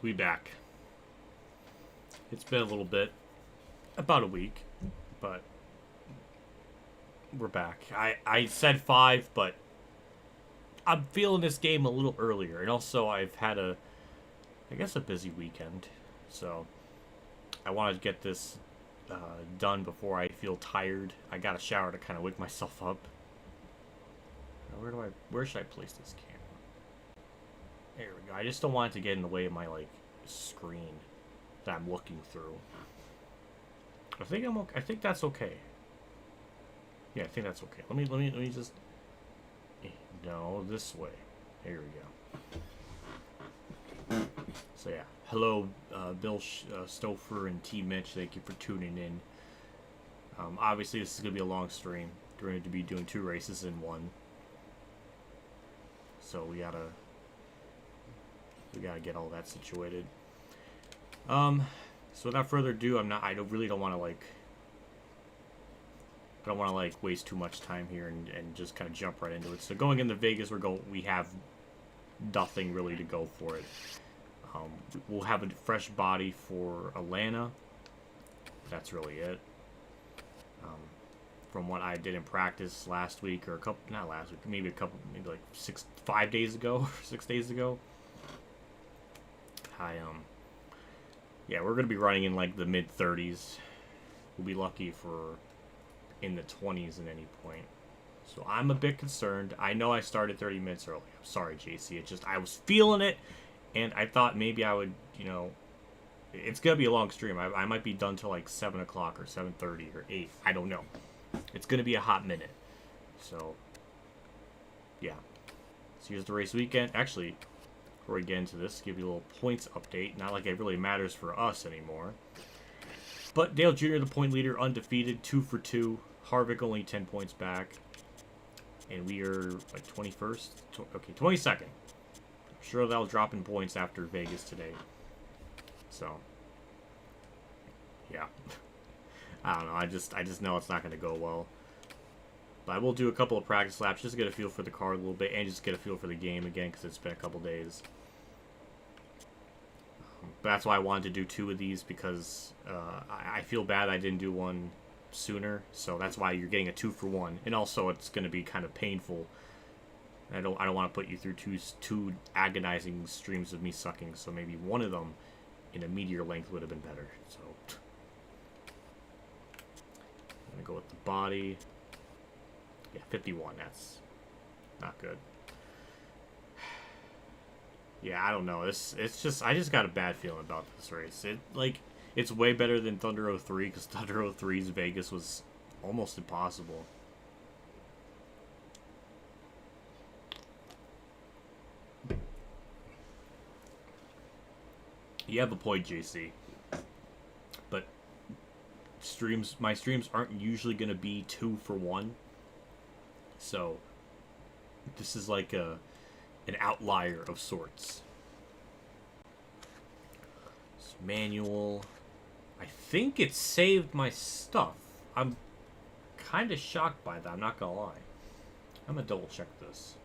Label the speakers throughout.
Speaker 1: We back. It's been a little bit, about a week, but we're back. I said 5, but I'm feeling this game a little earlier, and also I've had I guess a busy weekend, so I wanted to get this done before I feel tired. I got a shower to kind of wake myself up. Where should I place this camera? There we go. I just don't want it to get in the way of my screen that I'm looking through. I think I'm okay. I think that's okay. Yeah, I think that's okay. Let me just no, this way. There we go. So yeah, hello, Bill Stouffer and T Mitch. Thank you for tuning in. Obviously, this is gonna be a long stream. We're going to be doing 2 races in one, so we gotta get all that situated. So without further ado, I really don't want to waste too much time here and just kind of jump right into it. So going into Vegas, we have nothing really to go for it. We'll have a fresh body for Atlanta. That's really it. From what I did in practice last week, or not last week, maybe like 5 days ago, 6 days ago. Yeah, we're gonna be running in like the mid-30s. We'll be lucky for in the 20s at any point. So I'm a bit concerned. I know I started 30 minutes early. I'm sorry, JC. It's just I was feeling it, and I thought maybe I would, it's gonna be a long stream. I might be done till like 7 o'clock or 7:30 or 8. I don't know. It's gonna be a hot minute. So yeah. So here's the race weekend. Actually, before we get into this, give you a little points update. Not like it really matters for us anymore. But Dale Jr., the point leader, undefeated, 2 for 2. Harvick only 10 points back. And we are like 21st? Okay, 22nd. I'm sure that'll drop in points after Vegas today. So, yeah. I don't know. I just know it's not going to go well. But I will do a couple of practice laps just to get a feel for the car a little bit and just get a feel for the game again because it's been a couple days. But that's why I wanted to do 2 of these because I feel bad I didn't do one sooner. So that's why you're getting a 2 for 1, and also it's going to be kind of painful. I don't want to put you through two agonizing streams of me sucking. So maybe one of them in a meteor length would have been better. So I'm gonna go with the body. Yeah, 51. That's not good. Yeah, I don't know. I just got a bad feeling about this race. It's way better than Thunder 03 because Thunder 03's Vegas was almost impossible. You have a point, JC. But my streams aren't usually going to be 2 for 1. So this is like an outlier of sorts. So manual. I think it saved my stuff. I'm kind of shocked by that. I'm not gonna lie. I'm gonna double check this.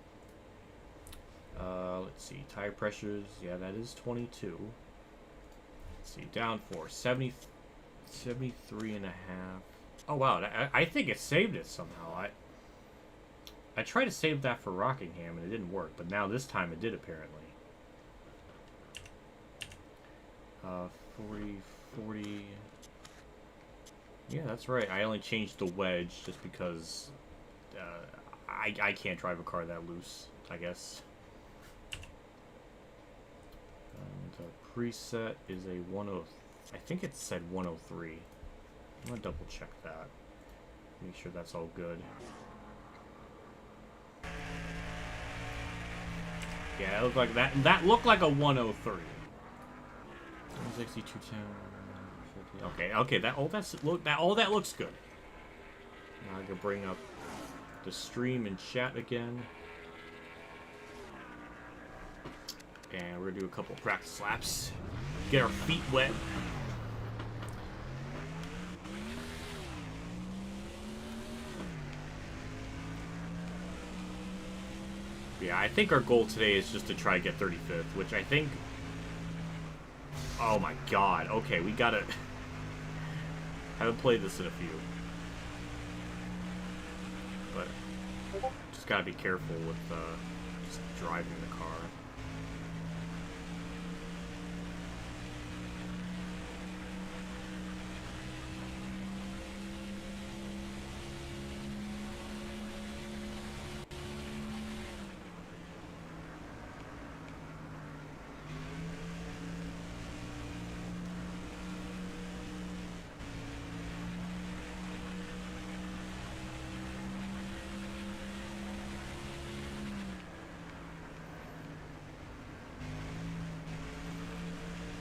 Speaker 1: Let's see. Tire pressures. Yeah, that is 22. Let's see. Down 4. 73 and a half. Oh wow. I think it saved it somehow. I tried to save that for Rockingham and it didn't work, but now this time it did apparently. 40. Yeah, that's right. I only changed the wedge just because I can't drive a car that loose, I guess. And the preset is a 10. I think it said 103. I'm gonna double check that. Make sure that's all good. Yeah, it looked like that. That looked like a 103. 6210. Okay. That looks good. Now I can bring up the stream and chat again, and we're gonna do a couple practice laps. Get our feet wet. Yeah, I think our goal today is just to try to get 35th, which I think Oh my god. Okay, we gotta... Haven't played this in a few. But just gotta be careful with just driving the car.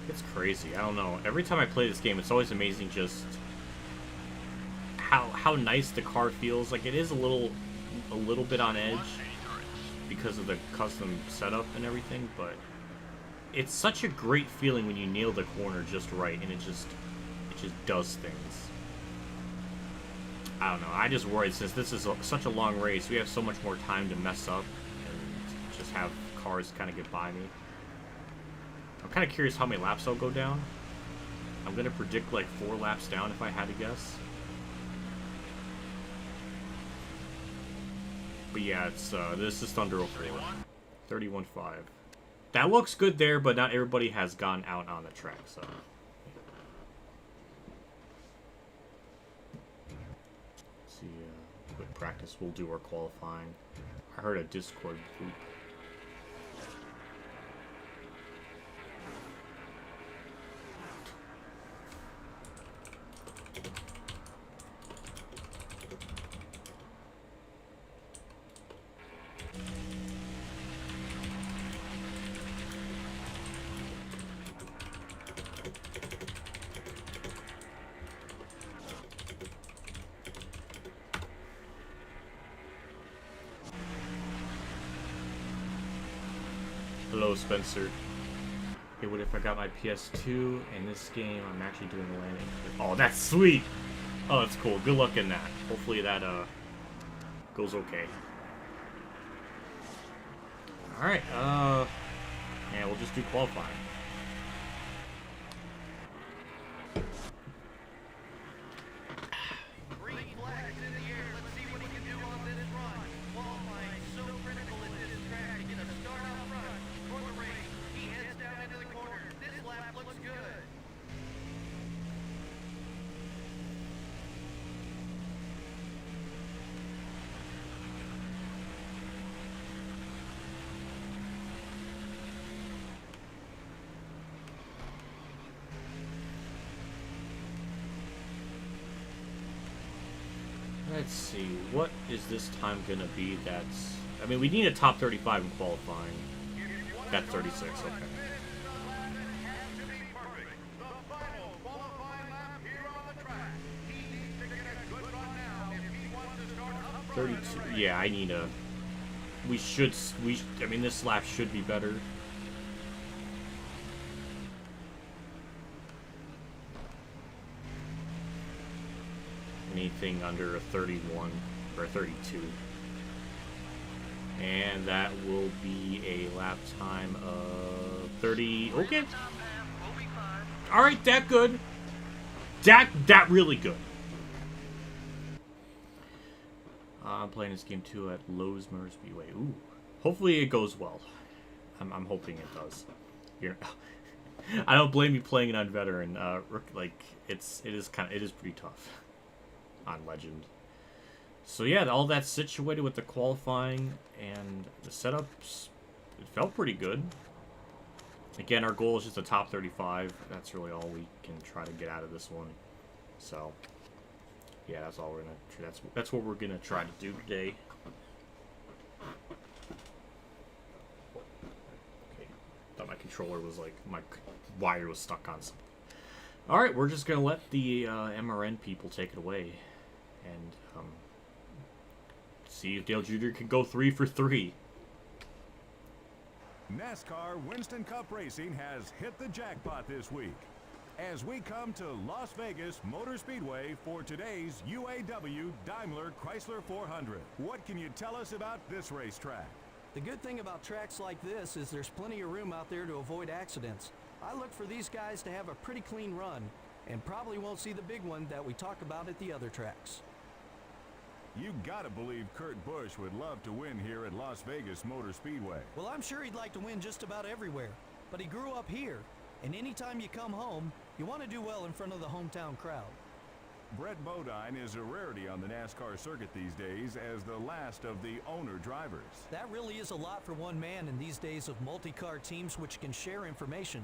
Speaker 1: It's crazy. I don't know. Every time I play this game, it's always amazing just how nice the car feels. Like, it is a little bit on edge because of the custom setup and everything, but it's such a great feeling when you nail the corner just right and it just does things. I don't know. I just worried since this is such a long race, we have so much more time to mess up and just have cars kind of get by me. I'm kind of curious how many laps I'll go down. I'm going to predict like 4 laps down if I had to guess. But yeah, it's this is Thunder 04. 31.5. That looks good there, but not everybody has gone out on the track, so... Let's see, quick practice. We'll do our qualifying. I heard a Discord boop. Hello, Spencer. Hey, what if I got my PS2 in this game? I'm actually doing the landing. Oh, that's sweet! Oh, that's cool. Good luck in that. Hopefully that goes okay. Alright, yeah, we'll just do qualifying. Let's see, what is this time gonna be that's... I mean, we need a top 35 in qualifying. That's 36, okay. 32, yeah, I need a... I mean, this lap should be better. Anything under a 31 or a 32. And that will be a lap time of 30. Okay. Alright, that good. That really good. I'm playing this game too at Lowesmer Speedway. Ooh. Hopefully it goes well. I'm hoping it does. Here. I don't blame you playing it on veteran. Like it is pretty tough on Legend. So yeah, all that's situated with the qualifying and the setups. It felt pretty good. Again, our goal is just a top 35. That's really all we can try to get out of this one. So yeah, that's all we're gonna. That's what we're gonna try to do today. Okay, thought my controller was like my wire was stuck on something. All right, we're just gonna let the MRN people take it away, and see if Dale Jr. can go 3 for 3.
Speaker 2: NASCAR Winston Cup Racing has hit the jackpot this week as we come to Las Vegas Motor Speedway for today's UAW Daimler Chrysler 400. What can you tell us about this racetrack?
Speaker 3: The good thing about tracks like this is there's plenty of room out there to avoid accidents. I look for these guys to have a pretty clean run, and probably won't see the big one that we talk about at the other tracks.
Speaker 2: You gotta believe Kurt Busch would love to win here at Las Vegas Motor Speedway.
Speaker 3: Well, I'm sure he'd like to win just about everywhere, but he grew up here, and anytime you come home, you want to do well in front of the hometown crowd.
Speaker 2: Brett Bodine is a rarity on the NASCAR circuit these days as the last of the owner drivers.
Speaker 3: That really is a lot for one man in these days of multi-car teams which can share information.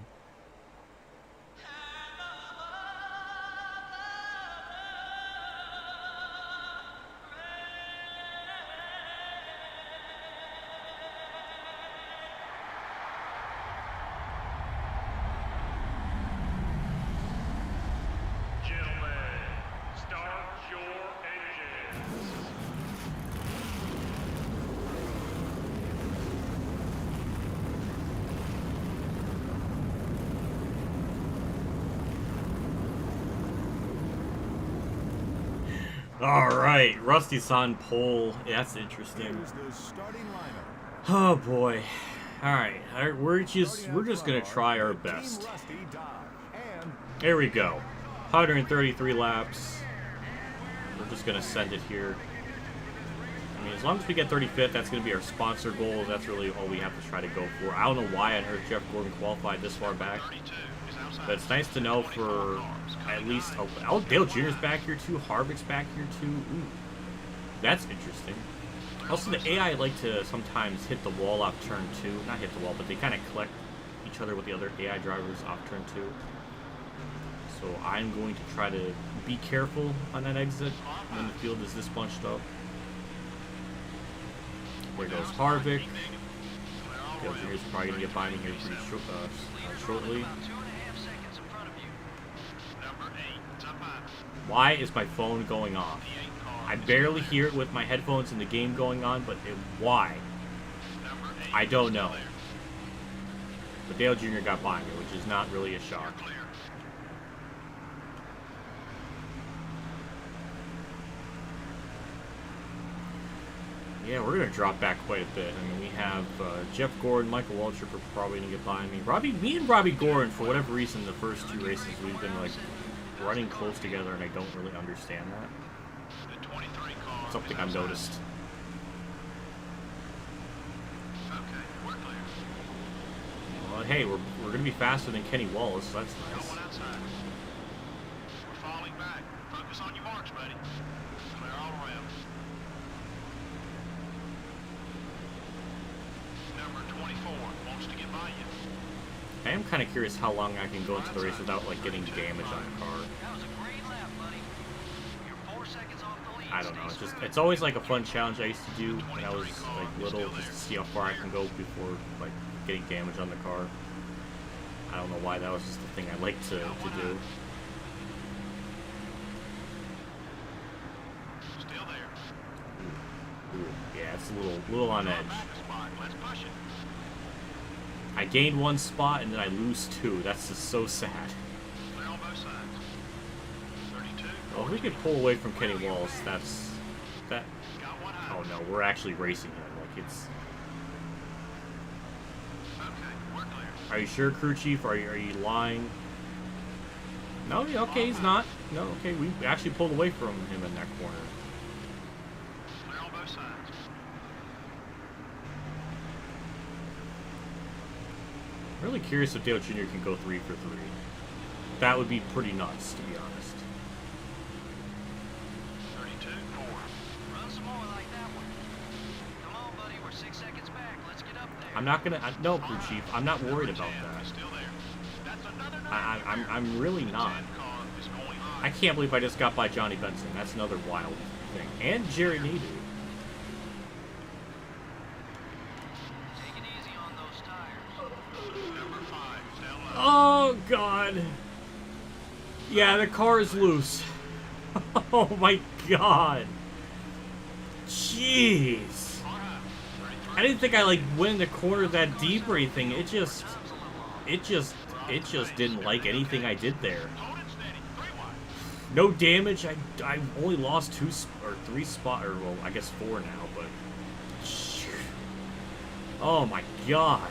Speaker 1: All right, Rusty's on pole. Yeah, that's interesting.
Speaker 2: Here's the starting lineup.
Speaker 1: Oh boy. All right, we're just gonna try our best. There we go. 133 laps. We're just gonna send it here. I mean, as long as we get 35th, that's gonna be our sponsor goal. That's really all we have to try to go for. I don't know why I heard Jeff Gordon qualified this far back, but it's nice to know for at least. Oh, Dale Jr.'s back here too. Harvick's back here too. Ooh, that's interesting. Also, the AI like to sometimes hit the wall off turn 2. Not hit the wall, but they kind of collect each other with the other AI drivers off turn 2. So I'm going to try to be careful on that exit when the field is this bunched up. There goes Harvick. Dale Jr. is probably going to get by me here pretty shortly. Why is my phone going off? I barely hear it with my headphones and the game going on, but why? I don't know. But Dale Jr. got by me, which is not really a shock. Yeah, we're going to drop back quite a bit. I mean, we have Jeff Gordon, Michael Waltrip are probably going to get by me. Me and Robbie Gordon, for whatever reason, the first 2 races, we've been, like, running close together, and I don't really understand that. Something I've noticed. Well, hey, we're going to be faster than Kenny Wallace, so that's nice.
Speaker 4: We're falling back. Focus on your marks, buddy. Clear all around. Number 24 wants to get by you.
Speaker 1: I am kind of curious how long I can go into the race without, like, getting damage on the car.
Speaker 4: That was a great lap, buddy. You're 4 seconds off the lead.
Speaker 1: I don't know. It's always like a fun challenge I used to do when I was like little, just to see how far I can go before like getting damage on the car. I don't know why, that was just the thing I like to do.
Speaker 4: Still there.
Speaker 1: Ooh, yeah, it's a little on edge.
Speaker 4: Let's push it.
Speaker 1: I gained 1 spot and then I lose 2. That's just so sad.
Speaker 4: Clear on both sides. 32.
Speaker 1: Well, if we could pull away from Kenny Wallace, that.
Speaker 4: Got one high.
Speaker 1: Oh no, we're actually racing him. Like it's.
Speaker 4: Okay, we're clear.
Speaker 1: Are you sure, crew chief? Are you lying? No, okay, he's not. No, okay, we actually pulled away from him in that corner.
Speaker 4: Clear on both sides.
Speaker 1: I'm really curious if Dale Jr. can go 3 for 3. That would be pretty nuts, to be honest.
Speaker 4: 32. 4. Run some more like that one. Come on, buddy. We're 6 seconds back. Let's get up there.
Speaker 1: I'm not gonna. No, crew chief. I'm not worried about that.
Speaker 4: Still there. That's another
Speaker 1: I'm really not.
Speaker 4: car is going high.
Speaker 1: I can't believe I just got by Johnny Benson. That's another wild thing. And Jerry Nadeau.
Speaker 4: Take it easy on those tires. Number 5. Down low.
Speaker 1: Oh God. Yeah, the car is loose. Oh my God. Jeez. I didn't think I like went in the corner that deep or anything. It just didn't like anything I did there.
Speaker 4: Hold it steady. 3 wide.
Speaker 1: No damage. I only lost 2 or 3 spots, or well, I guess 4 now. But shoot. Oh my God.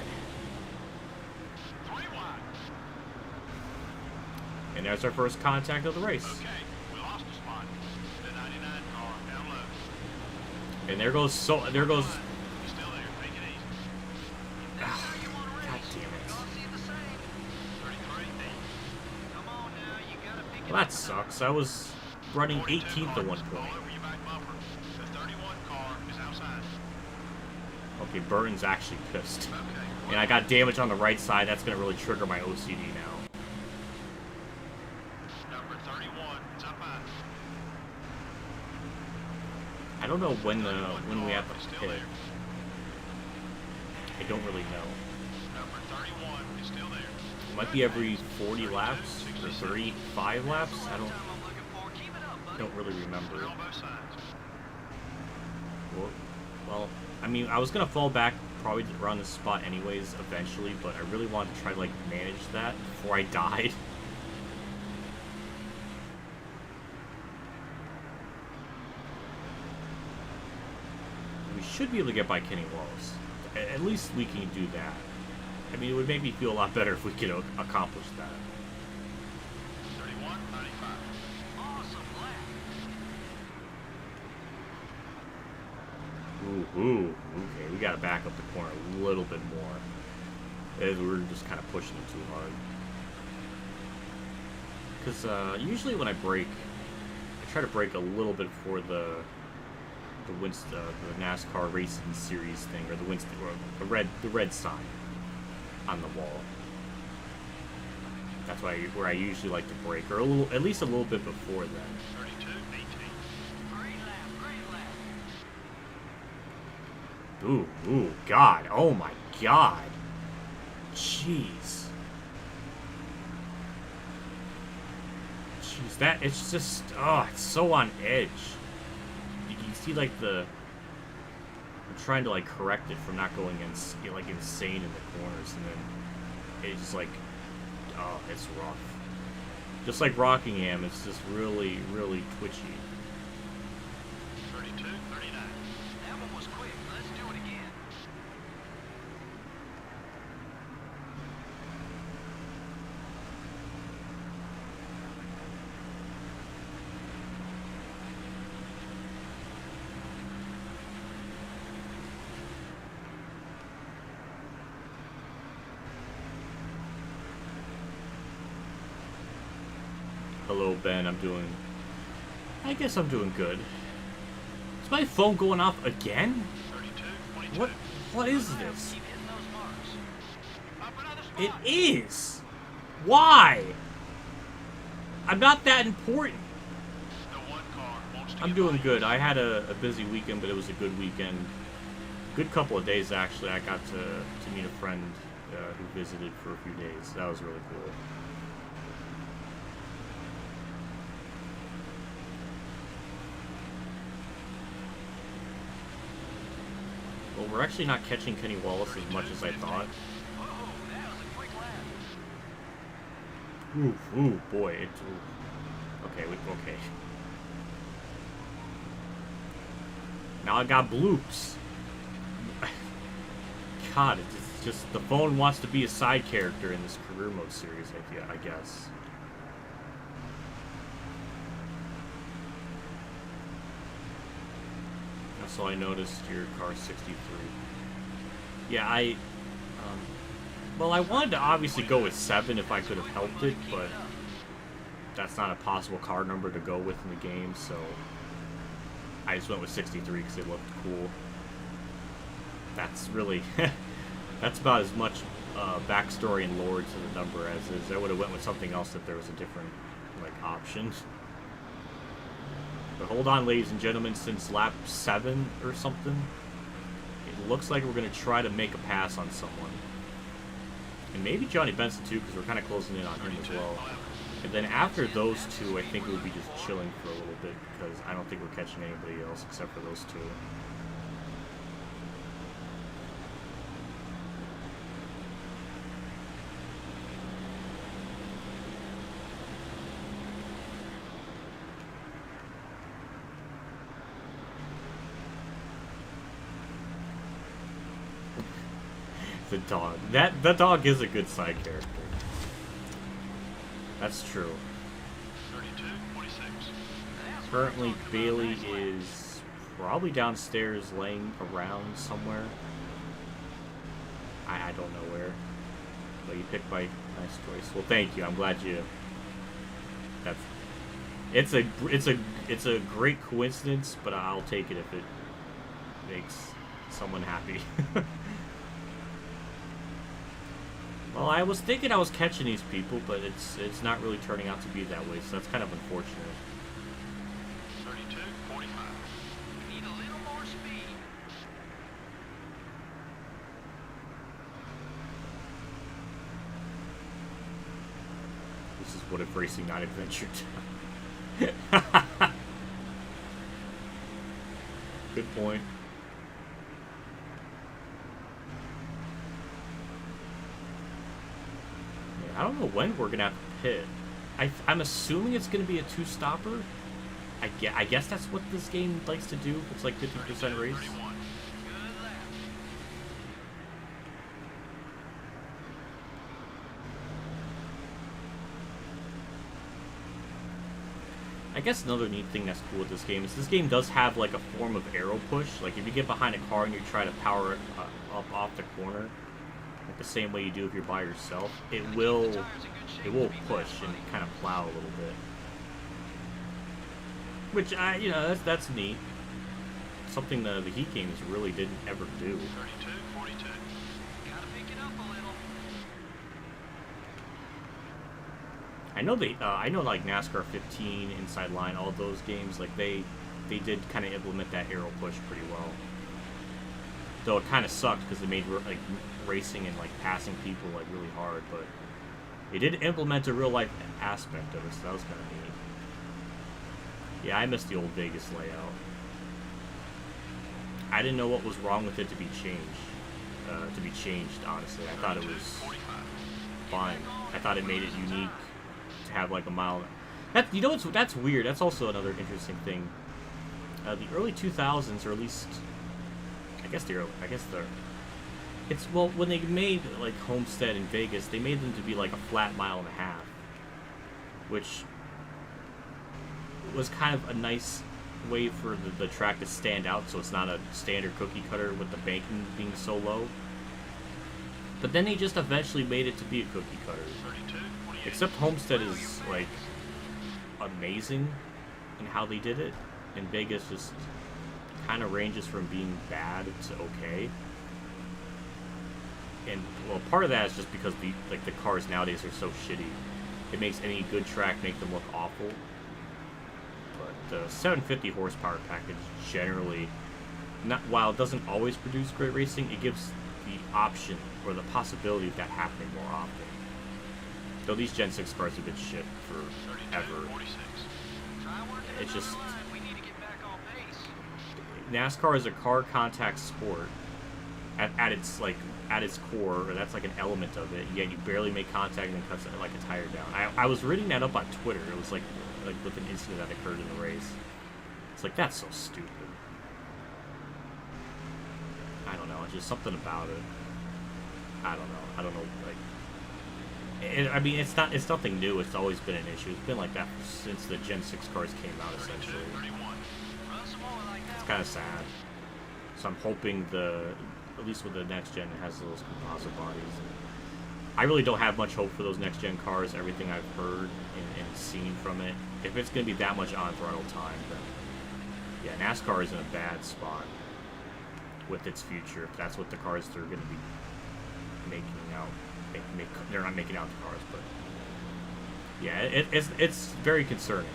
Speaker 4: 3 wide.
Speaker 1: And there's our first contact of the race.
Speaker 2: Okay, we lost a spot. The 99 car down low.
Speaker 1: And there goes
Speaker 2: He's still there. Take it easy.
Speaker 1: God damn it. Well, that sucks. I was running 18th at one point. Okay, Burton's actually pissed. And I got damage on the right side. That's going to really trigger my OCD now.
Speaker 2: Number 31, it's up high.
Speaker 1: I don't know when we have to pit. I don't really know.
Speaker 2: Number 31 is still there.
Speaker 1: It might be every 40 laps or 35 laps. I don't really remember.
Speaker 2: On both sides.
Speaker 1: Well, I mean, I was gonna fall back probably around this spot anyways eventually, but I really wanted to try to like manage that before I died. We should be able to get by Kenny Wallace. At least we can do that. I mean, it would make me feel a lot better if we could accomplish that.
Speaker 2: 31, 95.
Speaker 4: Awesome lap.
Speaker 1: Ooh, okay, we gotta back up the corner a little bit more. We're just kind of pushing it too hard. Because usually when I brake, I try to brake a little bit before the NASCAR Racing Series thing, or the red sign on the wall. That's where I usually like to brake, or at least a little bit before then.
Speaker 2: 32, 18.
Speaker 4: Great lap.
Speaker 1: Ooh, God. Oh my God. Jeez. It's just, it's so on edge. You see, like, I'm trying to, like, correct it from not going insane in the corners, and then it's just like, it's rough. Just like Rockingham, it's just really, really twitchy.
Speaker 2: 32, 39.
Speaker 4: That one was quick. Let's do it again.
Speaker 1: Hello, Ben. I guess I'm doing good. Is my phone going off again?
Speaker 2: 32, 22.
Speaker 1: What is this?
Speaker 4: Keep hitting those marks.
Speaker 2: Up another spot.
Speaker 1: It is! Why? I'm not that important.
Speaker 2: The one car wants to
Speaker 1: I'm
Speaker 2: get
Speaker 1: doing
Speaker 2: by.
Speaker 1: good. I had a busy weekend, but it was a good weekend. Good couple of days, actually. I got to meet a friend who visited for a few days. That was really cool. Well, we're actually not catching Kenny Wallace as much as I thought.
Speaker 4: Whoa, that was a quick lap.
Speaker 1: Ooh, boy. Okay, okay. Now I got bloops. God, it's just the phone wants to be a side character in this career mode series, I guess. So I noticed your car 63. Yeah, well, I wanted to obviously go with 7 if I could have helped it, but that's not a possible car number to go with in the game, so I just went with 63 because it looked cool. That's really, that's about as much backstory and lore to the number as is. I would have went with something else if there was a different, like, option. But hold on, ladies and gentlemen, since lap 7 or something, it looks like we're going to try to make a pass on someone. And maybe Johnny Benson too, because we're kind of closing in on him as well. And then after those two, I think we'll be just chilling for a little bit, because I don't think we're catching anybody else except for those two. The dog. The dog is a good side character. That's true. Currently, Bailey is probably downstairs laying around somewhere. I don't know where. But you picked my nice choice. Well, thank you. I'm glad you... It's a great coincidence, but I'll take it if it makes someone happy. Well, I was thinking I was catching these people, but it's not really turning out to be that way, so that's kind of unfortunate.
Speaker 4: 32.45. We need a little more speed.
Speaker 1: This is what if racing, not adventure. Good point. I don't know when we're gonna have to pit. I'm assuming it's gonna be a two-stopper. I guess that's what this game likes to do. It's like 50% race.
Speaker 4: Good lap.
Speaker 1: I guess another neat thing that's cool with this game is this game does have like a form of arrow push. Like if you get behind a car and you try to power it up off the corner, like the same way you do if you're by yourself, it will push and kind of plow a little bit. Which you know, that's neat. Something the Heat games really didn't ever do.
Speaker 4: 32.42. Gotta pick it up a little.
Speaker 1: I know like NASCAR 15, Inside Line, all those games, like they did kind of implement that arrow push pretty well. Though it kind of sucked because they made like racing and like passing people like really hard, but they did implement a real life aspect of it, so that was kind of neat. Yeah, I missed the old Vegas layout. I didn't know what was wrong with it to be changed. Honestly, I thought it was fine. I thought it made it unique to have like a mile. You know that's weird. That's also another interesting thing. The early 2000s, or at least, well, when they made like Homestead in Vegas, they made them to be like a flat mile and a half, which was kind of a nice way for the track to stand out, so it's not a standard cookie cutter with the banking being so low. But then they just eventually made it to be a cookie cutter. Except Homestead is like amazing in how they did it, and Vegas just kind of ranges from being bad to okay. And well, part of that is just because the cars nowadays are so shitty. It makes any good track make them look awful. But the 750 horsepower package generally, while it doesn't always produce great racing, it gives the option or the possibility of that happening more often. Though these Gen 6 cars have been shit forever. It's just NASCAR is a car contact sport at its core, or that's like an element of it. Yet you barely make contact and then cuts like a tire down. I was reading that up on Twitter. It was like with an incident that occurred in the race. It's like, that's so stupid. I don't know. It's just something about it. I don't know. I mean, it's nothing new. It's always been an issue. It's been like that since the Gen 6 cars came out, essentially. It's kind of sad. So I'm hoping at least with the next gen, it has those composite bodies. I really don't have much hope for those next gen cars. Everything I've heard and seen from it, if it's going to be that much on throttle time, then yeah, NASCAR is in a bad spot with its future. If that's what the cars they're going to be making out. They're not making out the cars, but yeah, it's very concerning.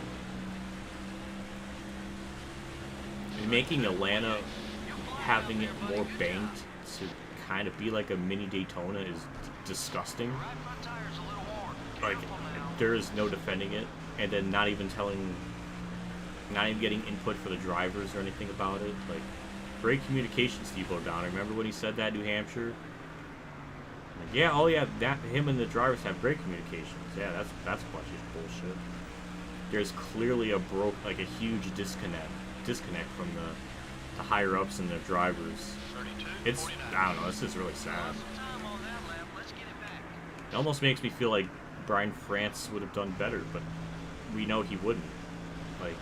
Speaker 1: And making Atlanta, having it more banked to kind of be like a mini Daytona is disgusting. Like, there is no defending it, and then not even getting input for the drivers or anything about it. Like, great communication, Steve O'Donnell. Remember when he said that in New Hampshire? Like, yeah, oh yeah, him and the drivers have great communications. Yeah, that's a bunch of bullshit. There's clearly a huge disconnect from the higher ups and the drivers. It's, I don't know, this is really sad. It almost makes me feel like Brian France would have done better, but we know he wouldn't. Like,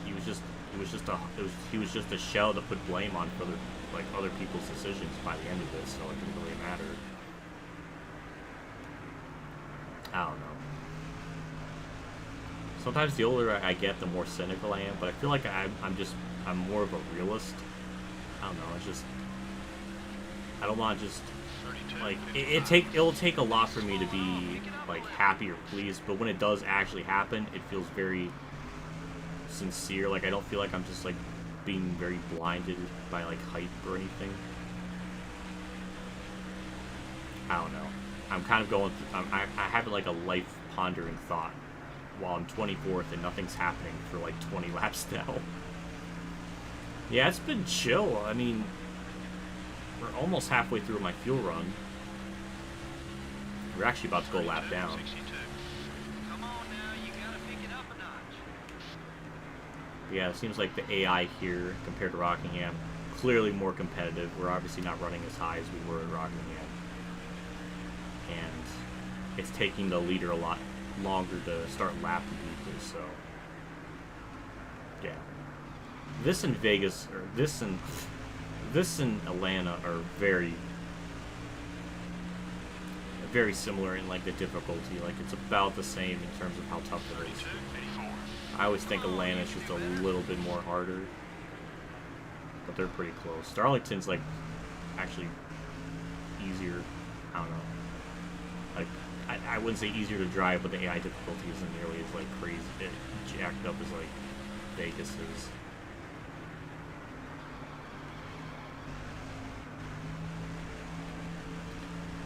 Speaker 1: he was just a shell to put blame on for other people's decisions by the end of this, so it didn't really matter. I don't know. Sometimes the older I get, the more cynical I am, but I feel like I'm more of a realist. I don't know, it's just, I don't want to just, like, it'll take a lot for me to be, like, happy or pleased, but when it does actually happen, it feels very sincere. Like, I don't feel like I'm just, like, being very blinded by, like, hype or anything. I don't know. I'm kind of going through, I have, like, a life-pondering thought while I'm 24th and nothing's happening for, like, 20 laps now. Yeah, it's been chill. I mean, we're almost halfway through my fuel run. We're actually about to go a lap down.
Speaker 4: Come on now, you gotta pick it up a notch.
Speaker 1: Yeah, it seems like the AI here, compared to Rockingham, clearly more competitive. We're obviously not running as high as we were at Rockingham. And it's taking the leader a lot longer to start lapping people, so... yeah. This and Vegas, or this and Atlanta are very similar in, like, the difficulty. Like, it's about the same in terms of how tough the race is. I always think Atlanta's just a little bit more harder, but they're pretty close. Darlington's, like, actually easier. I don't know. Like, I wouldn't say easier to drive, but the AI difficulty isn't nearly as, like, crazy, jacked up as, like, Vegas is.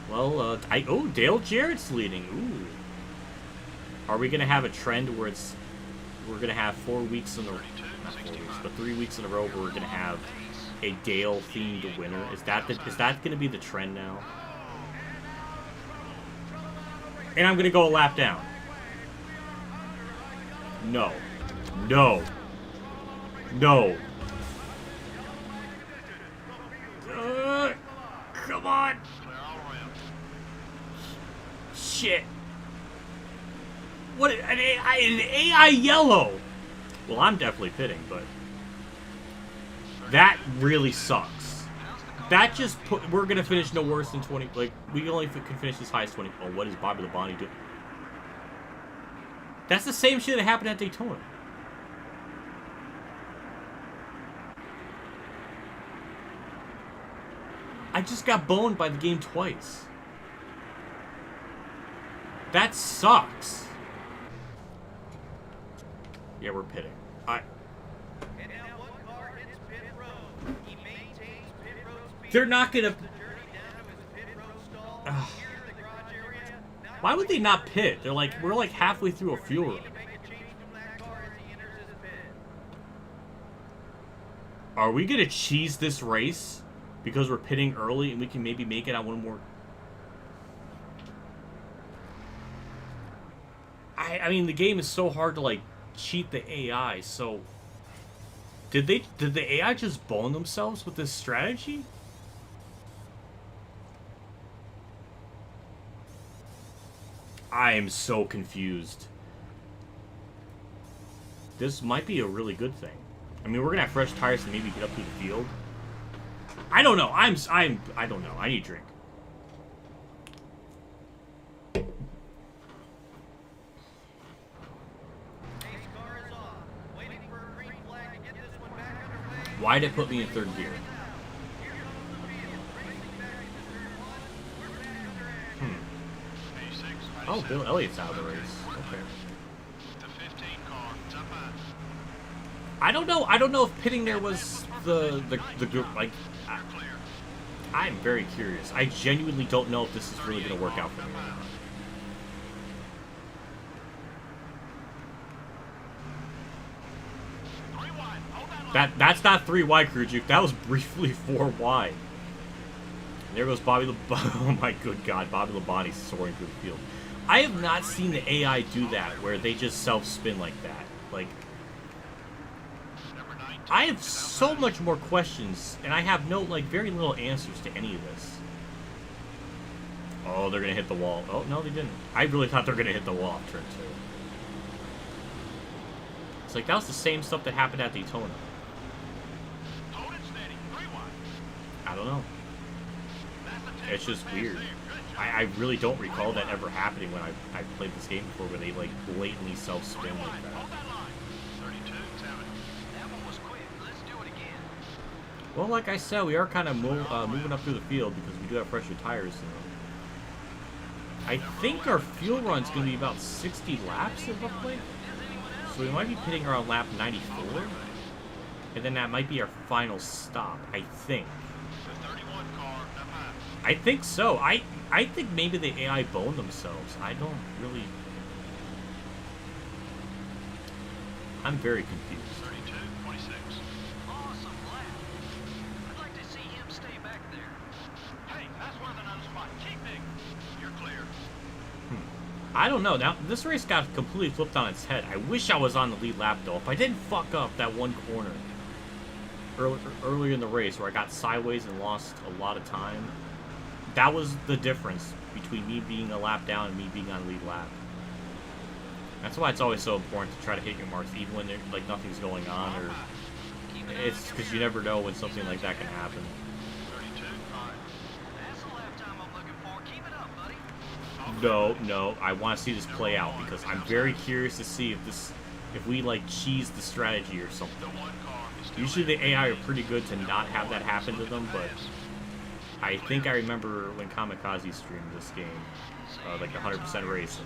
Speaker 1: Well, oh, Dale Jarrett's leading. Ooh. Are we gonna have a trend where we're gonna have 4 weeks in a, not 4 weeks, but 3 weeks in a row where we're gonna have a Dale themed winner? Is that gonna be the trend now? And I'm gonna go a lap down. No. No. No. Come on. Shit. What? An AI yellow. Well, I'm definitely pitting, but that really sucks. That just put. We're gonna finish no worse than 20. Like, we only can finish as high as 20. Oh, what is Bobby Labonte doing? That's the same shit that happened at Daytona. I just got boned by the game twice. That sucks. Yeah, we're pitting. They're not gonna. Why would they not pit? They're like, we're like halfway through a fuel run. Are we gonna cheese this race because we're pitting early and we can maybe make it on one more? I mean, the game is so hard to, like, cheat the AI. So did the AI just bone themselves with this strategy? I am so confused. This might be a really good thing. I mean, we're gonna have fresh tires to maybe get up to the field. I don't know. I don't know. I need a drink. Why'd it put me in third gear? Oh, Bill Elliott's out of the race. Okay. I don't know. I don't know if pitting there was the group. Like, I'm very curious. I genuinely don't know if this is really going to work out for me. That's not 3 wide, crew juke. That was briefly 4 wide. And there goes Bobby Oh my good God, Bobby Labonte soaring through the field. I have not seen the AI do that, where they just self-spin like that. Like, I have so much more questions, and I have no, like, very little answers to any of this. Oh, they're gonna hit the wall. Oh, no, they didn't. I really thought they were gonna hit the wall off turn 2. like, that was the same stuff that happened at Daytona.
Speaker 2: Hold it steady. 3 wide.
Speaker 1: I don't know.
Speaker 2: That's a
Speaker 1: It's just
Speaker 2: 10-foot
Speaker 1: weird.
Speaker 2: pass there. Good job.
Speaker 1: I really don't recall that ever happening when I played this game before, where they, like, blatantly
Speaker 2: 3
Speaker 1: self-spin
Speaker 2: wide.
Speaker 1: like that.
Speaker 2: Hold that line. 32-7.
Speaker 4: That one was quick. Let's do it again.
Speaker 1: Well, like I said, we are kind of moving up through the field because we do have fresher tires. So. I think our fuel run's going to be about 60 laps at one point. So we might be pitting around lap 94. And then that might be our final stop, I think.
Speaker 2: The 31 car up high.
Speaker 1: I think so. I think maybe the AI boned themselves. I don't really... I'm very confused.
Speaker 2: 32-26.
Speaker 4: Awesome lap. I'd like to see him stay back there.
Speaker 2: Hey, that's worth another spot. Keep digging. You're clear.
Speaker 1: I don't know. Now, this race got completely flipped on its head. I wish I was on the lead lap, though. If I didn't fuck up that one corner earlier in the race where I got sideways and lost a lot of time, that was the difference between me being a lap down and me being on the lead lap. That's why it's always so important to try to hit your marks, even when like nothing's going on, or it's because you never know when something like that can happen.
Speaker 2: 32 5.
Speaker 4: That's the lap time I'm looking for. Keep it up, buddy.
Speaker 1: No, I want to see this play out because I'm very curious to see if we like cheese the strategy or something.
Speaker 2: The 1 car is still
Speaker 1: Usually
Speaker 2: there.
Speaker 1: the AI are pretty good to not have that happen to them, but I think I remember when Kamikaze streamed this game, like the 100% race,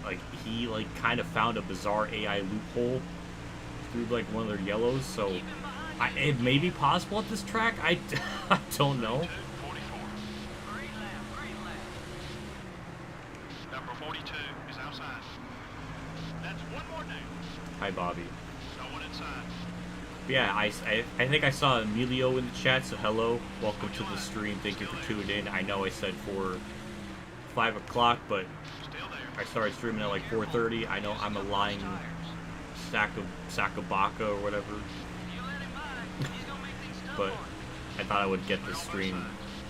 Speaker 1: like he like kind of found a bizarre AI loophole through like one of their yellows, so it may be possible at this track. I don't know.
Speaker 2: 44.
Speaker 4: Great lap.
Speaker 2: Number 42 is outside. That's one more down.
Speaker 1: Hi, Bobby.
Speaker 2: No one inside.
Speaker 1: Yeah, I think I saw Emilio in the chat, so hello. Welcome to the stream. Thank you for tuning in. I know I said for 5 o'clock, but
Speaker 2: Still there.
Speaker 1: I started streaming at like 4:30. I know I'm a lying sack of baka or whatever,
Speaker 4: You let him by. He's gonna make things tough
Speaker 1: but
Speaker 4: on you.
Speaker 1: I thought I would get the stream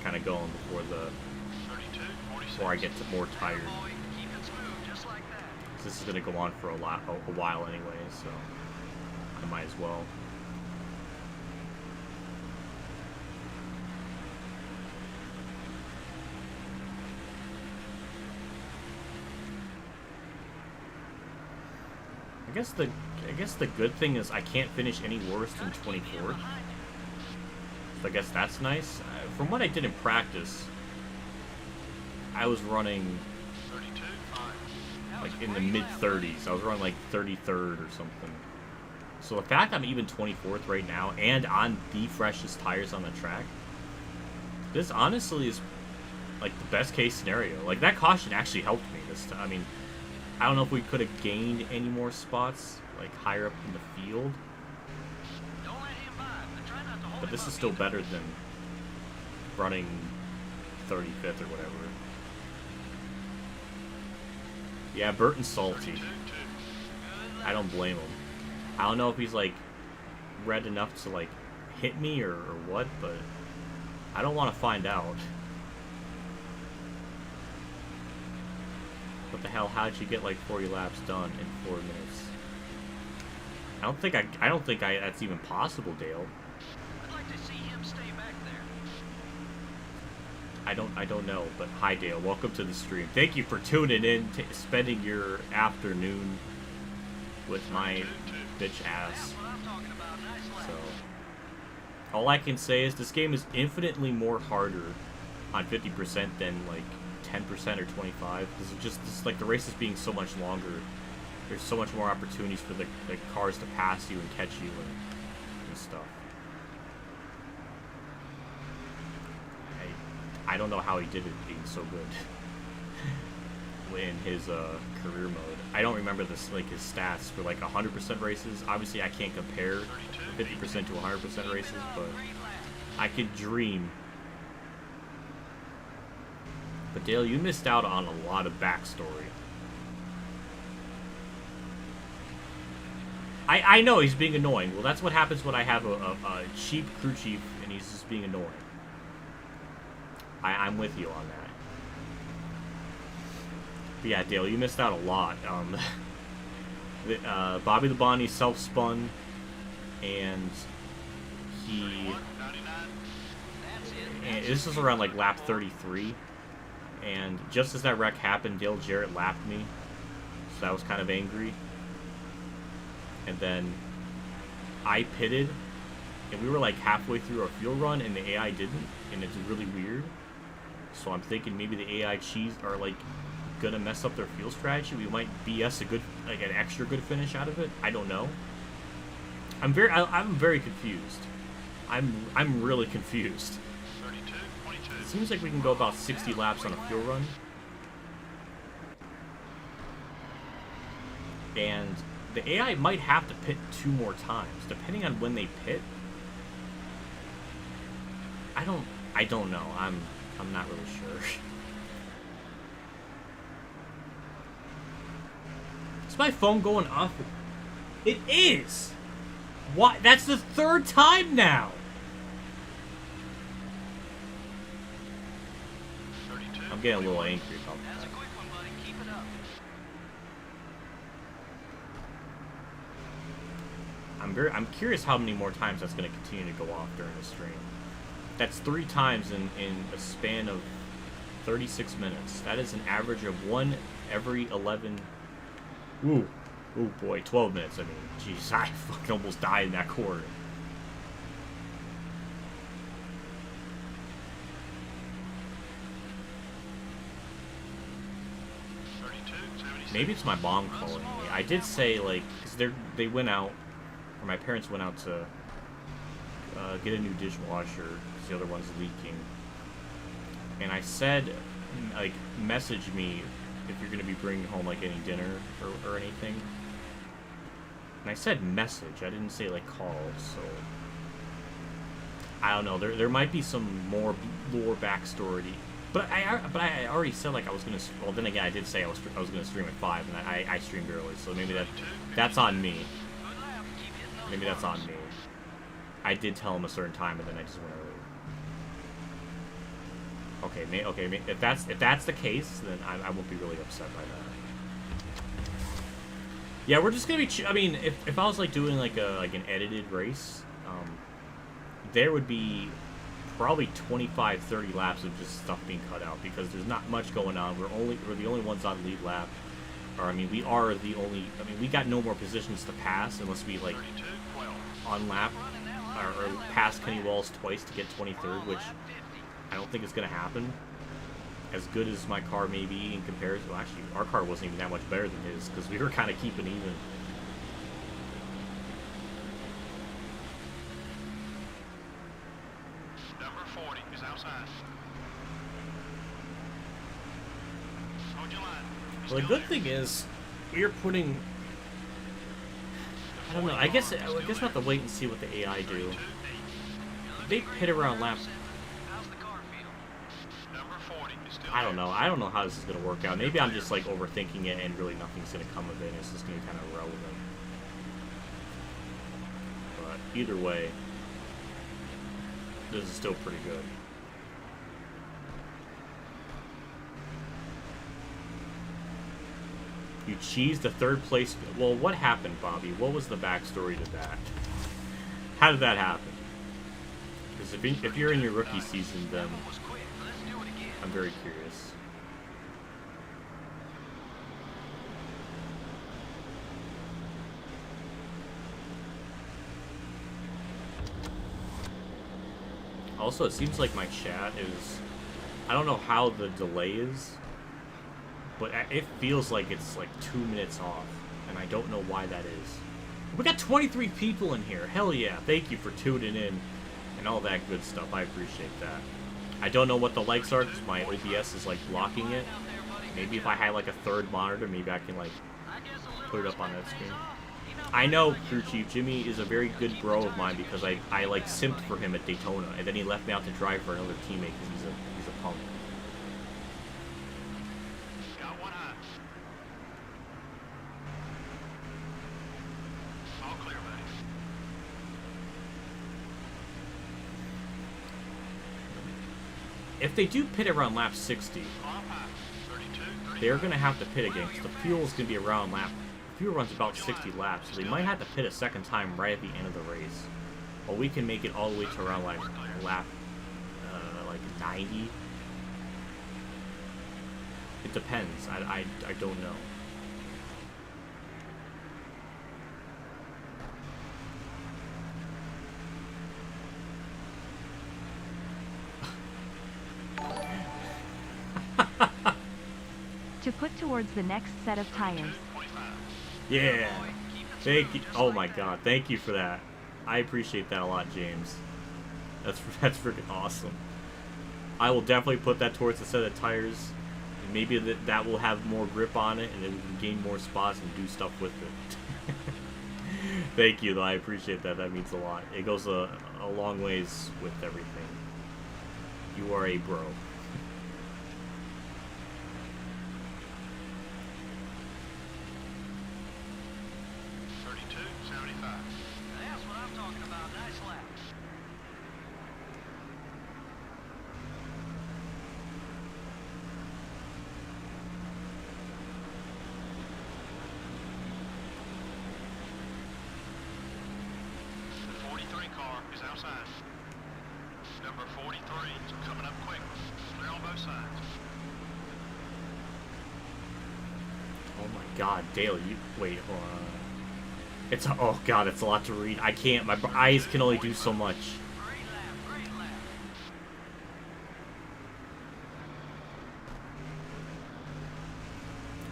Speaker 1: kind of going before
Speaker 2: 32 46.
Speaker 1: I get more tired.
Speaker 4: Boy, keep it smooth, just like that.
Speaker 1: This is gonna go on for a while anyway, so I might as well. I guess the good thing is I can't finish any worse than 24th. So I guess that's nice. From what I did in practice, I was running
Speaker 2: 32 5.
Speaker 1: like in the mid 30s. I was running like 33rd or something. So the fact I'm even 24th right now and on the freshest tires on the track, this honestly is like the best case scenario. Like that caution actually helped me this time. I mean, I don't know if we could have gained any more spots like higher up in the field,
Speaker 4: Don't let him by. But try not to hold
Speaker 1: but
Speaker 4: him
Speaker 1: this
Speaker 4: up
Speaker 1: is still
Speaker 4: either.
Speaker 1: better than running 35th or whatever. Yeah, Burton's salty.
Speaker 2: 32 2.
Speaker 1: I don't blame him. I don't know if he's like red enough to like hit me or what, but I don't want to find out. What the hell? How did you get like 40 laps done in 4 minutes? I don't think that's even possible, Dale.
Speaker 4: I'd like to see him stay back there.
Speaker 1: I don't know, but hi Dale, welcome to the stream. Thank you for tuning in, spending your afternoon with my bitch ass.
Speaker 4: That's what I'm talking about. Nice lap.
Speaker 1: So, all I can say is this game is infinitely more harder on 50% than like 10% or 25. This is like the race is being so much longer. There's so much more opportunities for the cars to pass you and catch you and stuff. I don't know how he did it being so good in his career mode. I don't remember this like his stats for like 100% races. Obviously, I can't compare 50% to 100% races, but I could dream. But Dale, you missed out on a lot of backstory. I know he's being annoying. Well, that's what happens when I have a cheap crew chief and he's just being annoying. I'm with you on that. But yeah, Dale, you missed out a lot. Bobby Labonte self-spun, and this was around like lap 33, and just as that wreck happened, Dale Jarrett lapped me, so I was kind of angry. And then I pitted, and we were like halfway through our fuel run, and the AI didn't, and it's really weird. So I'm thinking maybe the AI are like gonna mess up their fuel strategy. We might BS an extra good finish out of it. I don't know. I'm very confused. I'm really confused. It seems like we can go about 60 laps on a fuel run, and the AI might have to pit 2 more times, depending on when they pit. I don't know. I'm not really sure. Is my phone going off? It is! Why? That's the 3rd time now! I'm getting a little angry about that.
Speaker 4: That's a quick one, buddy. Keep it up.
Speaker 1: I'm curious how many more times that's going to continue to go off during the stream. That's 3 times in a span of 36 minutes. That is an average of 1 every 11... Ooh boy, 12 minutes. I mean, jeez, I fucking almost died in that corner. Maybe it's my mom calling me. I did say, like, because they went out, or my parents went out to get a new dishwasher because the other one's leaking. And I said, like, message me if you're going to be bringing home, like, any dinner or anything. And I said message. I didn't say, like, call, so... I don't know. There might be some more lore backstory. But I already said, like, I was going to... Well, then again, I did say I was going to stream at 5, and I streamed early, so maybe that's on me. Maybe that's on me. I did tell him a certain time, and then I just went early. Okay, if that's the case, then I won't be really upset by that. Yeah, we're just gonna be... I mean, if I was, like, doing, like, an edited race, there would be... probably 25, 30 laps of just stuff being cut out because there's not much going on. We're the only ones on lead lap. Or, I mean, we are the only... I mean, we got no more positions to pass unless we, like, on lap or pass Kenny Walls twice to get 23rd, which I don't think is going to happen. As good as my car may be in comparison... Well, actually, our car wasn't even that much better than his because we were kind of keeping even. Well, the good thing is, we're putting... I don't know, I guess we'll have to wait and see what the AI do. They pit around laps... I don't know how this is going to work out. Maybe I'm just, like, overthinking it and really nothing's going to come of it. It's just going to be kind of irrelevant. But either way, this is still pretty good. You cheesed the 3rd place. Well, what happened, Bobby? What was the backstory to that? How did that happen? Because if you're in your rookie season, then I'm very curious. Also, it seems like my chat is... I don't know how the delay is, but it feels like it's like 2 minutes off, and I don't know why that is. We got 23 people in here. Hell yeah. Thank you for tuning in and all that good stuff. I appreciate that. I don't know what the likes are because my OBS is like blocking it. Maybe if I had like a 3rd monitor, maybe I can like put it up on that screen. I know, Crew Chief, Jimmy is a very good bro of mine because I like simped for him at Daytona, and then he left me out to drive for another teammate because he's a punk. If they do pit around lap 60, they're going to have to pit again because the fuel is going to be around lap fuel run's about 60 laps, so they might have to pit a second time right at the end of the race. Or we can make it all the way to around like lap like 90. It depends. I don't know.
Speaker 5: To put towards the next set of tires.
Speaker 1: Yeah. Thank you. Oh my god. Thank you for that. I appreciate that a lot, James. That's freaking awesome. I will definitely put that towards the set of tires. And maybe that will have more grip on it, and then we can gain more spots and do stuff with it. Thank you, though. I appreciate that. That means a lot. It goes a long ways with everything. You are a bro.
Speaker 4: That's what I'm talking about. Nice lap. The 43 car is outside. Number 43 is coming up quick. Clear on both sides.
Speaker 1: Oh my god, Dale, you... Wait, hold on. It's... Oh god, it's a lot to read. I can't. My eyes can only do so much.
Speaker 4: Great lap, great lap.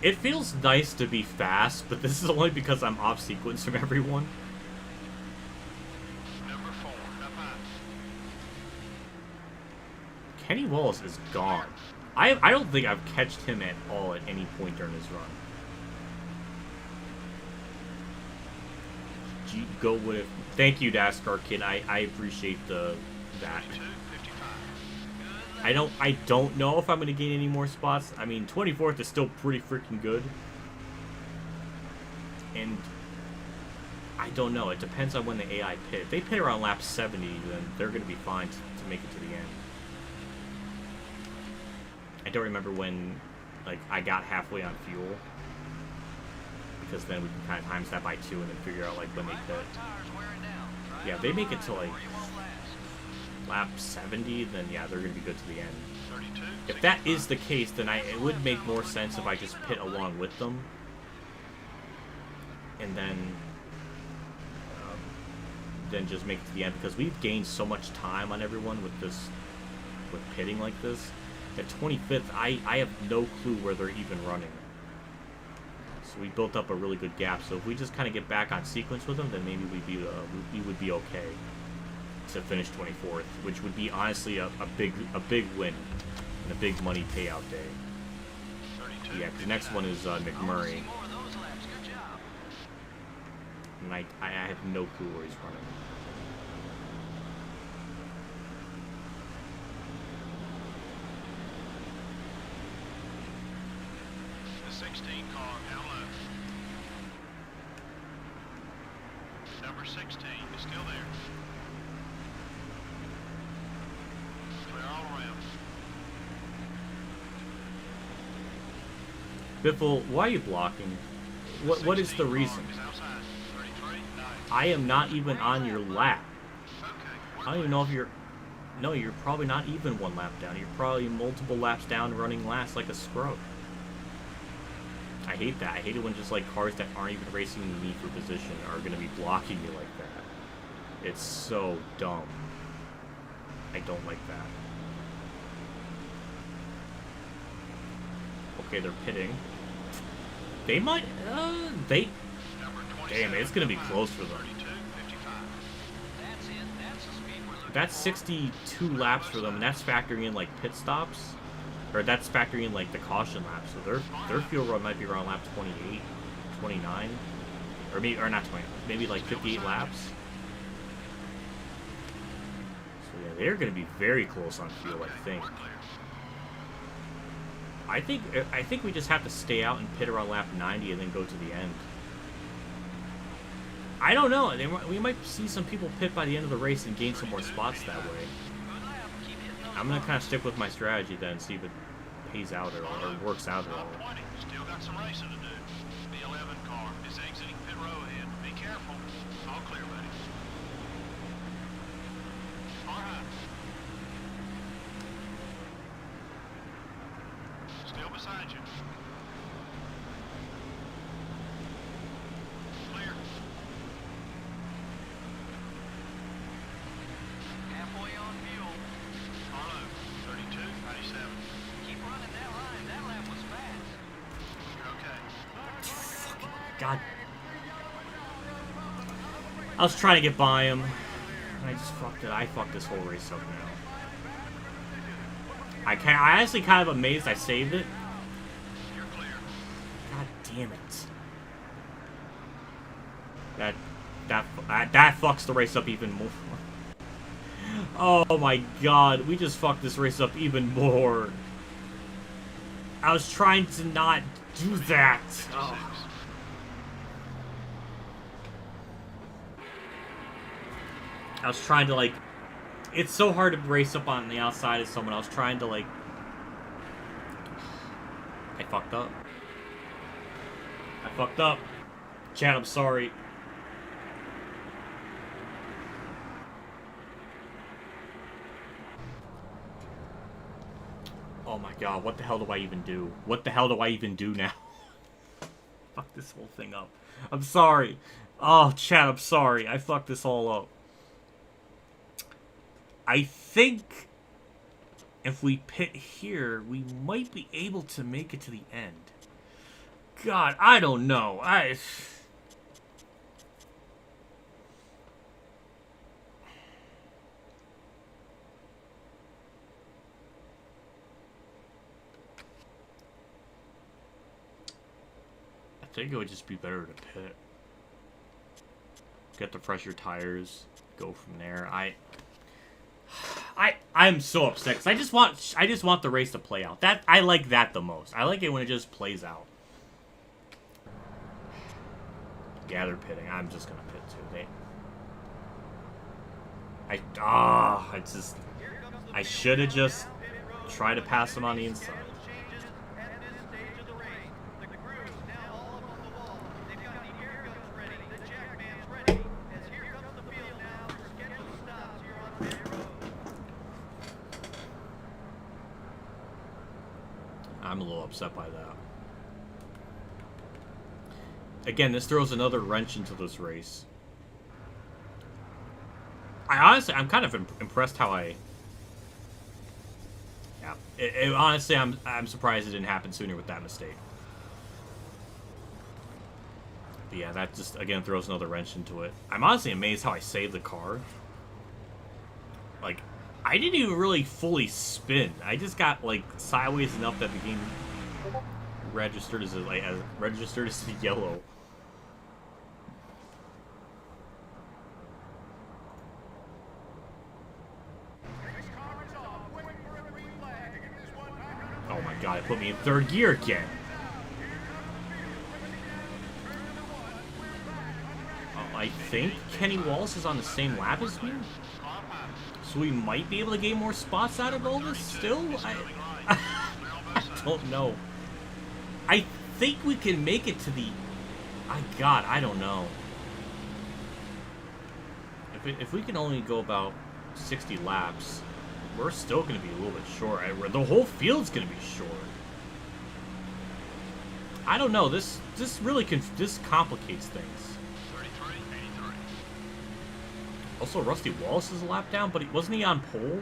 Speaker 1: It feels nice to be fast, but this is only because I'm off sequence from everyone.
Speaker 4: Number 4, up high.
Speaker 1: Kenny Wallace is gone. I don't think I've catched him at all at any point during his run. Go with it. Thank you, NASCAR Kid. I appreciate that.
Speaker 4: 52, 55.
Speaker 1: I don't know if I'm gonna gain any more spots. I mean, 24th is still pretty freaking good. And I don't know. It depends on when the AI pit. If they pit around lap 70, then they're gonna be fine to make it to the end. I don't remember when, like, I got halfway on fuel. Because then we can kind of times that by 2 and then figure out, like, when they pit. Yeah, if they make it to, like, lap 70, then yeah, they're going to be good to the end. If that is the case, then it would make more sense if I just pit along with them. And then just make it to the end. Because we've gained so much time on everyone with pitting like this. At 25th, I have no clue where they're even running. So we built up a really good gap. So if we just kind of get back on sequence with them, then maybe we would be okay to finish 24th, which would be honestly a big win and a big money payout day. Yeah, the next one is McMurray, and I have no clue where he's running.
Speaker 4: The 16 car down low. Number 16 is still there. Clear all around.
Speaker 1: Biffle, why are you blocking? What is the reason? I am not even on your lap. I don't even know if you're... No, you're probably not even one lap down. You're probably multiple laps down running last like a scrub. I hate that. I hate it when just like cars that aren't even racing me for position are going to be blocking me like that. It's so dumb. I don't like that. Okay, they're pitting. They might... Damn, it's going to be close for them. That's 62 laps for them, and that's factoring in, like, pit stops. Or that's factoring in, like, the caution laps. So their fuel run might be around lap 28, 29. Or not 20, maybe, like, 58 laps. So, yeah, they're going to be very close on fuel, I think. I think we just have to stay out and pit around lap 90 and then go to the end. I don't know. We might see some people pit by the end of the race and gain some more spots that way. I'm going to kind of stick with my strategy then and see if it pays out or works out at all.
Speaker 4: Still got some racing to do. The 11 car is
Speaker 1: God. I was trying to get by him. And I just fucked it. I fucked this whole race up now. I honestly kind of amazed I saved it. God damn it. That fucks the race up even more. Oh my god, we just fucked this race up even more. I was trying to not do that. Oh. I was trying to, like... It's so hard to race up on the outside of someone. I was trying to, like... I fucked up. I fucked up. Chad, I'm sorry. Oh my god, what the hell do I even do? What the hell do I even do now? Fuck this whole thing up. I'm sorry. Oh, Chad, I'm sorry. I fucked this all up. I think if we pit here, we might be able to make it to the end. God, I don't know. I think it would just be better to pit. Get the fresher tires, go from there. I'm so upset because I just want the race to play out. That I like that the most. I like it when it just plays out. Yeah, they're pitting. I'm just gonna pit too. I should have just tried to pass them on the inside. I'm a little upset by that. Again, this throws another wrench into this race. I'm kind of impressed how yeah. Honestly, I'm surprised it didn't happen sooner with that mistake. But yeah, that just again throws another wrench into it. I'm honestly amazed how I saved the car. Like, I didn't even really fully spin. I just got like sideways enough that the game registered as a yellow. Oh my god, it put me in third gear again. I think Kenny Wallace is on the same lap as me. So we might be able to gain more spots out of all this still? I don't know. I think we can make it to the... God, I don't know. If we can only go about 60 laps, we're still going to be a little bit short. The whole field's going to be short. I don't know. This really this complicates things. Also, Rusty Wallace is a lap down, but wasn't he on pole?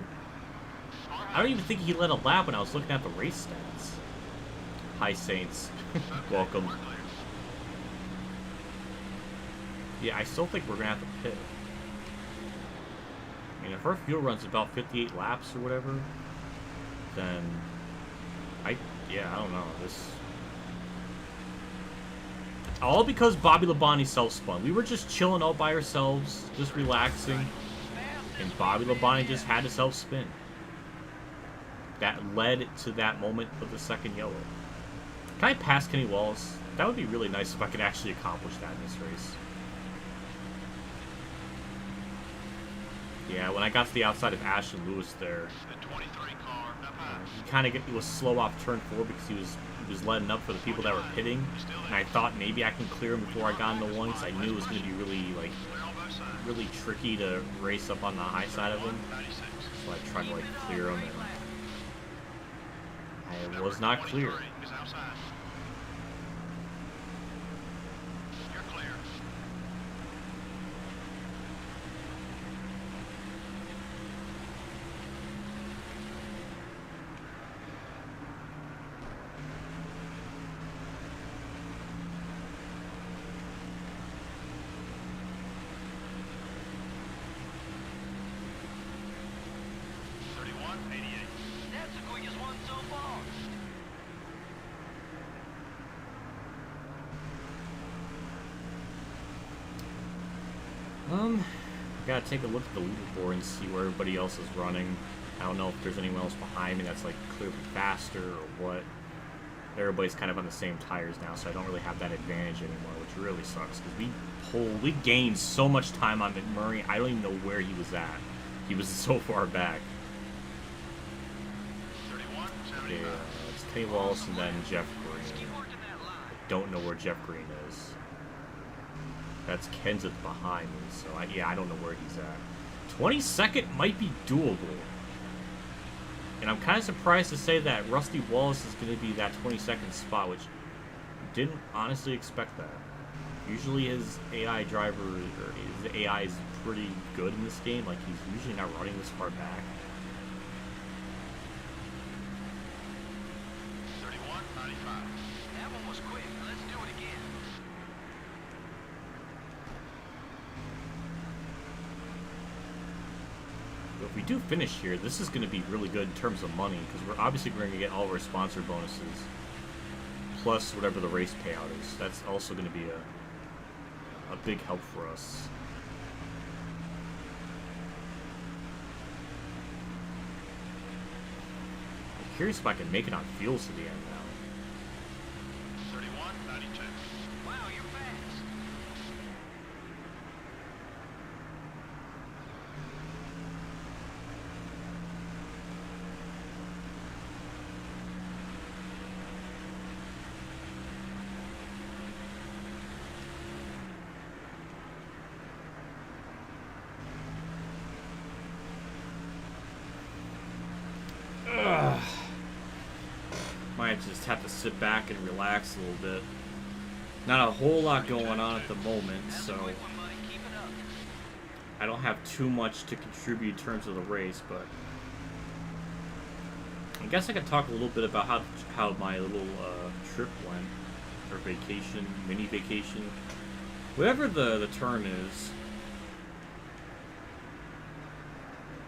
Speaker 1: I don't even think he led a lap when I was looking at the race stats. Hi, Saints. Welcome. Yeah, I still think we're going to have to pit. I mean, if our fuel runs about 58 laps or whatever, then I don't know. All because Bobby Labonte self-spun. We were just chilling all by ourselves, just relaxing, and Bobby Labonte just had to self-spin. That led to that moment of the second yellow. Can I pass Kenny Wallace? That would be really nice if I could actually accomplish that in this race. Yeah, when I got to the outside of Ashton Lewis there, he was slow off turn 4 because he was letting up for the people that were pitting, and I thought maybe I can clear him before I got into one because I knew it was going to be really tricky to race up on the high side of him. So I tried to clear him, and I was not clear.
Speaker 4: so far?
Speaker 1: I gotta take a look at the leaderboard and see where everybody else is running. I don't know if there's anyone else behind me that's like clearly faster or what. Everybody's kind of on the same tires now, so I don't really have that advantage anymore, which really sucks because we gained so much time on McMurray. I don't even know where he was at. He was so far back.
Speaker 2: 31,
Speaker 1: Yeah,
Speaker 2: 75.
Speaker 1: it's Kenny Wallace and then Jeff Green.
Speaker 4: Keep working that line.
Speaker 1: I don't know where Jeff Green is. That's Kenseth behind me, so yeah, I don't know where he's at. 22nd might be doable. And I'm kind of surprised to say that Rusty Wallace is going to be that 22nd spot, which didn't honestly expect that. Usually his AI driver, or his AI is pretty good in this game. Like, he's usually not running this far back.
Speaker 2: 31, 95.
Speaker 4: That one was quick. Let's do it again.
Speaker 1: But if we do finish here, this is going to be really good in terms of money, because we're obviously going to get all of our sponsor bonuses, plus whatever the race payout is. That's also going to be a big help for us. I'm curious if I can make it on fuels to the end now.
Speaker 2: 31, 92.
Speaker 4: Wow, you're fast.
Speaker 1: Might just have to sit back and relax a little bit. Not a whole lot going on at the moment,
Speaker 4: That's a
Speaker 1: so
Speaker 4: quick one, buddy. Keep it up.
Speaker 1: I don't have too much to contribute in terms of the race, but I guess I could talk a little bit about how my little trip went, or vacation, mini vacation, whatever the term is.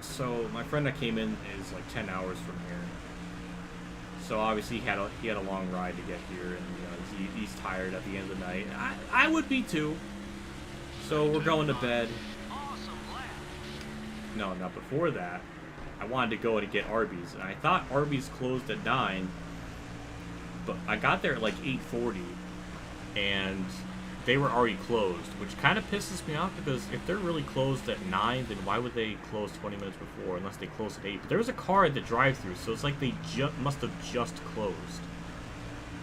Speaker 1: So my friend that came in is like 10 hours from here. So obviously he had a long ride to get here, and you know, he's tired at the end of the night. I would be too. So we're going to bed.
Speaker 4: Awesome lap.
Speaker 1: No, not before that. I wanted to go and get Arby's, and I thought Arby's closed at 9, but I got there at like 8:40, and they were already closed, which kind of pisses me off, because if they're really closed at 9, then why would they close 20 minutes before, unless they closed at 8? But there was a car at the drive-thru, so it's like they must have just closed,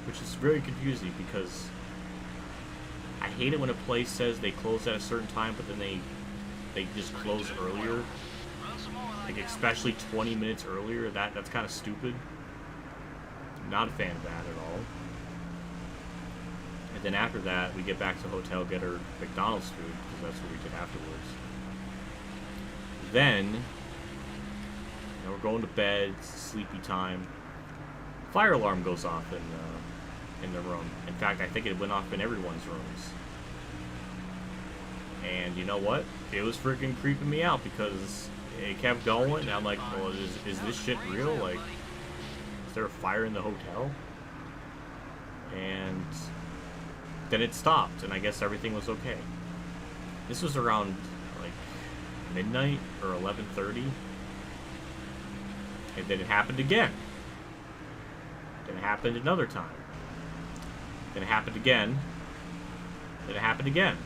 Speaker 1: which is very confusing, because I hate it when a place says they close at a certain time, but then they just close earlier,
Speaker 4: Run some more like
Speaker 1: like
Speaker 4: that.
Speaker 1: especially 20 minutes earlier. That's kind of stupid. I'm not a fan of that at all. And then after that, we get back to the hotel, get our McDonald's food, because that's what we did afterwards. Then, you know, we're going to bed, it's sleepy time. Fire alarm goes off in the room. In fact, I think it went off in everyone's rooms. And you know what? It was freaking creeping me out, because it kept going, and I'm like, well, is this shit real? Like, is there a fire in the hotel? And then it stopped, and I guess everything was okay. This was around like midnight or 11:30, and then it happened again. Then it happened another time. Then it happened again. Then it happened again.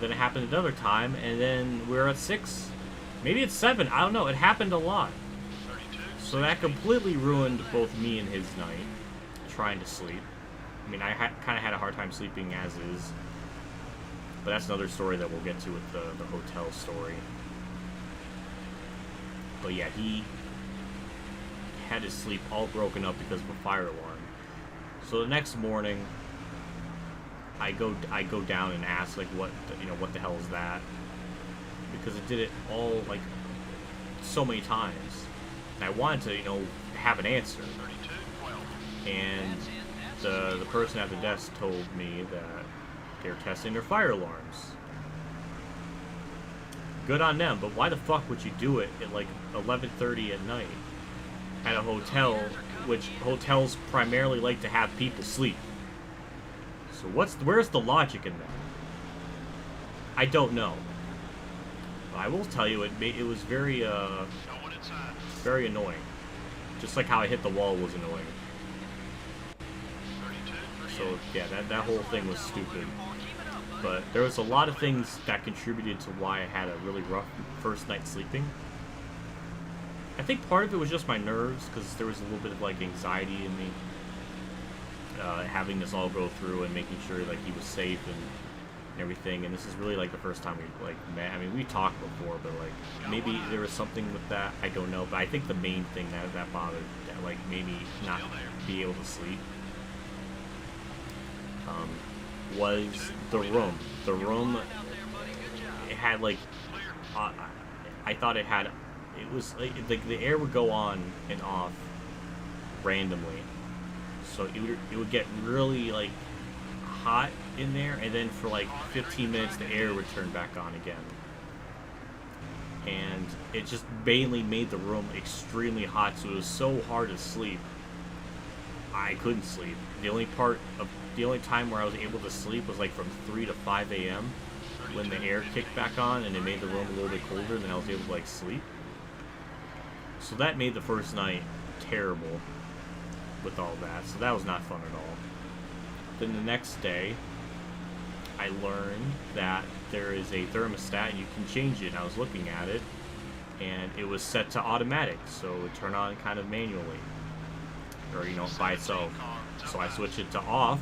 Speaker 1: Then it happened another time, and then we're at 6. Maybe it's 7. I don't know. It happened a lot.
Speaker 2: 32.
Speaker 1: So that completely ruined both me and his night, trying to sleep. I mean, I kind of had a hard time sleeping as is. But that's another story that we'll get to with the hotel story. But yeah, he had his sleep all broken up because of a fire alarm. So the next morning, I go down and ask, like, what the hell is that? Because it did it all, like, so many times. And I wanted to, have an answer.
Speaker 2: 32, 12.
Speaker 1: And
Speaker 4: That's it. That's
Speaker 1: the person at the desk told me that they're testing their fire alarms. Good on them, but why the fuck would you do it at like 11:30 at night? at a hotel, which hotels primarily like to have people sleep. So where's the logic in that? I don't know. But I will tell you, it was very very annoying. Just like how I hit the wall was annoying. So yeah, that whole thing was stupid. But there was a lot of things that contributed to why I had a really rough first night sleeping. I think part of it was just my nerves, because there was a little bit of like anxiety in me, having this all go through and making sure like he was safe and everything. And this is really like the first time we like met. I mean, we talked before, but like maybe there was something with that. I don't know. But I think the main thing that bothered, that like made me not be able to sleep, was the room. The room, it had like, I thought it had. It was like the air would go on and off randomly, so it would get really like hot in there, and then for like 15 minutes the air would turn back on again, and it just mainly made the room extremely hot, so it was so hard to sleep. I couldn't sleep. The only time where I was able to sleep was like from 3 to 5 a.m. when the air kicked back on and it made the room a little bit colder, and then I was able to like sleep. So that made the first night terrible with all that. So that was not fun at all. Then the next day, I learned that there is a thermostat and you can change it. And I was looking at it, and it was set to automatic, so it would turn on kind of manually, or by itself. So I switched it to off,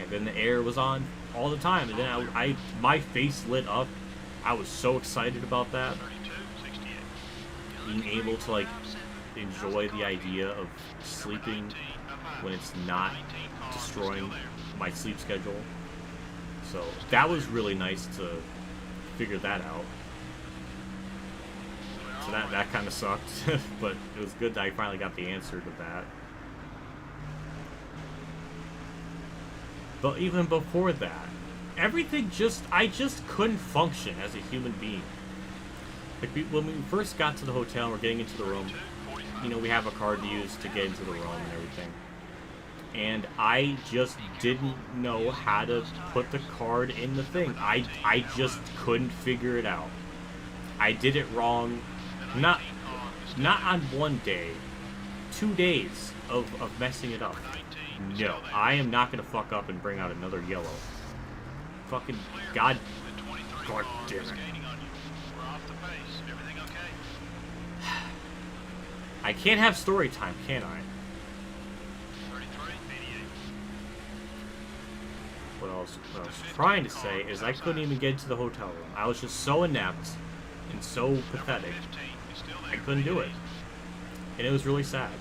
Speaker 1: and then the air was on all the time. And then my face lit up. I was so excited about that. Being able to like enjoy the idea of sleeping when it's not destroying my sleep schedule. So that was really nice to figure that out. So that kind of sucked, but it was good that I finally got the answer to that. But even before that, everything I just couldn't function as a human being. Like when we first got to the hotel and we're getting into the room, we have a card to use to get into the room and everything. And I just didn't know how to put the card in the thing. I just couldn't figure it out. I did it wrong. Not on one day, 2 days of messing it up. No, I am not gonna fuck up and bring out another yellow. Fucking god damn it. I can't have story time, can I? What I was trying to say is I couldn't even get into the hotel room. I was just so inept and so pathetic. I couldn't do it. And it was really sad.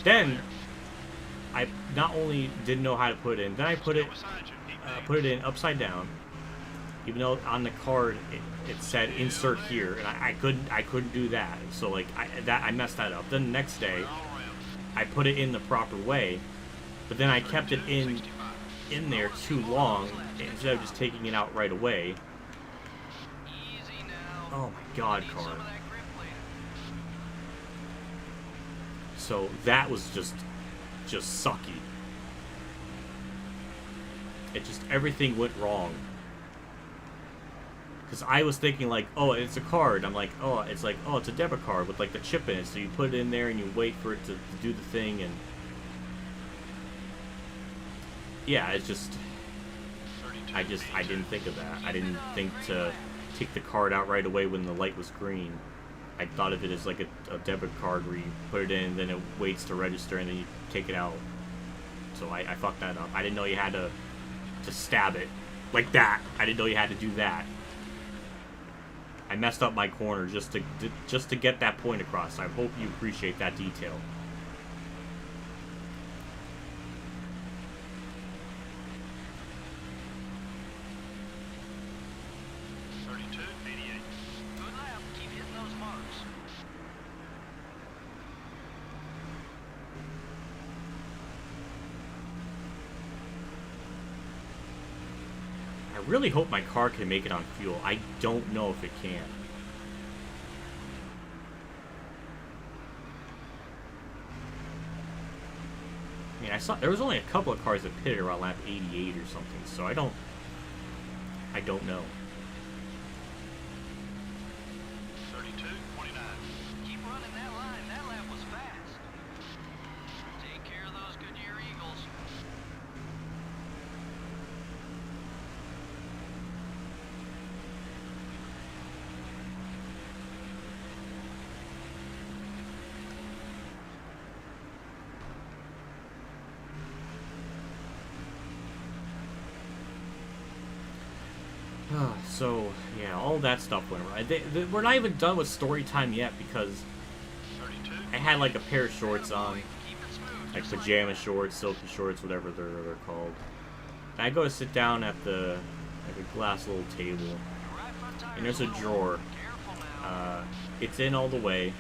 Speaker 1: Then, I not only didn't know how to put it in, then I put it in upside down. Even though on the card it said insert here, and I couldn't do that. So like I messed that up. Then the next day, I put it in the proper way, but then I kept it in there too long instead of just taking it out right away. Oh my god, card. So that was just sucky. Everything went wrong. Because I was thinking like, oh, it's a card. I'm like, oh, it's a debit card with like the chip in it. So you put it in there and you wait for it to do the thing. And yeah, I didn't think of that. I didn't think to take the card out right away when the light was green. I thought of it as like a debit card where you put it in, then it waits to register, and then you take it out. So I fucked that up. I didn't know you had to stab it like that. I didn't know you had to do that. I messed up my corner just to get that point across. I hope you appreciate that detail. I really hope my car can make it on fuel. I don't know if it can. I saw there was only a couple of cars that pitted around lap 88 or something, so I don't know.
Speaker 4: 32.29. Keep running that line. That lap was fast. Take care of those Goodyear Eagles.
Speaker 1: So, yeah, all that stuff went right. We're not even done with story time yet because
Speaker 4: 32.
Speaker 1: I had like a pair of shorts on,
Speaker 4: Keep it smooth.
Speaker 1: like
Speaker 4: just
Speaker 1: pajama shorts, silky shorts, whatever they're called. And I go to sit down at the like a glass little table,
Speaker 4: that. Right front tire's
Speaker 1: and there's a
Speaker 4: little
Speaker 1: drawer.
Speaker 4: Careful now.
Speaker 1: It's in all the way.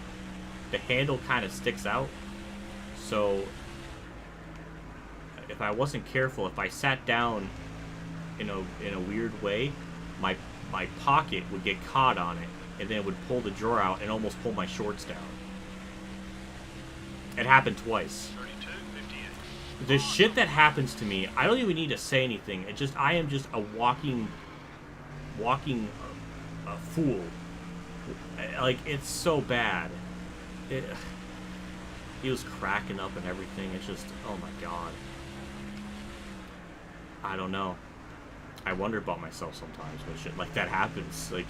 Speaker 1: The handle kind of sticks out, so if I wasn't careful, if I sat down in a weird way, my pocket would get caught on it, and then it would pull the drawer out and almost pull my shorts down. It happened twice.
Speaker 4: 32.58.
Speaker 1: The shit that happens to me, I don't even need to say anything. I am just a walking fool. Like, it's so bad. He was cracking up and everything. It's just, oh my god. I don't know. I wonder about myself sometimes when shit like that happens. Like,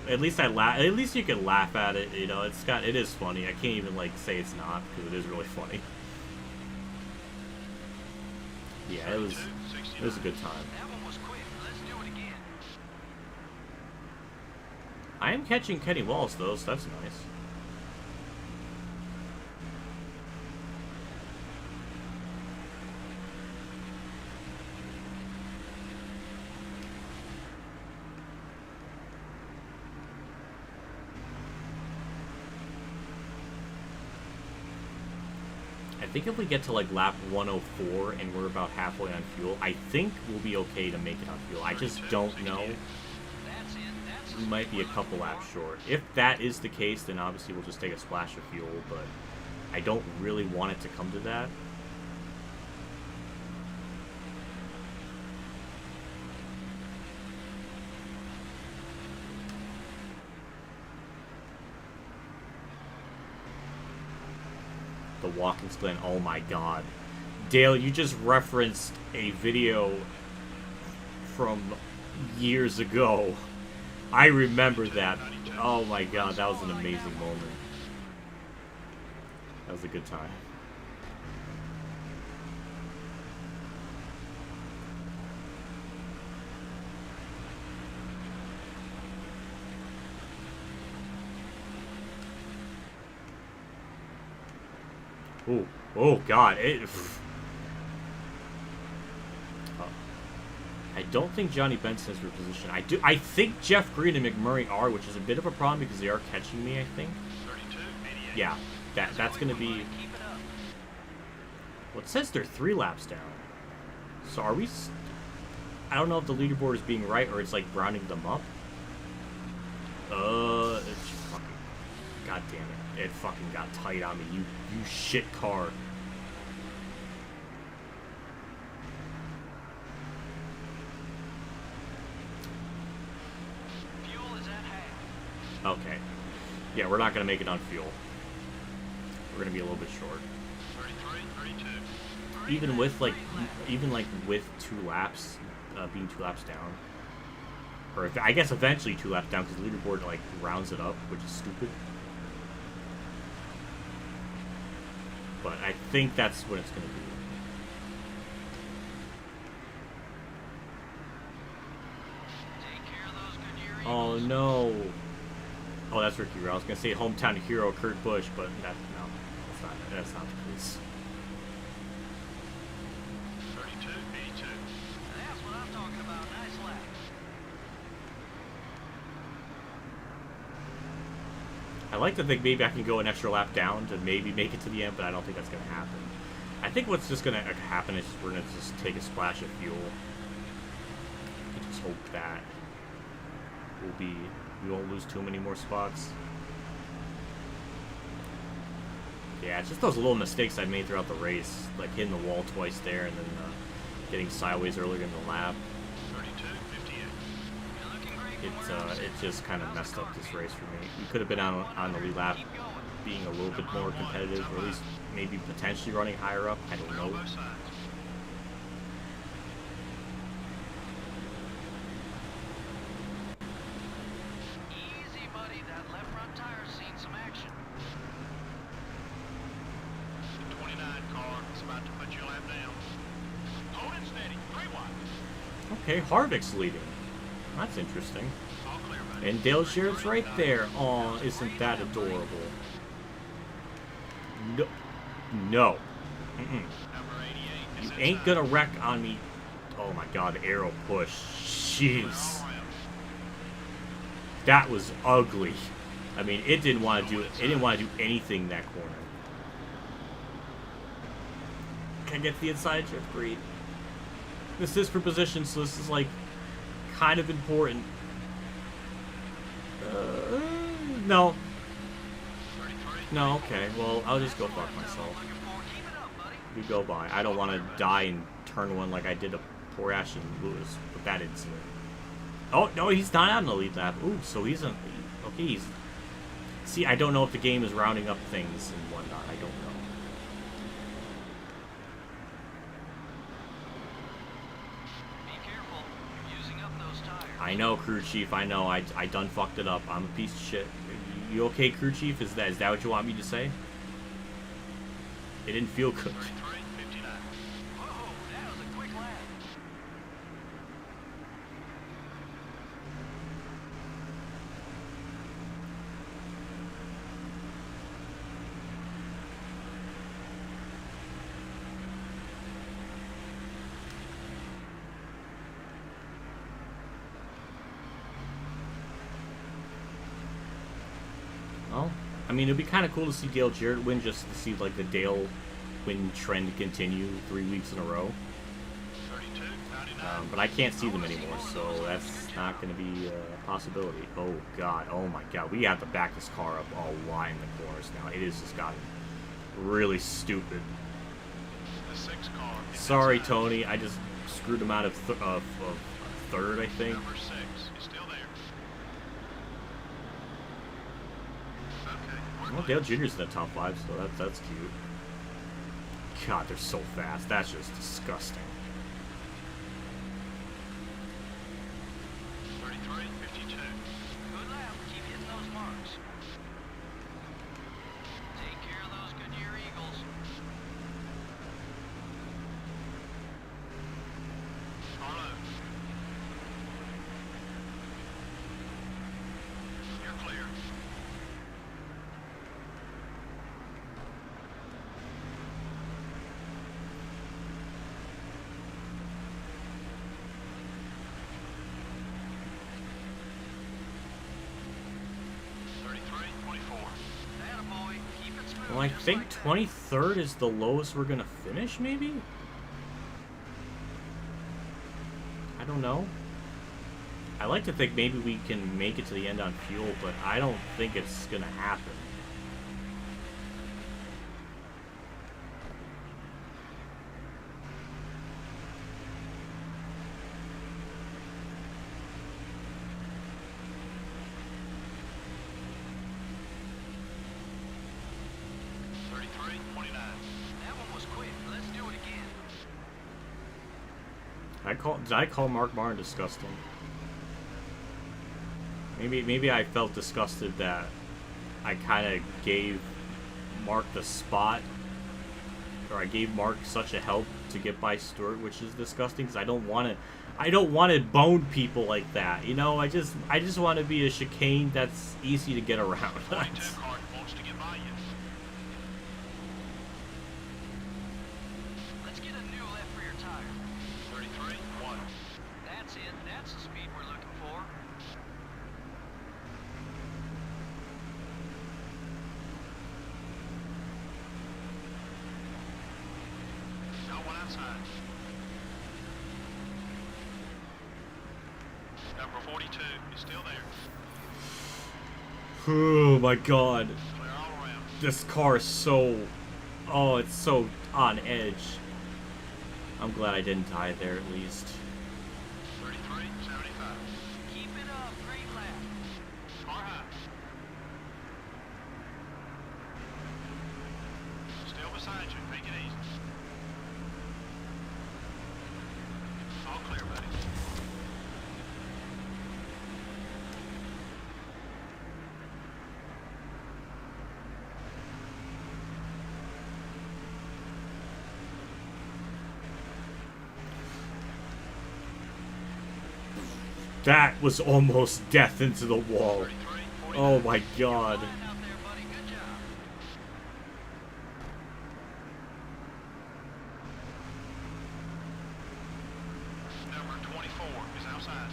Speaker 1: at least I laugh. At least you can laugh at it. You know, it is funny. I can't even like say it's not because it is really funny. Yeah, it was a good time.
Speaker 4: That one was quick. Let's do it again.
Speaker 1: I am catching Kenny Wallace though, so that's nice. I think if we get to like lap 104 and we're about halfway on fuel, I think we'll be okay to make it on fuel. I just don't know.
Speaker 4: That's it. That's
Speaker 1: We might be a couple laps short. If that is the case, then obviously we'll just take a splash of fuel, but I don't really want it to come to that. The Watkins Glen, oh my god. Dale, you just referenced a video from years ago. I remember that. Oh my god, that was an amazing moment. That was a good time. Oh, oh god, I don't think Johnny Benson is repositioned. I think Jeff Green and McMurray are, which is a bit of a problem because they are catching me, I think.
Speaker 4: 32.88.
Speaker 1: Yeah, that's gonna be.
Speaker 4: Keep it up.
Speaker 1: Well, it says they're 3 laps down. So are we? I don't know if the leaderboard is being right or it's like rounding them up. It's fucking. God damn it! It fucking got tight on me. You shit car.
Speaker 4: Fuel is at half.
Speaker 1: Okay. Yeah, we're not gonna make it on fuel. We're gonna be a little bit short.
Speaker 4: 33.32.
Speaker 1: Even with like with 2 laps, being 2 laps down, or I guess eventually 2 laps down because the leaderboard like rounds it up, which is stupid. But I think that's what it's gonna be.
Speaker 4: Take care of those Goodyear Eagles.
Speaker 1: Oh no! Oh, that's Ricky Rowe. I was gonna say hometown hero Kurt Busch, but that's not the case.
Speaker 4: 32.82. That's what I'm talking about. Nice lap.
Speaker 1: I like to think maybe I can go an extra lap down to maybe make it to the end, but I don't think that's gonna happen. I think what's just gonna happen is we're gonna just take a splash of fuel. I just hope that we won't lose too many more spots. Yeah, it's just those little mistakes I made throughout the race, like hitting the wall twice there and then getting sideways earlier in the lap.
Speaker 4: 32.58.
Speaker 1: It just kind of messed up this race for me. We could have been on the lead lap, being a little bit more competitive, or at least maybe potentially running higher up. I don't know.
Speaker 4: Both sides. Easy, buddy. That left front tire's seen some action. The 29 car is about to put your lap down. Hold it steady. 3 wide.
Speaker 1: Okay, Harvick's leading. That's interesting.
Speaker 4: All clear, buddy.
Speaker 1: And Dale Jarrett's right there. Aw, isn't that adorable? No. No. Mm-mm.
Speaker 4: Number 88 is
Speaker 1: You ain't
Speaker 4: inside.
Speaker 1: gonna wreck on me. Oh my god, the arrow push. Jeez.
Speaker 4: All around.
Speaker 1: That was ugly. I mean, it didn't want to do anything that corner. Can I get to the inside, Jeff Green? This is for position, so this is like kind of important. No.
Speaker 4: 33.
Speaker 1: No, okay. Well, I'll just go fuck myself.
Speaker 4: Looking for. Keep it up, buddy.
Speaker 1: You go by. I don't want to die in turn 1 like I did to poor Ashton Lewis with that incident. Oh, no, he's not on the lead lap. Ooh, so he's on... Okay, he's... See, I don't know if the game is rounding up things and whatnot. I don't know.
Speaker 4: Be careful. You're using up those tires.
Speaker 1: I know, crew chief. I know. I done fucked it up. I'm a piece of shit. You okay, crew chief? Is that what you want me to say? It didn't feel good.
Speaker 4: 33, 59. Whoa, that was a quick lap.
Speaker 1: Well, I mean, it'd be kind of cool to see Dale Jarrett win, just to see like the Dale win trend continue 3 weeks in a row.
Speaker 4: 32, 99.
Speaker 1: But I can't see them anymore, so that's not going to be a possibility. Oh god, oh my god, we have to back this car up a lot in the corners now. It has just gotten really stupid.
Speaker 4: The 6 car is
Speaker 1: Sorry,
Speaker 4: inside.
Speaker 1: Tony, I just screwed him out of third, I think.
Speaker 4: Number 6 is still there. Okay. we're
Speaker 1: Well,
Speaker 4: clear.
Speaker 1: Dale Jr.'s in the top 5, so that's cute. God, they're so fast. That's just disgusting.
Speaker 4: 33, 52. Good lap. Keep hitting those marks. Take care of those Goodyear Eagles. Harlow. You're clear. Attaboy. Keep it smooth.
Speaker 1: Well, I
Speaker 4: just
Speaker 1: think
Speaker 4: like that.
Speaker 1: 23rd is the lowest we're gonna finish, maybe? I don't know. I like to think maybe we can make it to the end on fuel, but I don't think it's gonna happen.
Speaker 4: That one was quick. Let's do it again.
Speaker 1: Did I call Mark Martin disgusting? Maybe I felt disgusted that I kind of gave Mark the spot, or I gave Mark such a help to get by Stewart, which is disgusting because I don't want to bone people like that. You know, I just want to be a chicane that's easy to get around.
Speaker 4: 22 car wants to get by you. Let's get a new left rear tire. 33, 1. That's it. That's the speed we're looking for. Got one outside. Number 42 is still there.
Speaker 1: Oh my god.
Speaker 4: Clear all around.
Speaker 1: This car is so... Oh, it's so on edge. I'm glad I didn't die there at least.
Speaker 4: 33.75. Keep it up. Great lap. Car high. Still beside you. Make it easy. All clear, buddy.
Speaker 1: That was almost death into the wall.
Speaker 4: 33.49.
Speaker 1: Oh my god.
Speaker 4: Fine out there, buddy. Good job. Number 24 is outside.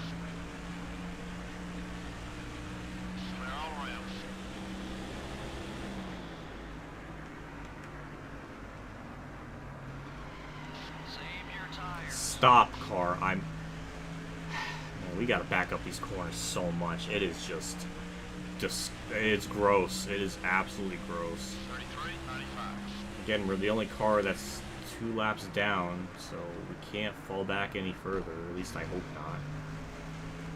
Speaker 4: Clear all around. Save your tires.
Speaker 1: Stop, car. Man, we gotta back up these corners so much. It is just it's gross. It is absolutely gross.
Speaker 4: 33.95.
Speaker 1: Again, we're the only car that's 2 laps down, so we can't fall back any further. At least I hope not.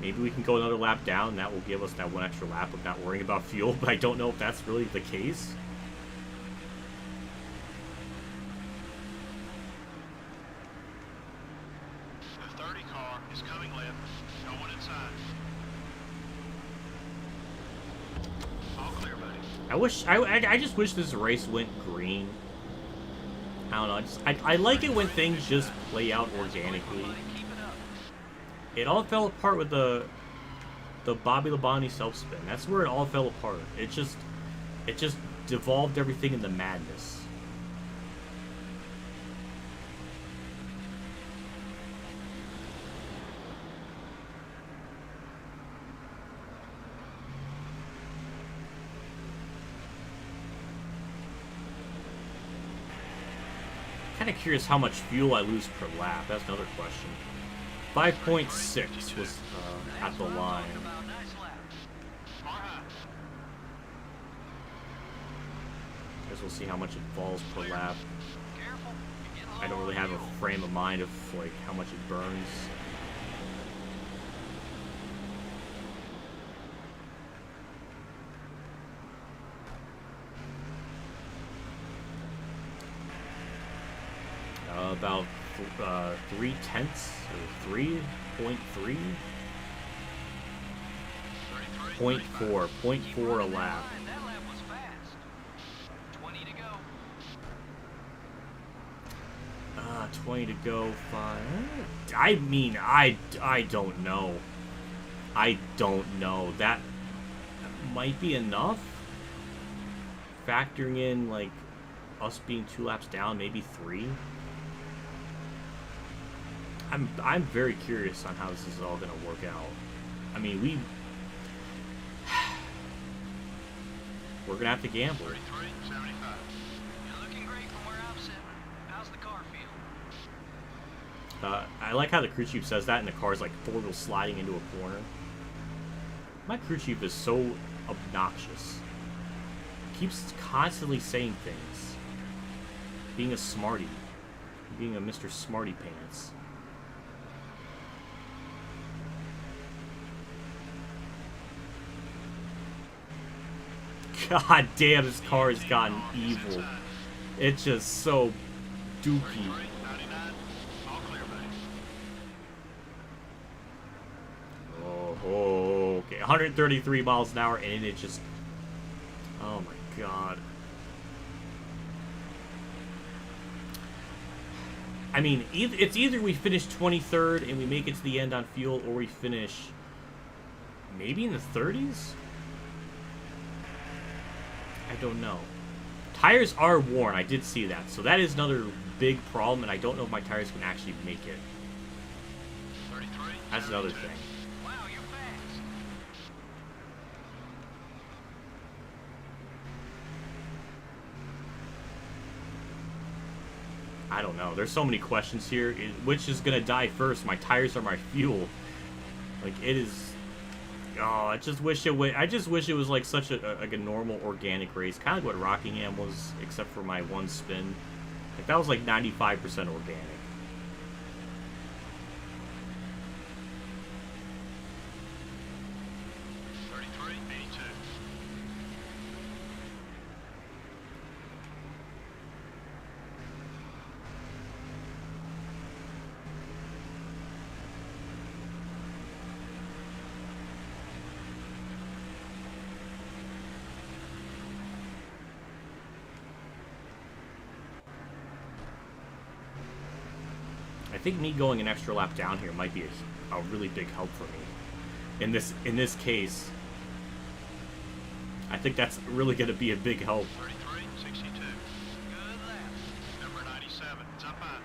Speaker 1: Maybe we can go another lap down, and that will give us that 1 extra lap of not worrying about fuel, but I don't know if that's really the case.
Speaker 4: The 30 car is coming left. Going inside. All clear, buddy.
Speaker 1: I just wish this race went green. I don't know. I like it when things just play out organically.
Speaker 4: Keep it up.
Speaker 1: It all fell apart with the Bobby Labonte self spin. That's where it all fell apart. It just devolved everything into madness. Kind of curious how much fuel I lose per lap. That's another question. 5.6 was at the line.
Speaker 4: About nice lap. Car high.
Speaker 1: Guess we'll see how much it falls per lap.
Speaker 4: Careful. You're getting
Speaker 1: I don't
Speaker 4: low
Speaker 1: really
Speaker 4: on
Speaker 1: have a
Speaker 4: fuel.
Speaker 1: frame of mind of like how much it burns. About 3/10 or 3.3. 0.4 0.4 a lap.
Speaker 4: That lap was fast. 20 to go.
Speaker 1: 20 to go. 5. I mean, I don't know. I don't know. That might be enough. Factoring in like us being 2 laps down, maybe 3. I'm very curious on how this is all gonna work out. I mean, we're gonna have to gamble.
Speaker 4: 33.75. You're looking great from where I'm sitting. How's the car feel?
Speaker 1: I like how the crew chief says that, and the car's like 4-wheel sliding into a corner. My crew chief is so obnoxious. Keeps constantly saying things. Being a smarty. Being a Mr. Smarty Pants. God damn, this car has gotten evil. It's just so dookie.
Speaker 4: 99. All clear, buddy.
Speaker 1: Oh, okay. 133 miles an hour, and it just... Oh my god. I mean, it's either we finish 23rd and we make it to the end on fuel, or we finish maybe in the 30s? I don't know. Tires are worn. I did see that. So that is another big problem, and I don't know if my tires can actually make it.
Speaker 4: 33.
Speaker 1: That's another thing.
Speaker 4: Wow, you're fast.
Speaker 1: I don't know. There's so many questions here. Which is going to die first? My tires or my fuel? Like, it is... Oh, I just wish it would. I just wish it was like such a normal organic race, kind of like what Rockingham was, except for my one spin. Like that was like 95% organic. I think me going an extra lap down here might be a really big help for me. In this case, I think that's really going to be a big help.
Speaker 4: 33.62. Good lap. Number 97. It's up high.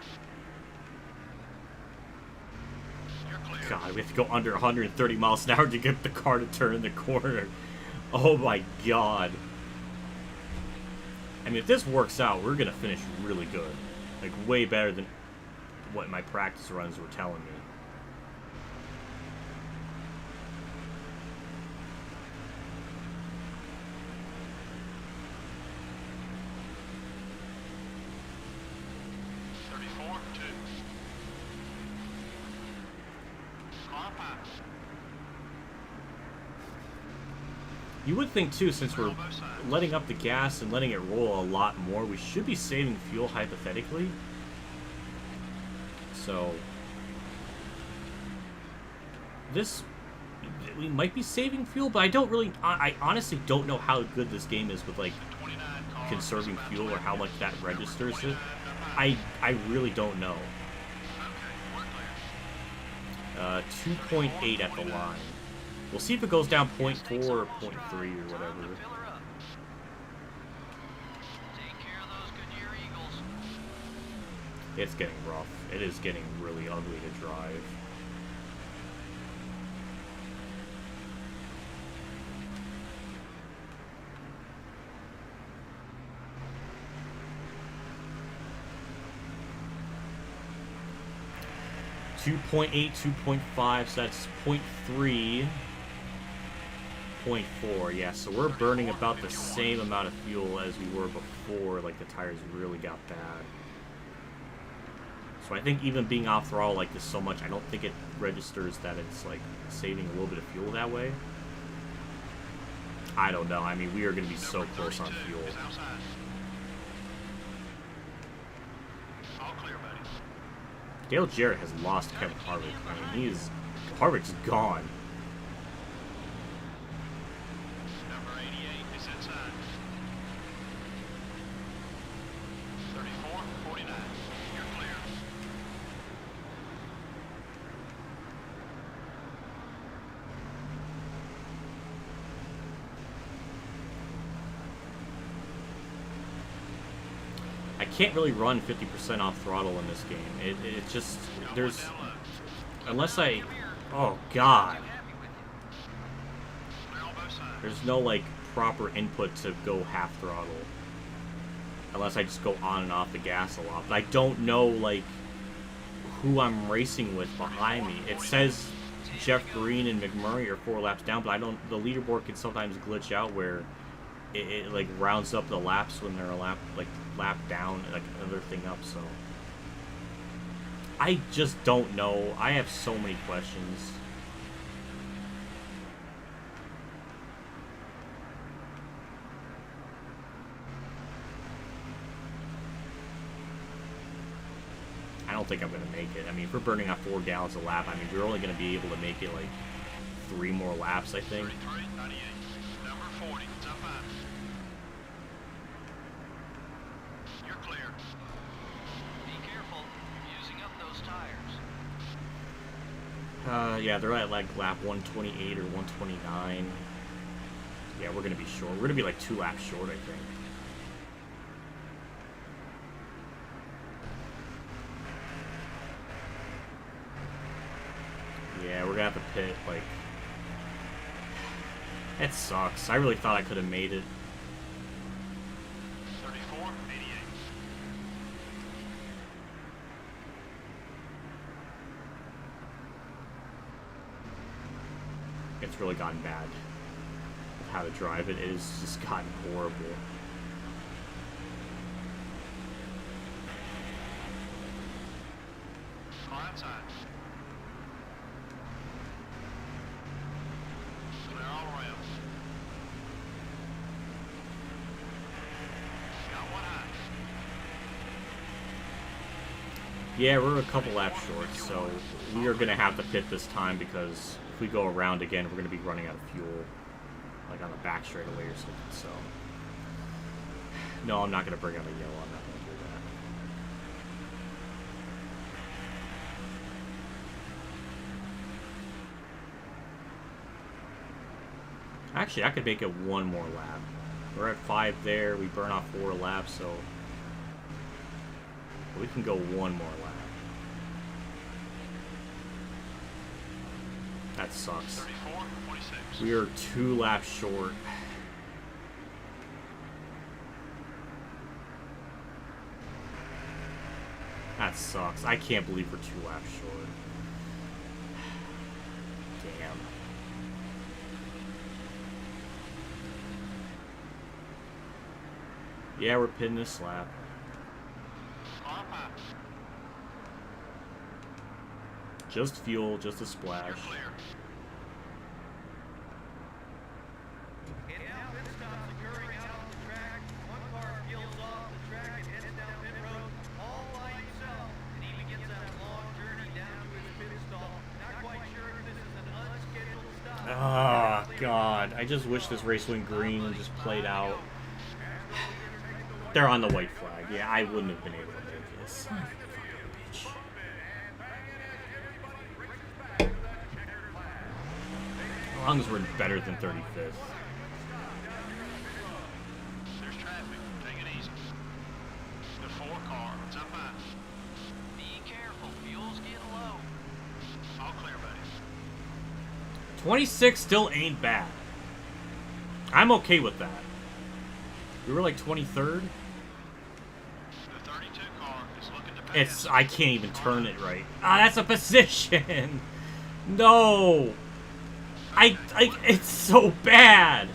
Speaker 4: You're clear.
Speaker 1: God, we have to go under 130 miles an hour to get the car to turn the corner. Oh my God. I mean, if this works out, we're going to finish really good. Like, way better than what my practice runs were telling me. You would think, too, since we're letting up the gas and letting it roll a lot more, we should be saving fuel, hypothetically. So, we might be saving fuel, but I honestly don't know how good this game is with, like, conserving fuel or how much that registers it. I really don't know. 2.8 at the line. We'll see if it goes down 0.4 or 0.3 or whatever. It's getting rough. It is getting really ugly to drive. .8, 2.5, so that's 0.3, 0.4, yeah, so we're burning about the same amount of fuel as we were before, like, the tires really got bad. So I think even being off throttle like this so much, I don't think it registers that it's, like, saving a little bit of fuel that way. I don't know, I mean, we are going to be so close on fuel. Dale Jarrett has lost Kevin Harvick. I mean, Harvick's gone.
Speaker 4: Number 88 is inside. 34.49. You're clear.
Speaker 1: I can't really run 50% off throttle in this game. It just, there's, unless I, oh God. There's no, like, proper input to go half throttle. Unless I just go on and off the gas a lot. But I don't know, like, who I'm racing with behind me. It says Jeff Green and McMurray are 4 laps down, but the leaderboard can sometimes glitch out where it like rounds up the laps when they're a lap down, like another thing up, so I just don't know. I have so many questions. I don't think I'm gonna make it. I mean, if we're burning off 4 gallons a lap, I mean, we're only gonna be able to make it like 3 more laps, I think.
Speaker 4: 33.98. Number 40. It's up high. You're clear. Be careful. You're using up those tires.
Speaker 1: Yeah, they're at like lap 128 or 129. Yeah, we're gonna be short. We're gonna be like 2 laps short, I think. Yeah, we're gonna have to pit, like... It sucks. I really thought I could have made it.
Speaker 4: 34.88.
Speaker 1: It's really gotten bad how to drive it. It has just gotten horrible. Yeah, we're a couple laps short, so we are going to have to pit this time because if we go around again, we're going to be running out of fuel, like on the back straightaway or something, so... No, I'm not going to bring out a yellow, I'm not going to do that. Actually, I could make it one more lap. We're at 5 there, we burn off 4 laps, so... We can go one more lap. That sucks. We are 2 laps short. That sucks. I can't believe we're 2 laps short. Damn. Yeah, we're pitting this lap. Just fuel, just a splash. Oh, God. I just wish this race went green and just played out. They're on the white flag. Yeah, I wouldn't have been able to make this. As long as we're better than 35th.
Speaker 4: There's traffic. Take it easy. The 4 car. It's up high. Be careful. Fuel's getting low. All clear, buddy.
Speaker 1: 26 still ain't bad. I'm okay with that. We were like 23rd.
Speaker 4: The 32 car is looking to pass.
Speaker 1: I can't even turn it right. Ah, that's a position. No. It's so bad.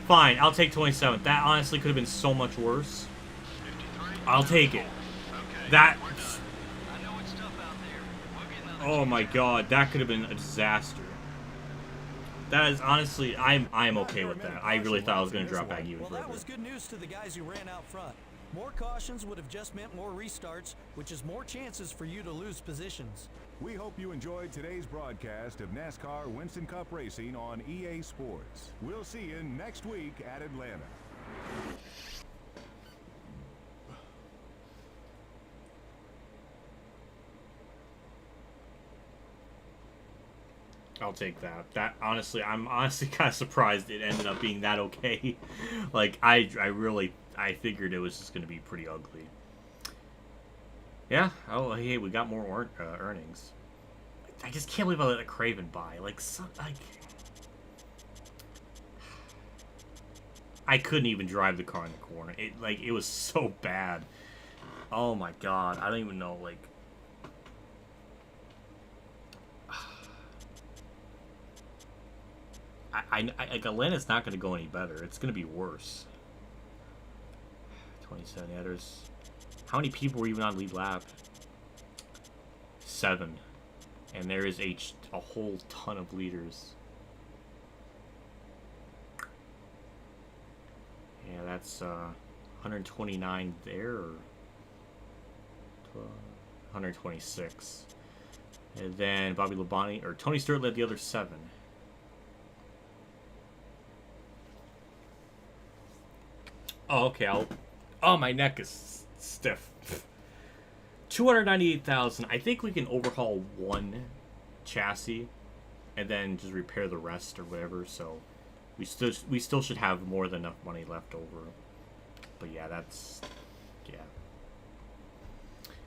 Speaker 1: Fine, I'll take 27th. That honestly could have been so much worse. I'll take it. That. Oh my God, that could have been a disaster. That is honestly, I'm okay with that. I really thought I was going to drop back even further.
Speaker 3: Well, that was good news to the guys who ran out front. More cautions would have just meant more restarts, which is more chances for you to lose positions.
Speaker 2: We hope you enjoyed today's broadcast of NASCAR Winston Cup Racing on EA Sports. We'll see you next week at Atlanta.
Speaker 1: I'll take that. That honestly, I'm honestly kind of surprised it ended up being that okay. Like I figured it was just going to be pretty ugly. Yeah. Oh, hey, we got more earnings. I just can't believe I let a Craven buy. Like, I couldn't even drive the car in the corner. It was so bad. Oh my God, I don't even know. Like, like Atlanta's not going to go any better. It's going to be worse. 27. Yeah, there's. How many people were even on lead lap? 7. And there is a whole ton of leaders. Yeah, that's 129 there, or 126. And then Bobby Labonte, or Tony Stewart led the other 7. Oh, okay, oh, my neck is stiff. 298,000. I think we can overhaul 1 chassis and then just repair the rest or whatever. So we still should have more than enough money left over. But yeah, that's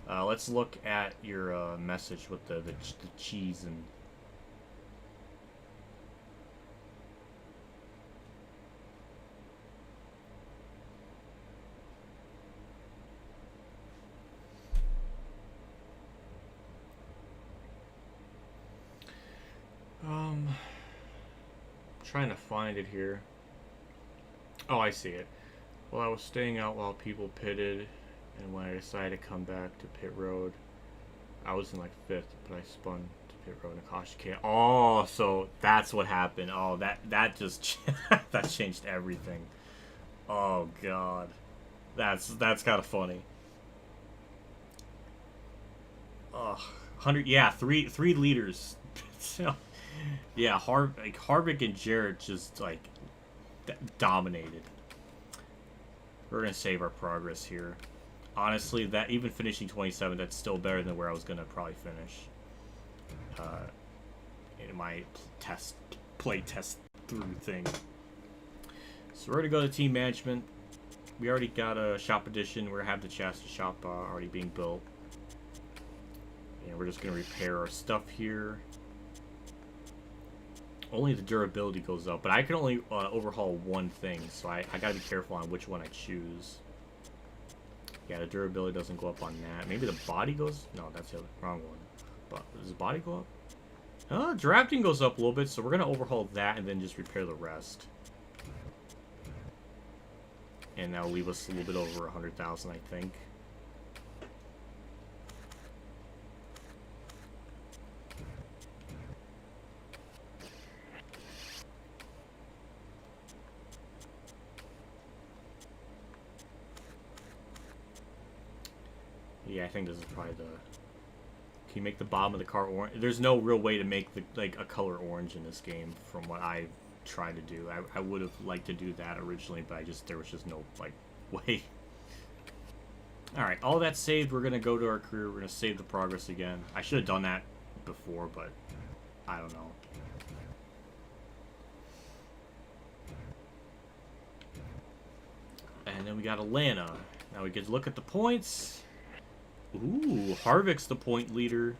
Speaker 1: let's look at your message with the cheese and. trying to find it here. Oh, I see it. Well, I was staying out while people pitted, and when I decided to come back to pit road, I was in like 5th, but I spun to pit road in a caution car. Oh, so that's what happened. Oh, that just that changed everything. Oh God, that's kind of funny. Ugh, 100. Yeah, three leaders. So, yeah, Harvick and Jarrett just like dominated. We're gonna save our progress here. Honestly, that even finishing 27, that's still better than where I was gonna probably finish. In my play test through thing. So we're gonna go to team management. We already got a shop edition. We're gonna have the chassis shop already being built. And we're just gonna repair our stuff here. Only the durability goes up, but I can only overhaul one thing, so I gotta be careful on which one I choose. Yeah, the durability doesn't go up on that. Maybe the body goes... No, that's the wrong one. But does the body go up? Drafting goes up a little bit, so we're gonna overhaul that and then just repair the rest. And that'll leave us a little bit over 100,000, I think. Yeah, I think this is probably the... Can you make the bottom of the car orange? There's no real way to make the a color orange in this game, from what I've tried to do. I would have liked to do that originally, but there was just no way. All right, all that saved. We're gonna go to our career. We're gonna save the progress again. I should have done that before, but I don't know. And then we got Atlanta. Now we get to look at the points. Ooh, Harvick's the point leader.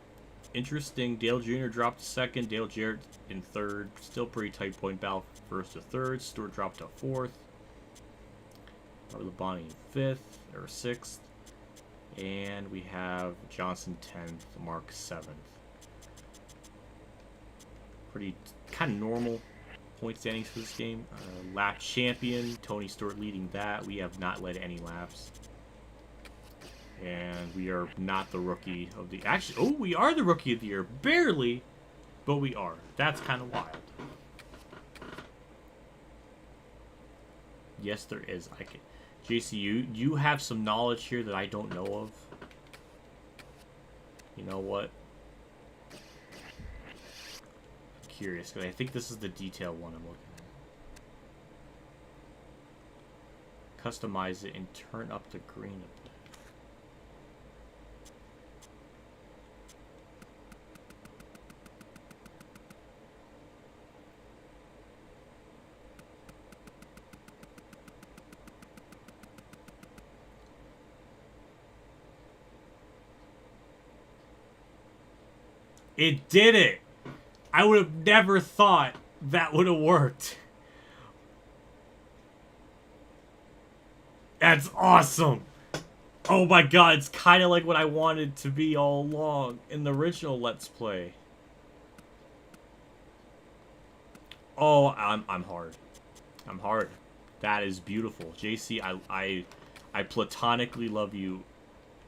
Speaker 1: Interesting. Dale Jr. dropped to 2nd. Dale Jarrett in 3rd. Still pretty tight point battle, 1st to 3rd. Stewart dropped to 4th. Labonte in 5th or 6th. And we have Johnson 10th. Mark 7th. Pretty kind of normal point standings for this game. Lap champion. Tony Stewart leading that. We have not led any laps. And we are not the rookie of the... Actually, oh, we are the rookie of the year. Barely, but we are. That's kind of wild. Yes, there is. I can... JC, you have some knowledge here that I don't know of. You know what? I'm curious, because I think this is the detail one I'm looking at. Customize it and turn up the green a bit. It did it! I would have never thought that would have worked. That's awesome! Oh my god, it's kind of like what I wanted to be all along in the original Let's Play. Oh, I'm hard. I'm hard. That is beautiful. JC, I platonically love you.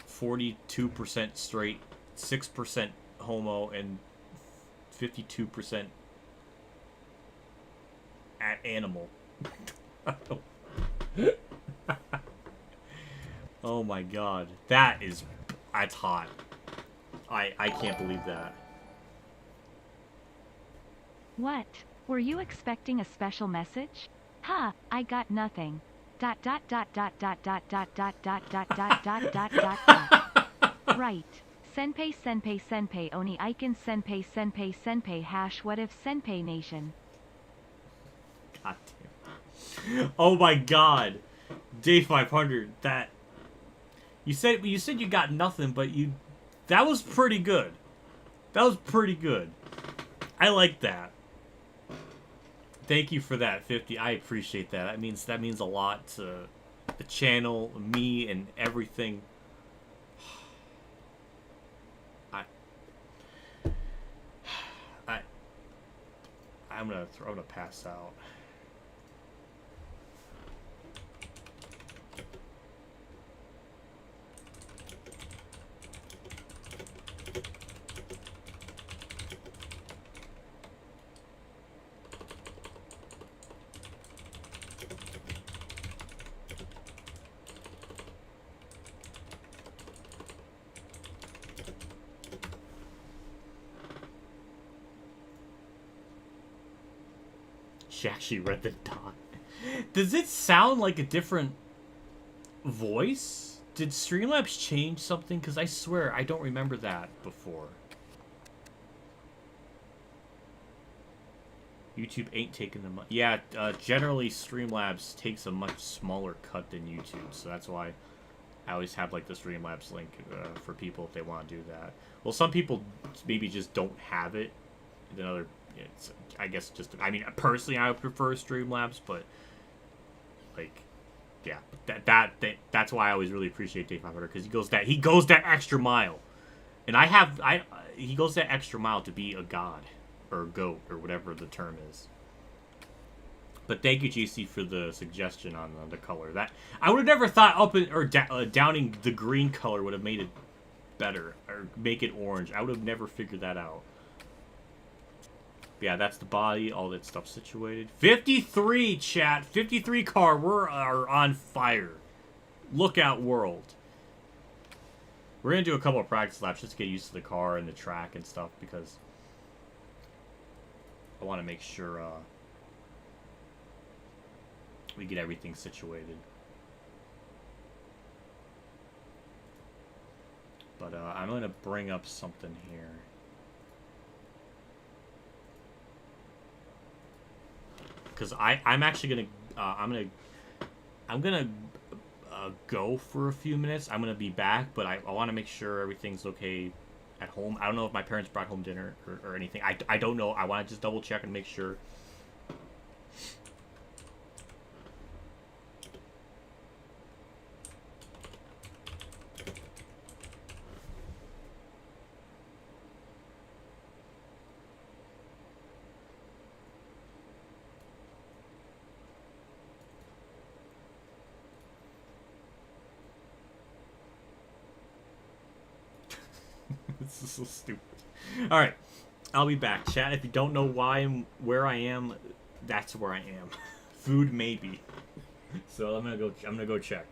Speaker 1: 42% straight, 6% homo, and 52% animal. Oh my god. That's hot. I can't believe that.
Speaker 5: What? Were you expecting a special message? Ha, I got nothing. Dot dot dot dot dot dot dot dot dot dot dot dot dot dot dot. Right. Senpei senpei senpei oni icon senpei senpei senpei hash what if senpei nation.
Speaker 1: God damn. Oh my god. Day 500. That you said you got nothing, but that was pretty good. That was pretty good. I like that. Thank you for that, 50. I appreciate that. That means a lot to the channel, me, and everything. I'm gonna pass out. She actually read the dot. Does it sound like a different voice? Did Streamlabs change something? Because I swear I don't remember that before. YouTube ain't taking the money. Yeah, generally Streamlabs takes a much smaller cut than YouTube, so that's why I always have like the Streamlabs link for people if they want to do that. Well, some people maybe just don't have it. Then other, it's, I guess just. I mean, personally, I would prefer Streamlabs, but like, yeah, that's why I always really appreciate Dave 500 because he goes that extra mile, and he goes that extra mile to be a god or a goat or whatever the term is. But thank you, GC, for the suggestion on the color. That I would have never thought downing the green color would have made it better or make it orange. I would have never figured that out. Yeah, that's the body, all that stuff situated. 53, chat. 53 car. We're on fire. Lookout world. We're going to do a couple of practice laps just to get used to the car and the track and stuff because I want to make sure we get everything situated. But I'm going to bring up something here. Because I'm actually gonna go for a few minutes. I'm gonna be back, but I want to make sure everything's okay at home. I don't know if my parents brought home dinner or anything. I don't know. I want to just double check and make sure. This is so stupid. Alright. I'll be back, chat. If you don't know why and where I am, that's where I am. Food maybe. So I'm gonna go check.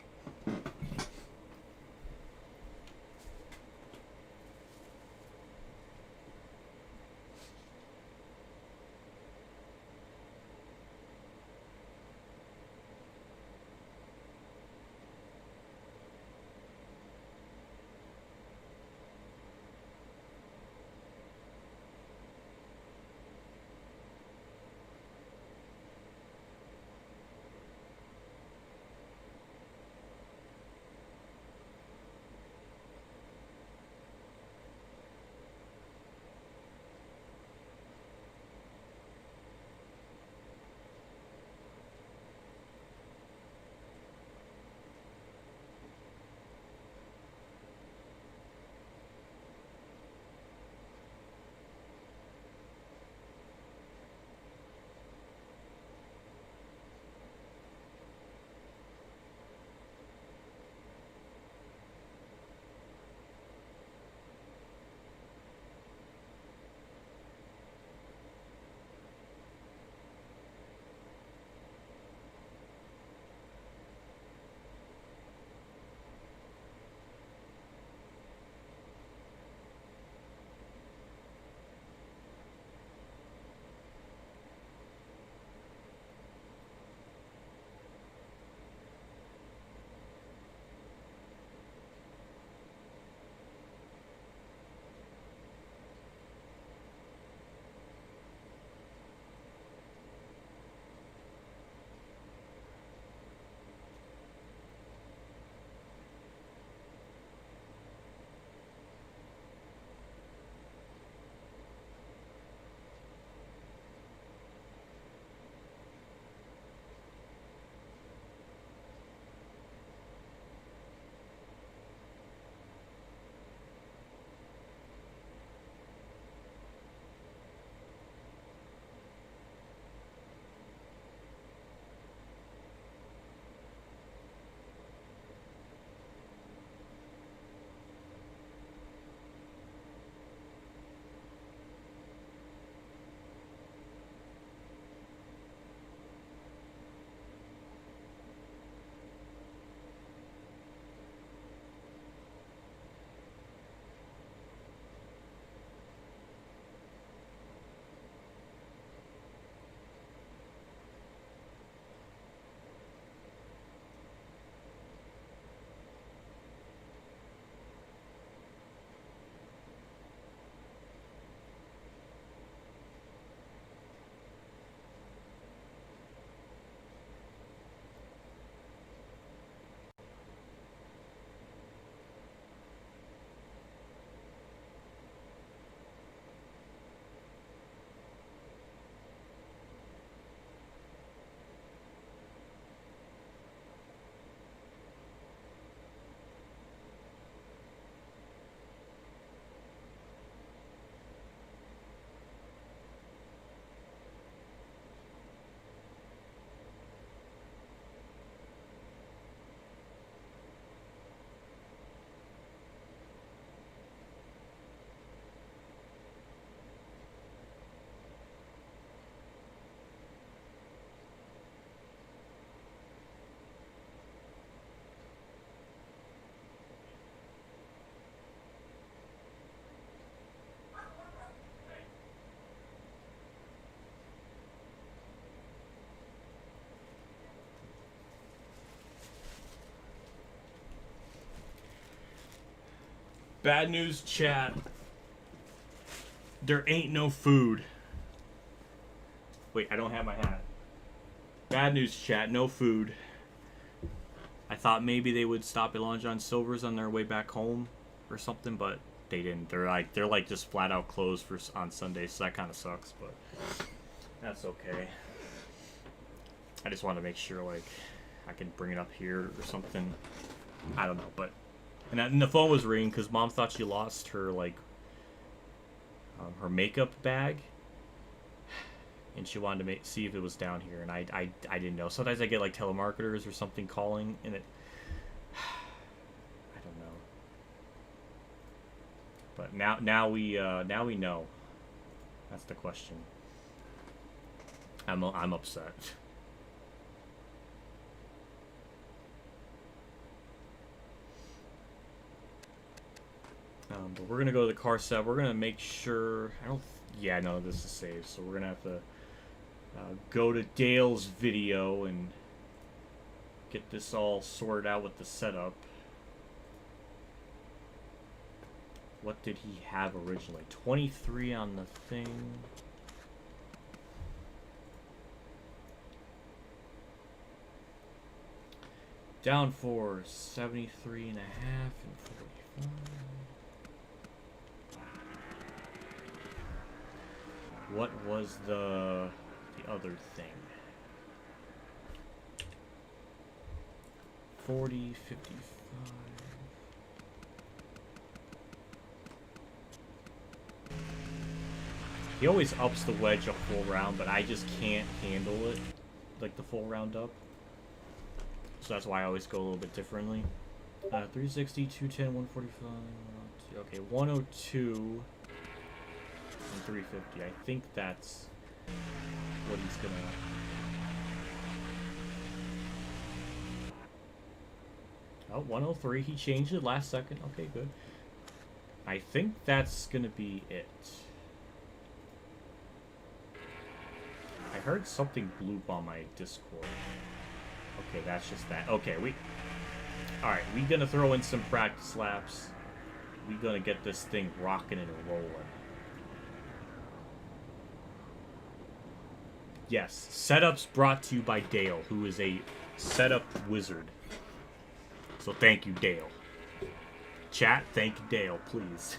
Speaker 1: Bad news, chat. There ain't no food. Wait, I don't have my hat. Bad news, chat. No food. I thought maybe they would stop at Long John Silver's on their way back home or something, but they didn't. They're like just flat out closed on Sundays, so that kind of sucks, but that's okay. I just wanted to make sure like I can bring it up here or something. I don't know, but and the phone was ringing because Mom thought she lost her like her makeup bag, and she wanted to see if it was down here, and I didn't know. Sometimes I get like telemarketers or something calling, and it I don't know. But now we know. That's the question. I'm upset. But we're gonna go to the car set. We're gonna make sure. Yeah, no, this is saved. So we're gonna have to go to Dale's video and get this all sorted out with the setup. What did he have originally? 23 on the thing. Down for 73 and a half and 45. What was the other thing? 40, 55. He always ups the wedge a full round, but I just can't handle it, like the full round up. So that's why I always go a little bit differently. 360, 210, 145. Okay, 102. And 350. I think that's what he's gonna. Oh, 103. He changed it last second. Okay, good. I think that's gonna be it. I heard something bloop on my Discord. Okay, that's just that. Okay, alright, we gonna throw in some practice laps. We gonna get this thing rocking and rolling. Yes, setups brought to you by Dale, who is a setup wizard. So thank you, Dale. Chat, thank you, Dale, please.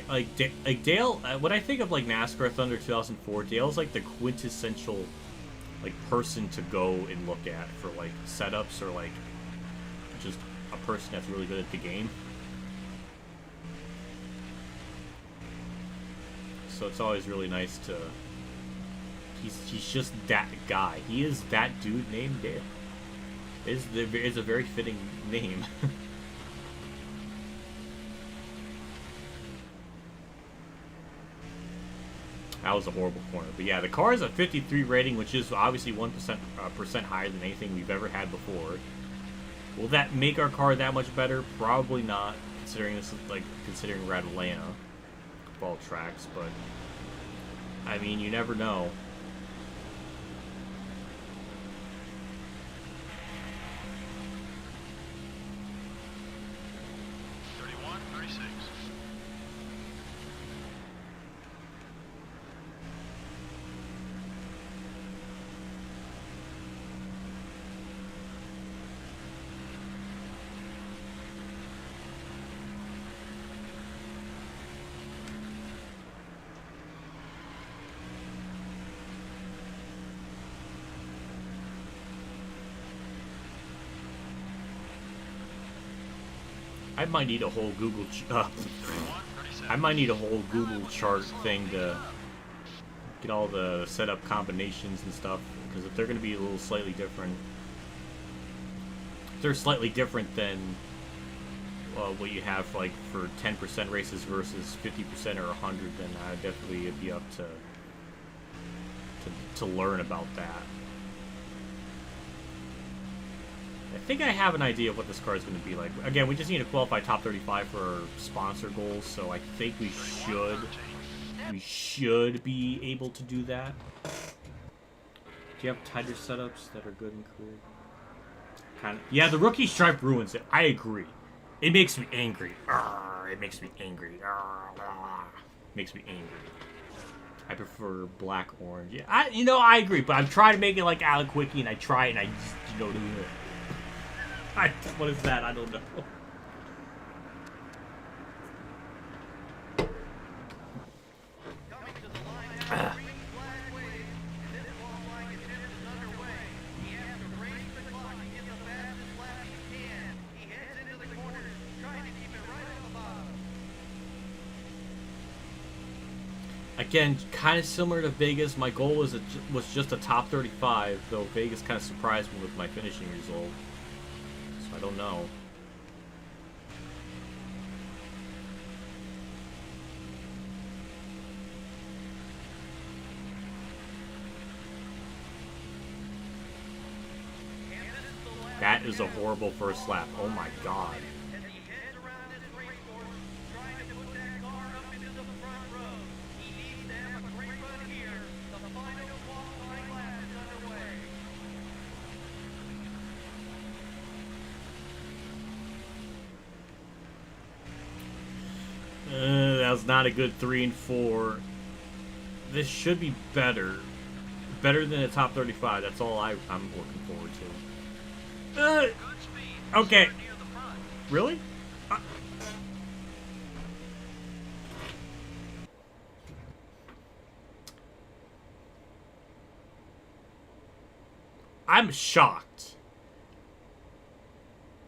Speaker 1: Like Dale, when I think of like NASCAR Thunder 2004, Dale's like the quintessential like person to go and look at for like setups or like just a person that's really good at the game. So it's always really nice to. He's just that guy. He is that dude named Dale. Is a very fitting name. That was a horrible corner. But yeah, the car is a 53 rating, which is obviously 1% higher than anything we've ever had before. Will that make our car that much better? Probably not, considering this is considering we're at Atlanta of all tracks, but I mean, you never know. I might need a whole Google. I might need a whole Google chart thing to get all the setup combinations and stuff, because if they're going to be a little slightly different, if they're slightly different than what you have like for 10% races versus 50% or 100, then I definitely would be up to learn about that. I think I have an idea of what this car is going to be like. Again, we just need to qualify top 35 for our sponsor goals, so I think we should be able to do that. Do you have tighter setups that are good and clear? Kind of. Yeah, the rookie stripe ruins it. I agree. It makes me angry. It makes me angry. Makes me angry. I prefer black orange. Yeah, I agree, but I'm trying to make it like Alec Quickie, and I try and I just, do it. What is that? I don't know. Again, kind of similar to Vegas. My goal was just a top 35, though Vegas kind of surprised me with my finishing result. So I don't know. That is a horrible first lap. Oh my god. That was not a good 3 and 4. This should be better. Better than a top 35. That's all I'm looking forward to. Okay. Really? I'm shocked.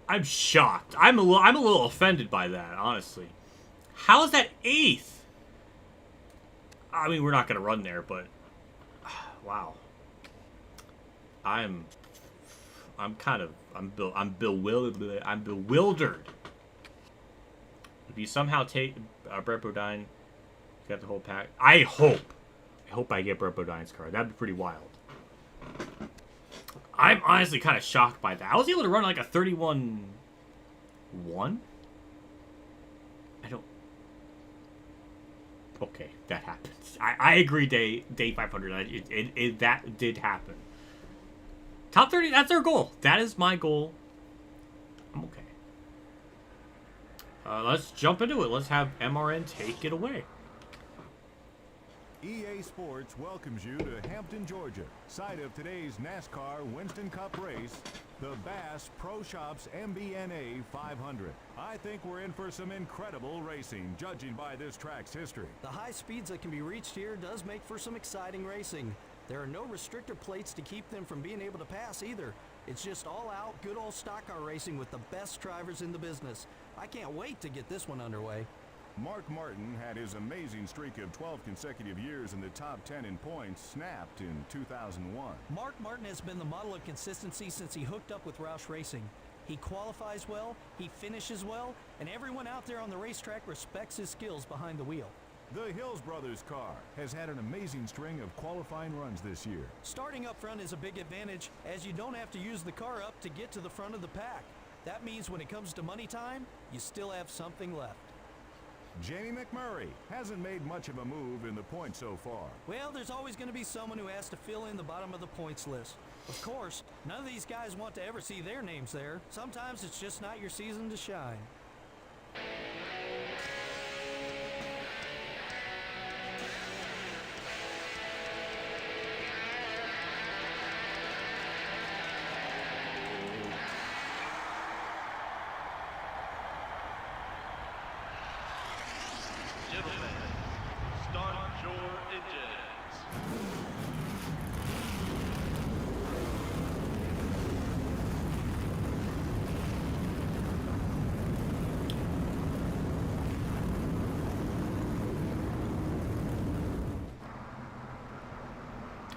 Speaker 1: I'm shocked. I'm a little offended by that, honestly. How is that 8th? I mean, we're not going to run there, but wow. I'm bewildered. If you somehow take Brett Bodine, got the whole pack. I hope I get Brett Bodine's car. That'd be pretty wild. I'm honestly kind of shocked by that. I was able to run like a 31-1. I don't. Okay, that happens. I agree. Day 500. That did happen. Top 30. That's our goal. That is my goal. I'm okay. Let's jump into it. Let's have MRN take it away.
Speaker 2: EA Sports welcomes you to Hampton, Georgia, site of today's NASCAR Winston Cup race, the Bass Pro Shops MBNA 500. I think we're in for some incredible racing, judging by this track's history.
Speaker 3: The high speeds that can be reached here does make for some exciting racing. There are no restrictor plates to keep them from being able to pass either. It's just all out, good old stock car racing with the best drivers in the business. I can't wait to get this one underway.
Speaker 2: Mark Martin had his amazing streak of 12 consecutive years in the top 10 in points snapped in 2001.
Speaker 3: Mark Martin has been the model of consistency since he hooked up with Roush Racing. He qualifies well, he finishes well, and everyone out there on the racetrack respects his skills behind the wheel.
Speaker 2: The Hills Brothers car has had an amazing string of qualifying runs this year.
Speaker 3: Starting up front is a big advantage, as you don't have to use the car up to get to the front of the pack. That means when it comes to money time, you still have something left.
Speaker 2: Jamie McMurray hasn't made much of a move in the points so far.
Speaker 3: Well, there's always going to be someone who has to fill in the bottom of the points list. Of course, none of these guys want to ever see their names there. Sometimes it's just not your season to shine.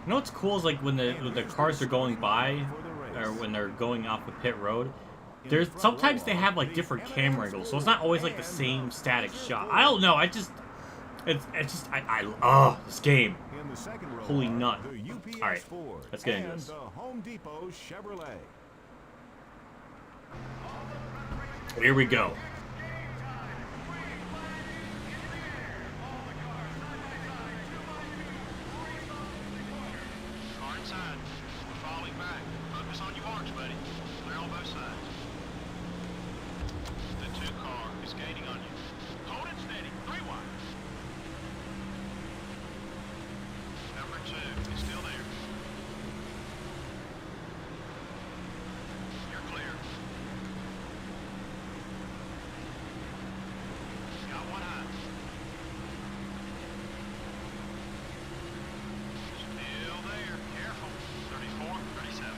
Speaker 1: You know what's cool is like when the cars are going by, or when they're going off the pit road. There's sometimes they have like different camera angles, so it's not always like the same static shot. I don't know. It's just this game. Holy nut! All right, let's get into this.
Speaker 2: Home Depot Chevrolet.
Speaker 1: Here we go.
Speaker 4: Car inside. We're falling back. Focus on your marks, buddy. Clear on both sides. The 2 car is gaining on you. Hold it steady. 3 wide. Number 2 is still there. You're clear. Got 1 eye. Still there. Careful. 34, 37.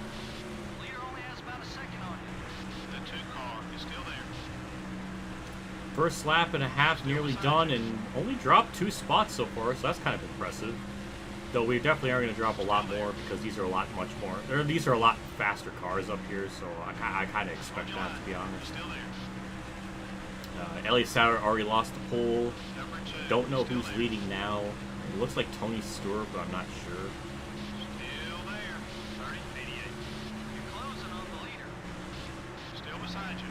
Speaker 4: Leader only has about a second on you. The 2 car is still there.
Speaker 1: First lap and a half nearly done, and only dropped 2 spots so far, so that's kind of impressive. Though we definitely are going to drop a lot more because these are a lot these are a lot faster cars up here, so I kind of expect that, to be honest.
Speaker 4: Still there.
Speaker 1: Elliott Sauer already lost the pole.
Speaker 4: Number 2.
Speaker 1: Don't know
Speaker 4: still
Speaker 1: who's
Speaker 4: there.
Speaker 1: leading now. It looks like Tony Stewart, but I'm not sure.
Speaker 4: Still there. 30, 88. You're closing on the leader. Still beside you.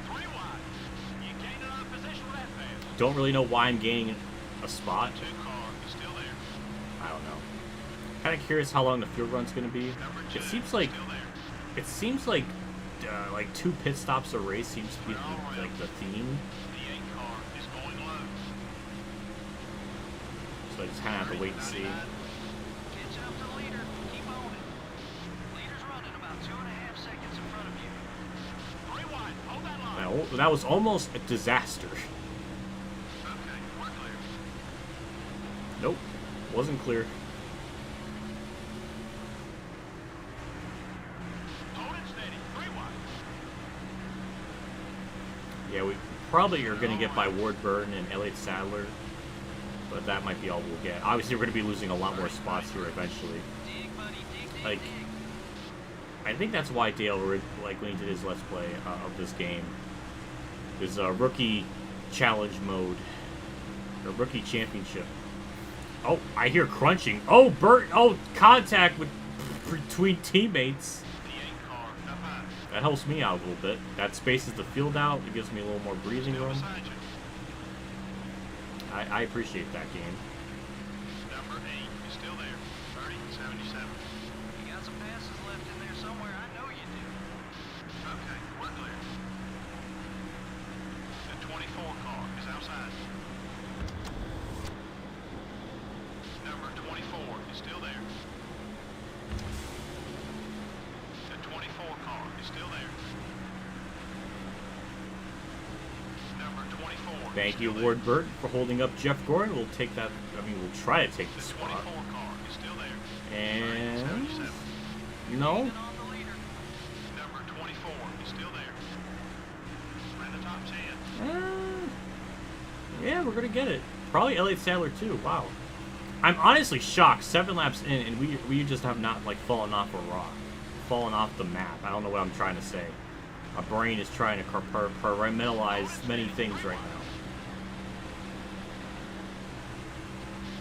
Speaker 4: 3 wide. You gained enough position for that fast.
Speaker 1: Don't really know why I'm gaining a spot.
Speaker 4: 2 car is still there.
Speaker 1: I don't know. Kind of curious how long the field run's going to be.
Speaker 4: Number 2
Speaker 1: It seems like
Speaker 4: still there.
Speaker 1: 2 pit stops a race seems to be like the theme.
Speaker 4: The 8 car is going low.
Speaker 1: So I just kind of have to wait and see.
Speaker 4: Catch up to the leader. Keep on it. Leader's running about 2.5 seconds in front of you. 3 wide. Hold that line.
Speaker 1: That was almost a disaster.
Speaker 4: Okay, we're clear.
Speaker 1: Nope, wasn't clear.
Speaker 4: Hold it steady. 3 wide.
Speaker 1: Yeah, we probably are going to get by Ward Burton and Elliott Sadler, but that might be all we'll get. Obviously, we're going to be losing a lot more spots here eventually.
Speaker 4: Dig, buddy. Dig, dig,
Speaker 1: Like,
Speaker 4: dig.
Speaker 1: I think that's why Dale when he did his Let's Play of this game. Is rookie challenge mode, or rookie championship. Oh, I hear crunching. Oh, Bert. Oh, contact between teammates.
Speaker 4: The 8 car up high.
Speaker 1: That helps me out a little bit. That spaces the field out. It gives me a little more breathing
Speaker 4: Still
Speaker 1: room.
Speaker 4: beside you.
Speaker 1: I appreciate that game.
Speaker 4: Number 8 is still there. 30, 77. You got some passes left in there somewhere. I know you do. Okay, we're clear. The 24 car is outside. Number 24 is still there. The 24 car is still there. Number 24.
Speaker 1: Thank
Speaker 4: is
Speaker 1: you,
Speaker 4: still there.
Speaker 1: Ward Burt, for holding up Jeff Gordon. We'll take that. I mean, we'll try to take the
Speaker 4: The
Speaker 1: spot.
Speaker 4: 24 car is still there.
Speaker 1: And
Speaker 4: 77.
Speaker 1: no,
Speaker 4: Leaning on the leader. Number 24 is still there. We're in the top 10.
Speaker 1: yeah, we're gonna get it. Probably Elliott Sadler too. Wow, I'm honestly shocked. 7 laps in, and we just have not like fallen off a rock, fallen off the map. I don't know what I'm trying to say. My brain is trying to compartmentalize many things right now.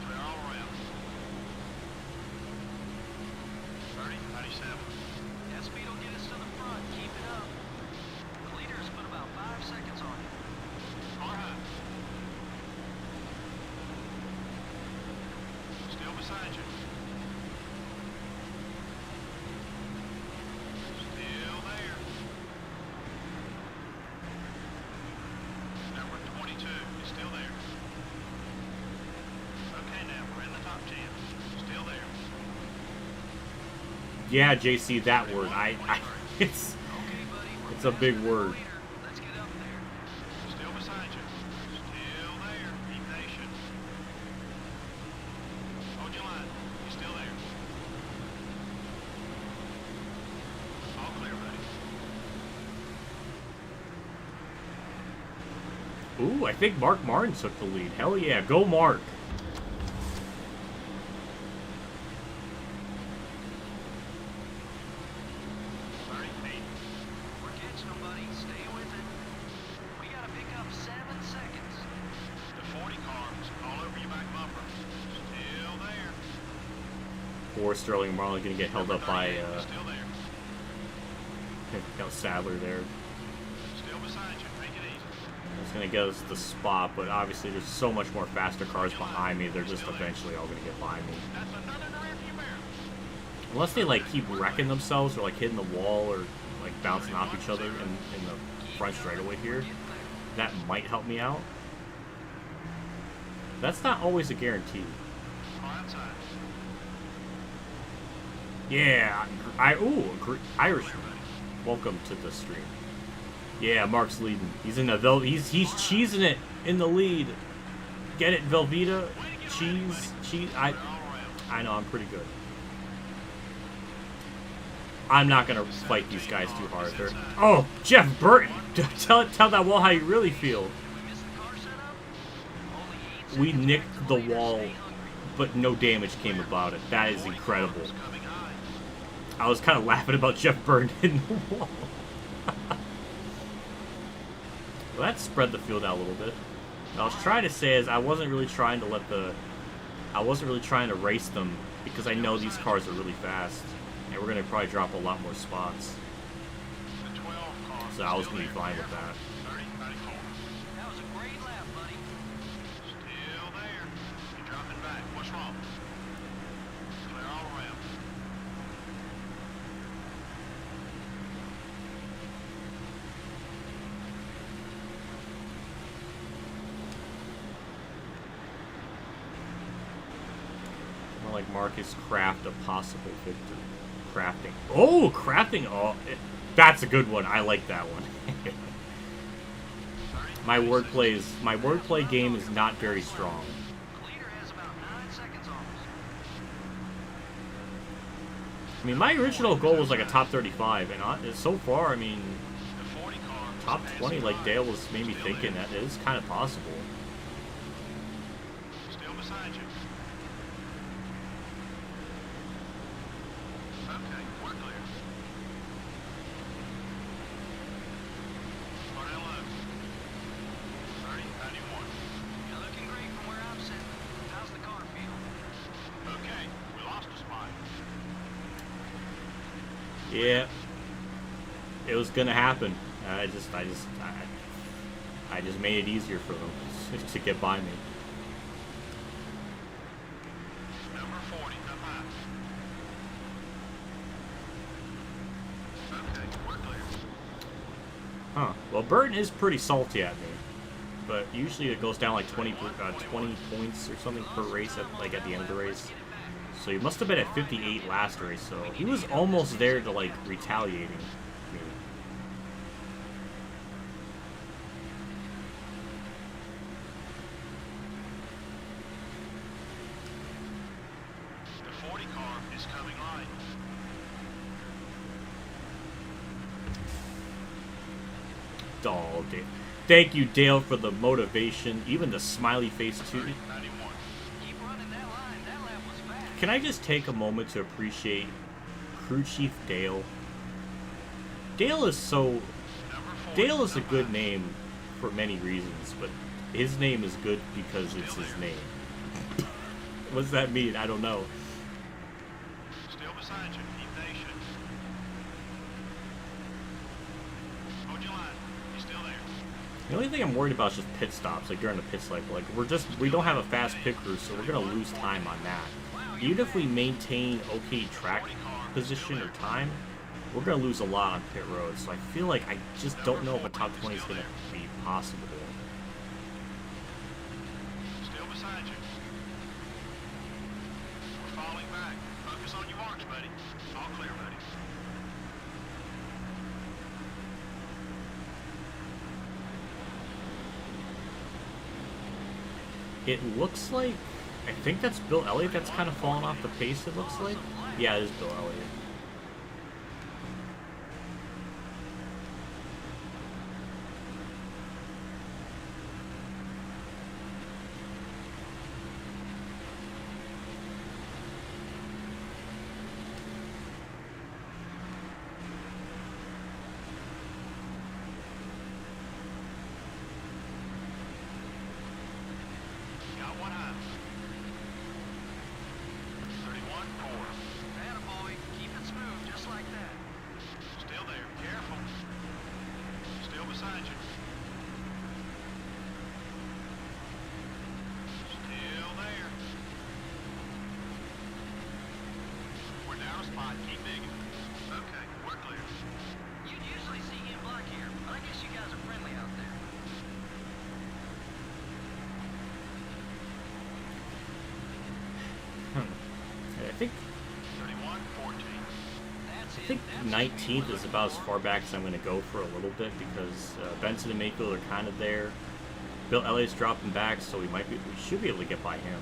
Speaker 4: They're all around. 30, 97. That speed will get us to the front. Keep it up. The leader's put about 5 seconds on it. Car high. Still beside you. Still there. Number 22 is still there. Okay, now we're in the top 10. Still there.
Speaker 1: Yeah, JC, that word. It's
Speaker 4: Okay, buddy. We're
Speaker 1: It's a big
Speaker 4: faster than the
Speaker 1: word.
Speaker 4: leader. Let's get up there. Still beside you. Still there. Be patient. Hold your line. You're still there. All clear, buddy.
Speaker 1: Ooh, I think Mark Martin took the lead. Hell yeah, go Mark.
Speaker 4: We're catching them, buddy. Stay with it. We gotta pick up 7 seconds. The 40 car is all over your back bumper. Still there.
Speaker 1: before Sterling Marlin going to get held up by
Speaker 4: Still there.
Speaker 1: Sadler there.
Speaker 4: Still beside you. Take it easy.
Speaker 1: It's going to get us the spot, but obviously there's so much more faster cars behind me. They're just eventually all going to get by me.
Speaker 4: That's another rearview mirror.
Speaker 1: Unless they like keep wrecking themselves or like hitting the wall or like bouncing off each other in the front straightaway here, that might help me out. That's not always a guarantee.
Speaker 4: Hard time.
Speaker 1: Yeah, Irish. Welcome to the stream. Yeah, Mark's leading. He's in the he's cheesing it in the lead. Get it, Velveeta? Cheese. I know, I'm pretty good. I'm not gonna fight these guys too hard. Oh, Jeff Burton! Tell that wall how you really feel. We nicked the wall, but no damage came about it. That is incredible. I was kind of laughing about Jeff Burton hitting the wall. Well, that spread the field out a little bit. What I was trying to say is I wasn't really trying to race them because I know these cars are really fast. And we're going to probably drop a lot more spots. So I was going to be fine with that.
Speaker 4: That was a great lap, buddy. Still there. You're dropping back. What's wrong? Clear all around.
Speaker 1: More like Marcus Craft, a possible victory. Crafting. Oh, crafting. Oh, that's a good one. I like that one. My wordplay game is not very strong.
Speaker 4: Leader has about 9 seconds on us.
Speaker 1: I mean, my original goal was like a top 35, and so far, I mean,
Speaker 4: The 40 car.
Speaker 1: top 20, like Dale was maybe thinking, that is kind of possible.
Speaker 4: Still beside you. Okay, we're clear. Parnello. 30, 91. You're looking great from where I'm sitting. How's the car feel? Okay, we lost a spot.
Speaker 1: Yeah, it was gonna happen. I just made it easier for them to get by me.
Speaker 4: Number 40, up high. Okay, we're clear.
Speaker 1: Huh. Well, Burton is pretty salty at me, but usually it goes down like 20 points or something per race at the end of the race. So he must have been at 58 last race, so he was almost there to like retaliating me.
Speaker 4: The 40 car is coming right.
Speaker 1: Oh, Dale. Thank you, Dale, for the motivation. Even the smiley face too.
Speaker 4: 91. Keep running that line. That lap was fast.
Speaker 1: Can I just take a moment to appreciate Crew Chief Dale? Dale is so... Dale is a good name for many reasons, but his name is good because it's his name. What does that mean? I don't know.
Speaker 4: Still beside you. Keep patient. Hold your line. He's still there.
Speaker 1: The only thing I'm worried about is just pit stops, like during the pit cycle. Like we don't have a fast pit crew, so we're gonna lose time on that. Even if we maintain okay track position or time, we're gonna lose a lot on pit road. So I feel like I just don't know if a top 20 is gonna be possible.
Speaker 4: Still beside you. We're falling back. Focus on your marks, buddy. All clear, buddy.
Speaker 1: It looks like, I think that's Bill Elliott that's kind of fallen off the pace, it looks like. Yeah, it is Bill Elliott.
Speaker 4: Got one high. 31, 4.
Speaker 1: 19th is about as far back as I'm going to go for a little bit because Benson and Mayfield are kind of there. Bill Elliott's dropping back, so we should be able to get by him.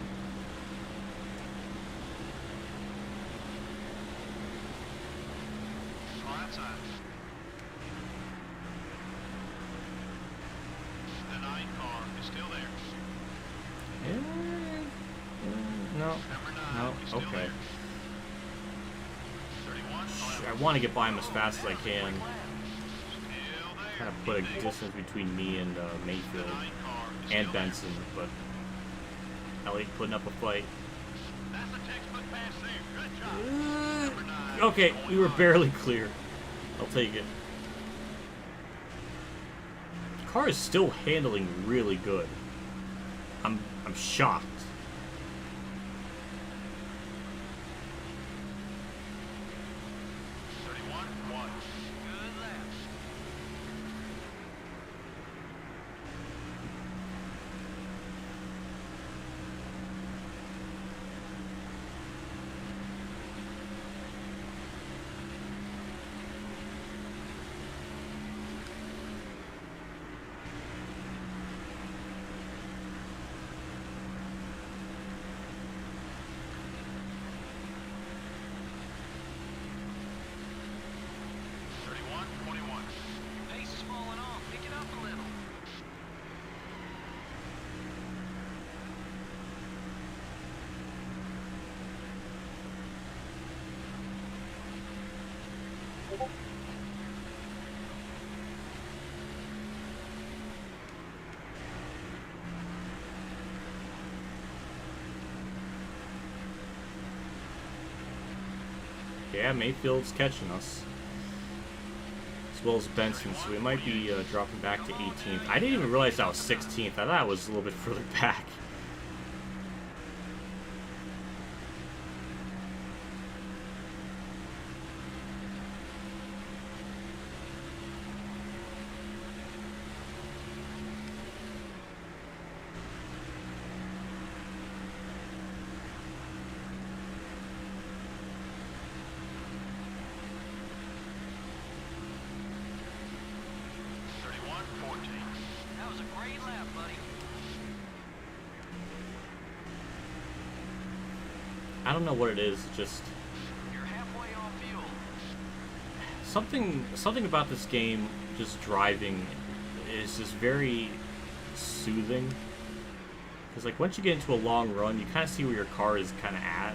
Speaker 4: The 9 car is still there.
Speaker 1: No.
Speaker 4: Number 9
Speaker 1: No.
Speaker 4: is still
Speaker 1: Okay.
Speaker 4: there. 31.
Speaker 1: I want to get by him as fast as I can.
Speaker 4: Still there.
Speaker 1: Kind of put a distance between me and Mayfield
Speaker 4: 9 car is
Speaker 1: and
Speaker 4: still
Speaker 1: Benson, but Elliott putting up a fight.
Speaker 4: there. That's a textbook pass there. Good job. Number 9
Speaker 1: Okay,
Speaker 4: is
Speaker 1: we were
Speaker 4: going
Speaker 1: barely clear. I'll take it. The car is still handling really good. I'm shocked.
Speaker 4: on. 31-1. Good lap. Pace is falling off. Pick it up a little.
Speaker 1: Yeah, Mayfield's catching us. As well as Benson, so we might be dropping back to 18th. I didn't even realize that was 16th. I thought I was a little bit further back.
Speaker 4: That was a great lap, buddy.
Speaker 1: I don't know what it is, just
Speaker 4: You're halfway off fuel.
Speaker 1: something about this game, just driving, is just very soothing. Because like once you get into a long run, you kind of see where your car is kind of at,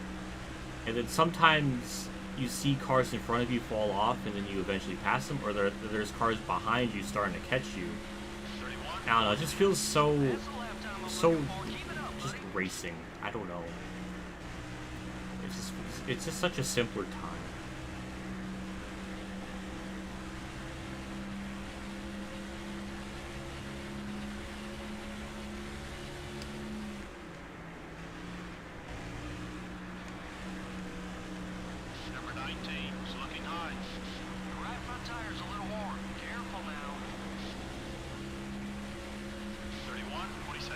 Speaker 1: and then sometimes you see cars in front of you fall off, and then you eventually pass them, or there's cars behind you starting to catch you.
Speaker 4: 31.
Speaker 1: I don't know. It just feels so
Speaker 4: That's the lap time I'm
Speaker 1: so
Speaker 4: looking for. Keep it up,
Speaker 1: just
Speaker 4: buddy.
Speaker 1: racing. I don't know. It's just such a simpler time.
Speaker 4: Number 19 is looking high. The right front tire's a little worn. Careful now. 31-27.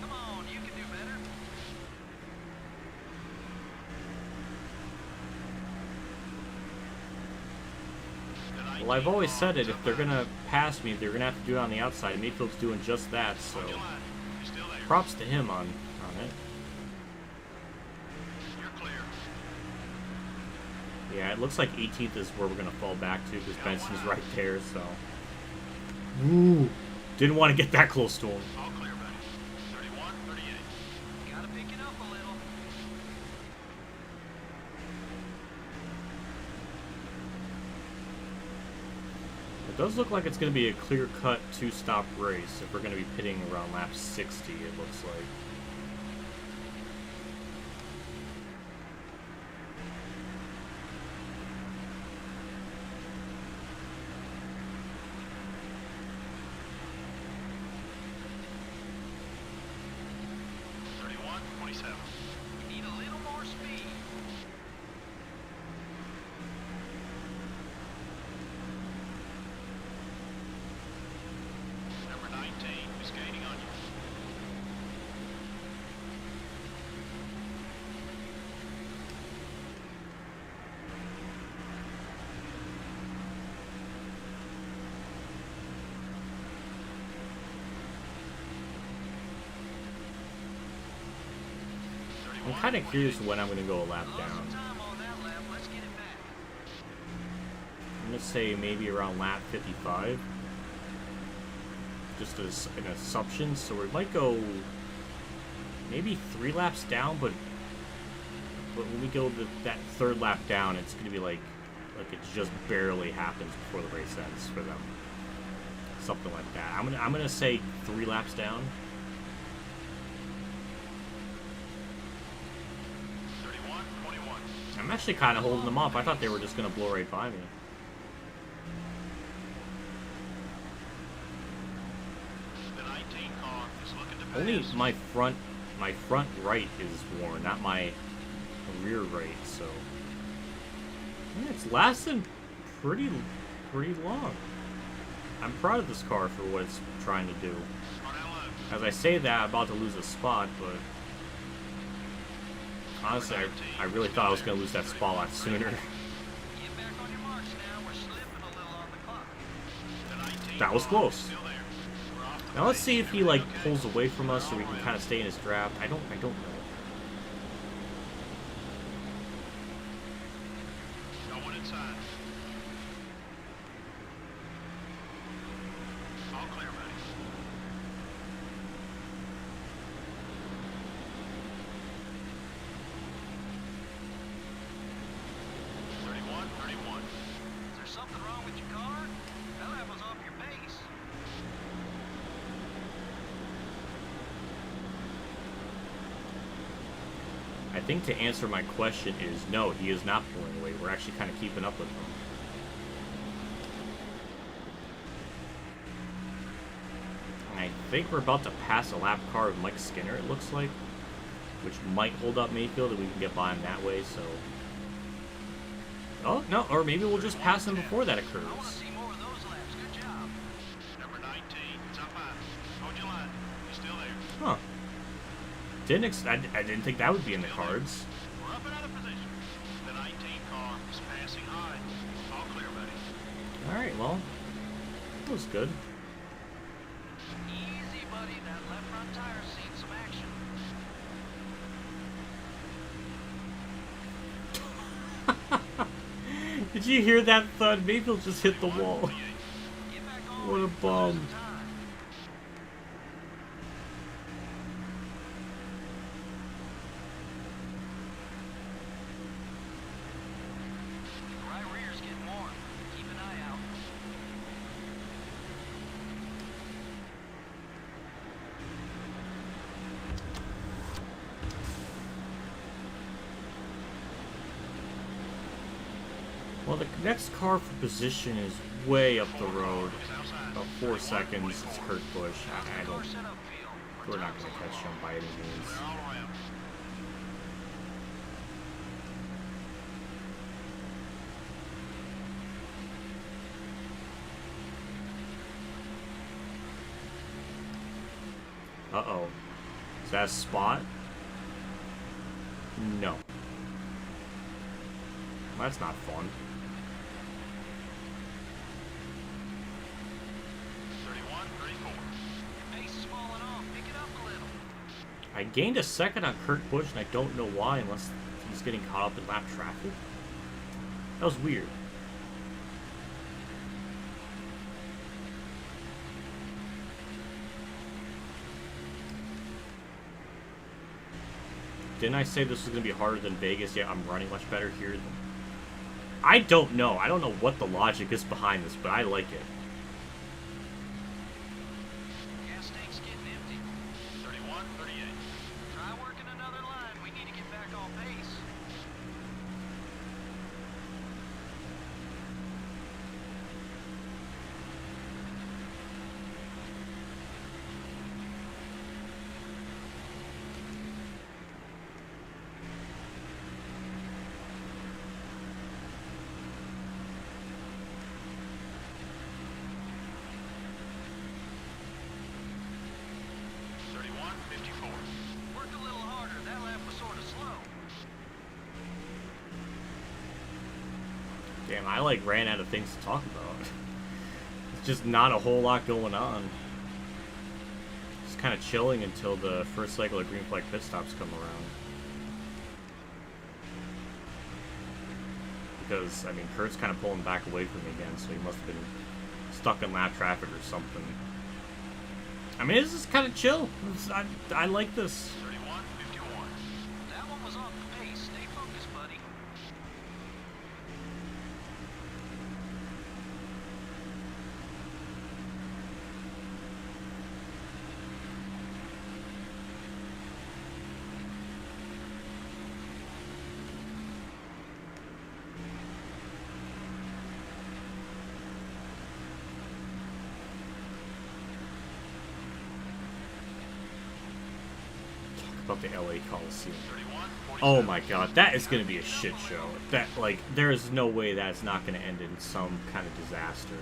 Speaker 4: Come on, you can do better.
Speaker 1: Well, I've always said it. If they're gonna pass me, they're gonna have to do it on the outside. Mayfield's doing just that. So
Speaker 4: Hold your line. You're still there.
Speaker 1: props to him on it.
Speaker 4: You're clear.
Speaker 1: Yeah, it looks like 18th is where we're gonna fall back to because Benson's right there. So, ooh, didn't want to get that close to him.
Speaker 4: All clear, buddy. 31-38. Gotta pick it up a little.
Speaker 1: It does look like it's gonna be a clear-cut two-stop race if we're gonna be pitting around lap 60. It looks like.
Speaker 4: We need a little more speed. Number 19 is gaining on you.
Speaker 1: kind of curious when I'm going to go a lap down.
Speaker 4: Time on that lap. Let's get it back.
Speaker 1: I'm going to say maybe around lap 55. Just as an assumption. So we might go maybe 3 laps down, but when we go that third lap down, it's going to be like it just barely happens before the race ends for them. Something like that. I'm gonna say 3 laps down.
Speaker 4: 31, 21.
Speaker 1: I'm actually kind of holding them off. I thought they were just gonna blow right by me.
Speaker 4: The 19 car is looking to pass.
Speaker 1: Only my front right is worn, not my rear right. So yeah, it's lasting pretty long. I'm proud of this car for what it's trying to do. As I say that, I'm about to lose a spot, but honestly, I really thought I was going to lose that spot a lot sooner.
Speaker 4: Get back on your marks now. We're slipping a little on the clock. The 19
Speaker 1: That was
Speaker 4: car
Speaker 1: close.
Speaker 4: is still there. We're off the
Speaker 1: Now let's
Speaker 4: pace.
Speaker 1: see if he like pulls away from us so we can kind of stay in his draft. I don't know.
Speaker 4: No one inside. All clear, buddy. 31, 31. Is there something wrong with your car? That lap was off your pace.
Speaker 1: I think to answer my question is no, he is not pulling away. We're actually kind of keeping up with him. And I think we're about to pass a lap car of Mike Skinner, it looks like, which might hold up Mayfield and we can get by him that way, so... Oh, no, or maybe we'll just pass him before that
Speaker 4: I want to
Speaker 1: occurs.
Speaker 4: see more of those laps. Good job. Number 19, it's up high. Hold your line. You're still there.
Speaker 1: Huh. I didn't think that would be in the cards.
Speaker 4: We're up another position. The 19 car is passing high. All clear, buddy.
Speaker 1: Alright, well, that was good.
Speaker 4: Easy, buddy. That left front tire's seen some action.
Speaker 1: Did you hear that thud? Mayfield just hit the wall.
Speaker 4: Get back on.
Speaker 1: What a
Speaker 4: Lose
Speaker 1: bum.
Speaker 4: some time. The right rear's getting warm. Keep an eye out.
Speaker 1: Well, the next car for position is way up the road. About 4 seconds. It's Kurt Busch. I don't. We're not going to catch him by any means.
Speaker 4: They're all around.
Speaker 1: Uh-oh. Is that a spot? No. That's not fun.
Speaker 4: 31, 34. Your pace is falling off. Pick it up a little.
Speaker 1: I gained a second on Kurt Busch, and I don't know why, unless he's getting caught up in lap traffic. That was weird. Didn't I say this was going to be harder than Vegas? Yeah, I'm running much better here. I don't know. I don't know what the logic is behind this, but I like it.
Speaker 4: Gas tank's getting empty. 31, 38. Try working another line. We need to get back on pace. Work a little harder. That lap was sort of slow.
Speaker 1: Damn, I like ran out of things to talk about. It's just not a whole lot going on. Just kind of chilling until the first cycle of green flag pit stops come around. because, I mean, Kurt's kind of pulling back away from me again, so he must have been stuck in lap traffic or something. I mean, this is kind of chill. I like this.
Speaker 4: 31:51. That one was off the pace. Stay focused, buddy.
Speaker 1: About the LA Coliseum.
Speaker 4: 31:47.
Speaker 1: Oh my god, that is going to be a shit show. That, like, there is no way that's not going to end in some kind of disaster.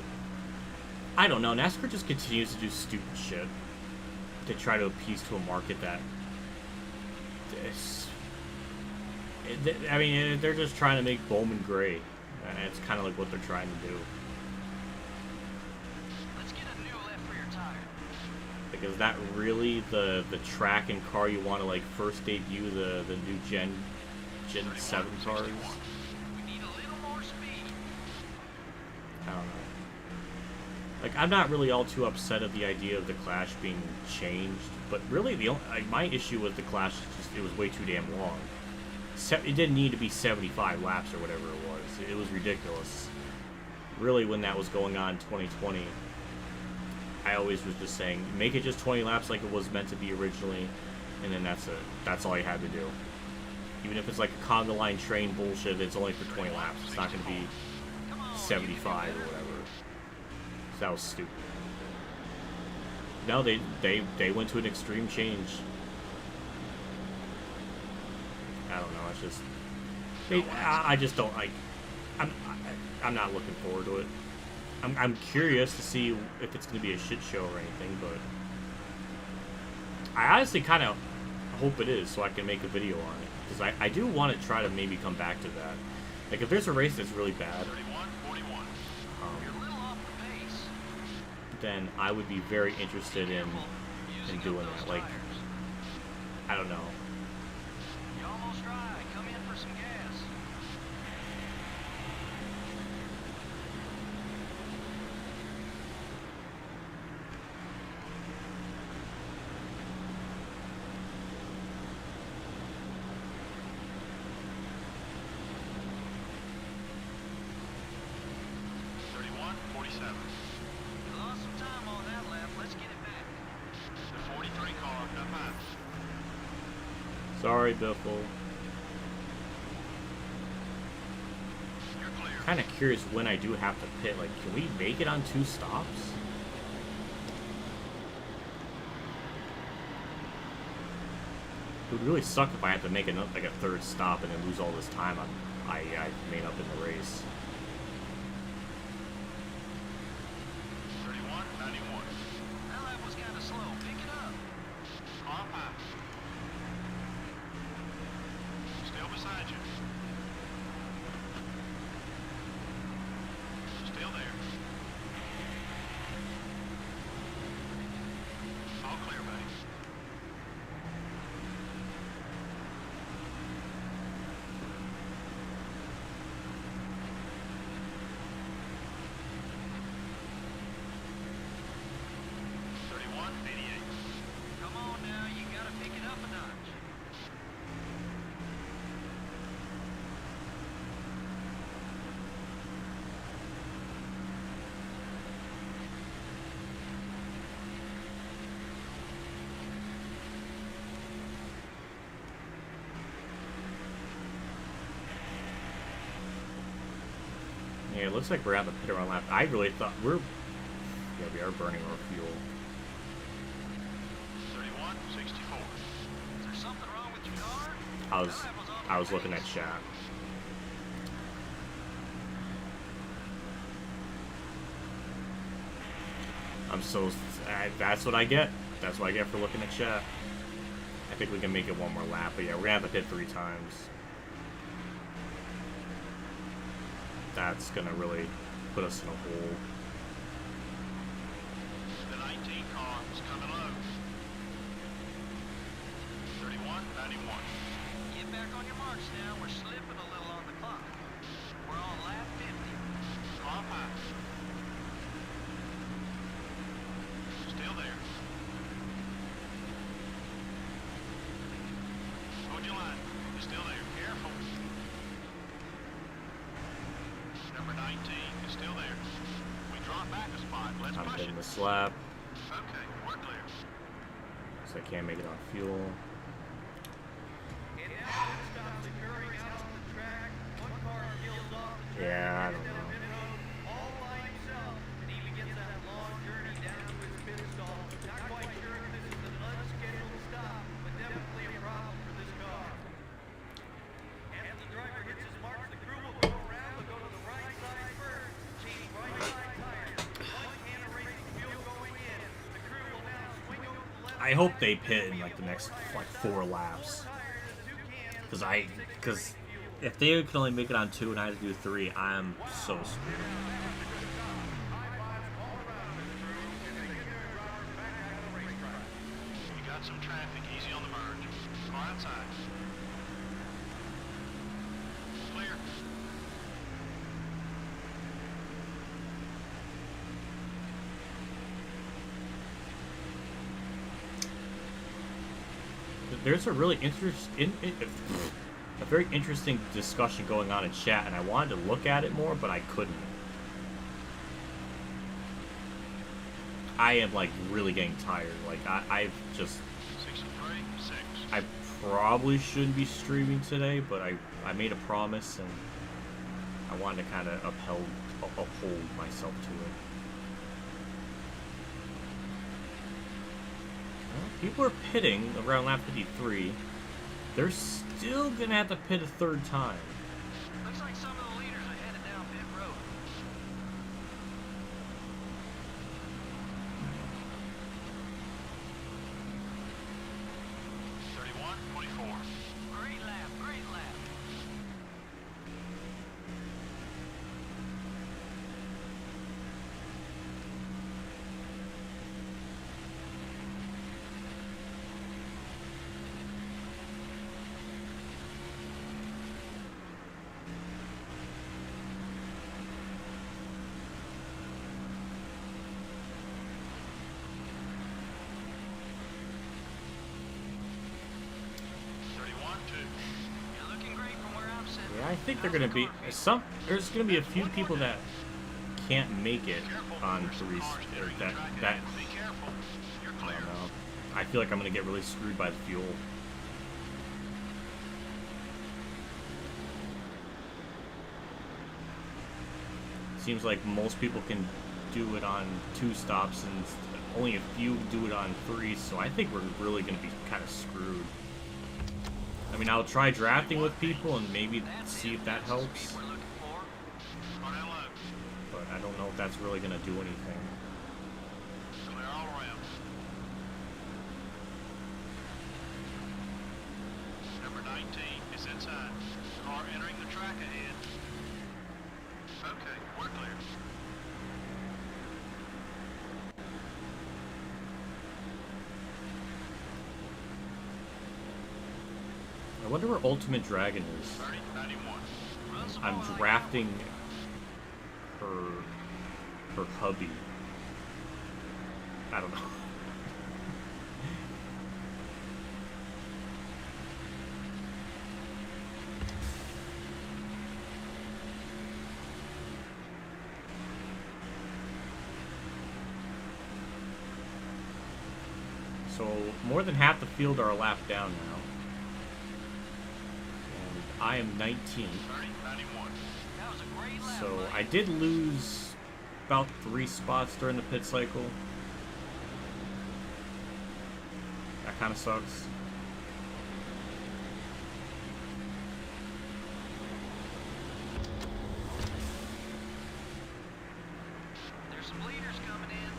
Speaker 1: I don't know, NASCAR just continues to do stupid shit to try to appease to a market that I mean, they're just trying to make Bowman gray, and it's kind of like what they're trying to do.
Speaker 4: Let's get a new left rear tire.
Speaker 1: Like, is that really the track and car you want to, like, first debut the new Gen 7 cars?
Speaker 4: We need a little more speed.
Speaker 1: I don't know. Like, I'm not really all too upset at the idea of the Clash being changed, but really the only, like, my issue with the Clash is just it was way too damn long. It didn't need to be 75 laps or whatever it was. It was ridiculous. Really, when that was going on in 2020, I always was just saying, make it just 20 laps like it was meant to be originally, and then that's it. That's all you had to do. Even if it's like a conga line train bullshit, it's only for 20 laps. It's not going to be 75 or whatever. So that was stupid. No, they went to an extreme change. I don't know. It's just I just don't like. I'm not looking forward to it. I'm curious to see if it's going to be a shit show or anything, but I honestly kind of hope it is, so I can make a video on it, because I do want to try to maybe come back to that. Like, if there's a race that's really bad,
Speaker 4: 31:41. You're a little off the pace.
Speaker 1: then I would be very interested in
Speaker 4: Using up
Speaker 1: doing
Speaker 4: those
Speaker 1: that. Like,
Speaker 4: tires.
Speaker 1: I don't know.
Speaker 4: You're almost dry. Come in for some gas. You lost some time on that lap. Let's get it back. The 43 car up high.
Speaker 1: Sorry, Biffle.
Speaker 4: You're clear.
Speaker 1: Kind of curious when I do have to pit. Like, can we make it on 2 stops? It would really suck if I had to make another, like, a 3rd stop and then lose all this time I made up in the race.
Speaker 4: 31:91. That lap was kind of slow. Pick it up. On high. Still beside you. Still there. All clear, buddy. Come on now, you gotta pick it up a notch.
Speaker 1: Yeah, it looks like we're at the pit around lap. I really thought we are burning our fuel.
Speaker 4: 31:64. Is there something wrong with your car?
Speaker 1: I was looking at chat. That's what I get. That's what I get for looking at chat. I think we can make it one more lap, but yeah, we're gonna have to hit 3 times. That's gonna really put us in a hole.
Speaker 4: The 19 car is coming low. 31:91. Get back on your marks now. We're slipping a little on the clock. We're all Let's
Speaker 1: I'm
Speaker 4: push
Speaker 1: hitting
Speaker 4: it.
Speaker 1: the slab,
Speaker 4: Okay, we're clear.
Speaker 1: so I can't make it on fuel. Yeah, I don't know. I hope they pit in like the next like 4 laps. Because if they can only make it on 2 and I have to do 3, I'm so screwed.
Speaker 4: We got some traffic. Easy on the merge. Car outside. Clear.
Speaker 1: There's a really a very interesting discussion going on in chat, and I wanted to look at it more, but I couldn't. I am like really getting tired. Like I've just
Speaker 4: 63, 6.
Speaker 1: I probably shouldn't be streaming today, but I made a promise and I wanted to kind of uphold myself to it. Well, people are pitting around lap 53. They're still gonna have to pit a 3rd time.
Speaker 4: Looks like some of the leaders are headed down pit road. Great lap, great lap.
Speaker 1: Yeah, I think they're gonna be there's gonna be a few people that can't make it on 3. Or that
Speaker 4: Be careful. You're
Speaker 1: I
Speaker 4: clear.
Speaker 1: don't know. I feel like I'm gonna get really screwed by the fuel. Seems like most people can do it on 2 stops, and only a few do it on 3. So I think we're really gonna be kind of screwed. I mean, I'll try drafting with people and maybe see if that helps,
Speaker 4: We're looking for. On that low.
Speaker 1: but I don't know if that's really gonna do anything.
Speaker 4: Clear all around. Number 19 is inside. Car entering the track ahead. Okay, we're clear.
Speaker 1: I wonder where Ultimate Dragon is.
Speaker 4: 30, 91. Run some
Speaker 1: I'm
Speaker 4: more like
Speaker 1: drafting her hubby. I don't know. So more than half the field are a lap down now. And I am 19.
Speaker 4: 30, 91. That was a great lap.
Speaker 1: So
Speaker 4: buddy.
Speaker 1: I did lose about 3 spots during the pit cycle. That kind of sucks.
Speaker 4: There's some leaders coming in.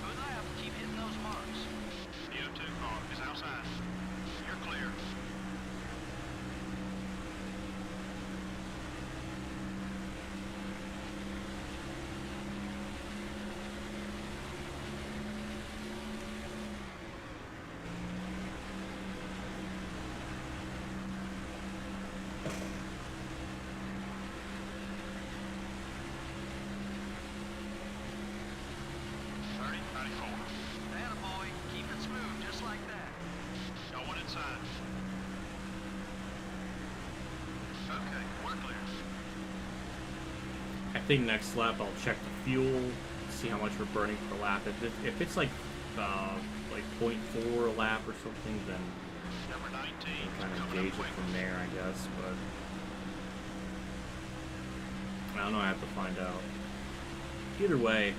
Speaker 4: Good lap. Keep hitting those marks. CO2 car is outside. You're clear. Attaboy. Keep it smooth, just like that. We're clear.
Speaker 1: I think next lap I'll check the fuel, see how much we're burning per lap. If it's like 0.4 a lap or something, then
Speaker 4: Number 19.
Speaker 1: kind of
Speaker 4: coming
Speaker 1: gauge
Speaker 4: up
Speaker 1: it
Speaker 4: quick.
Speaker 1: from there, I guess. But I don't know. I have to find out. Either way,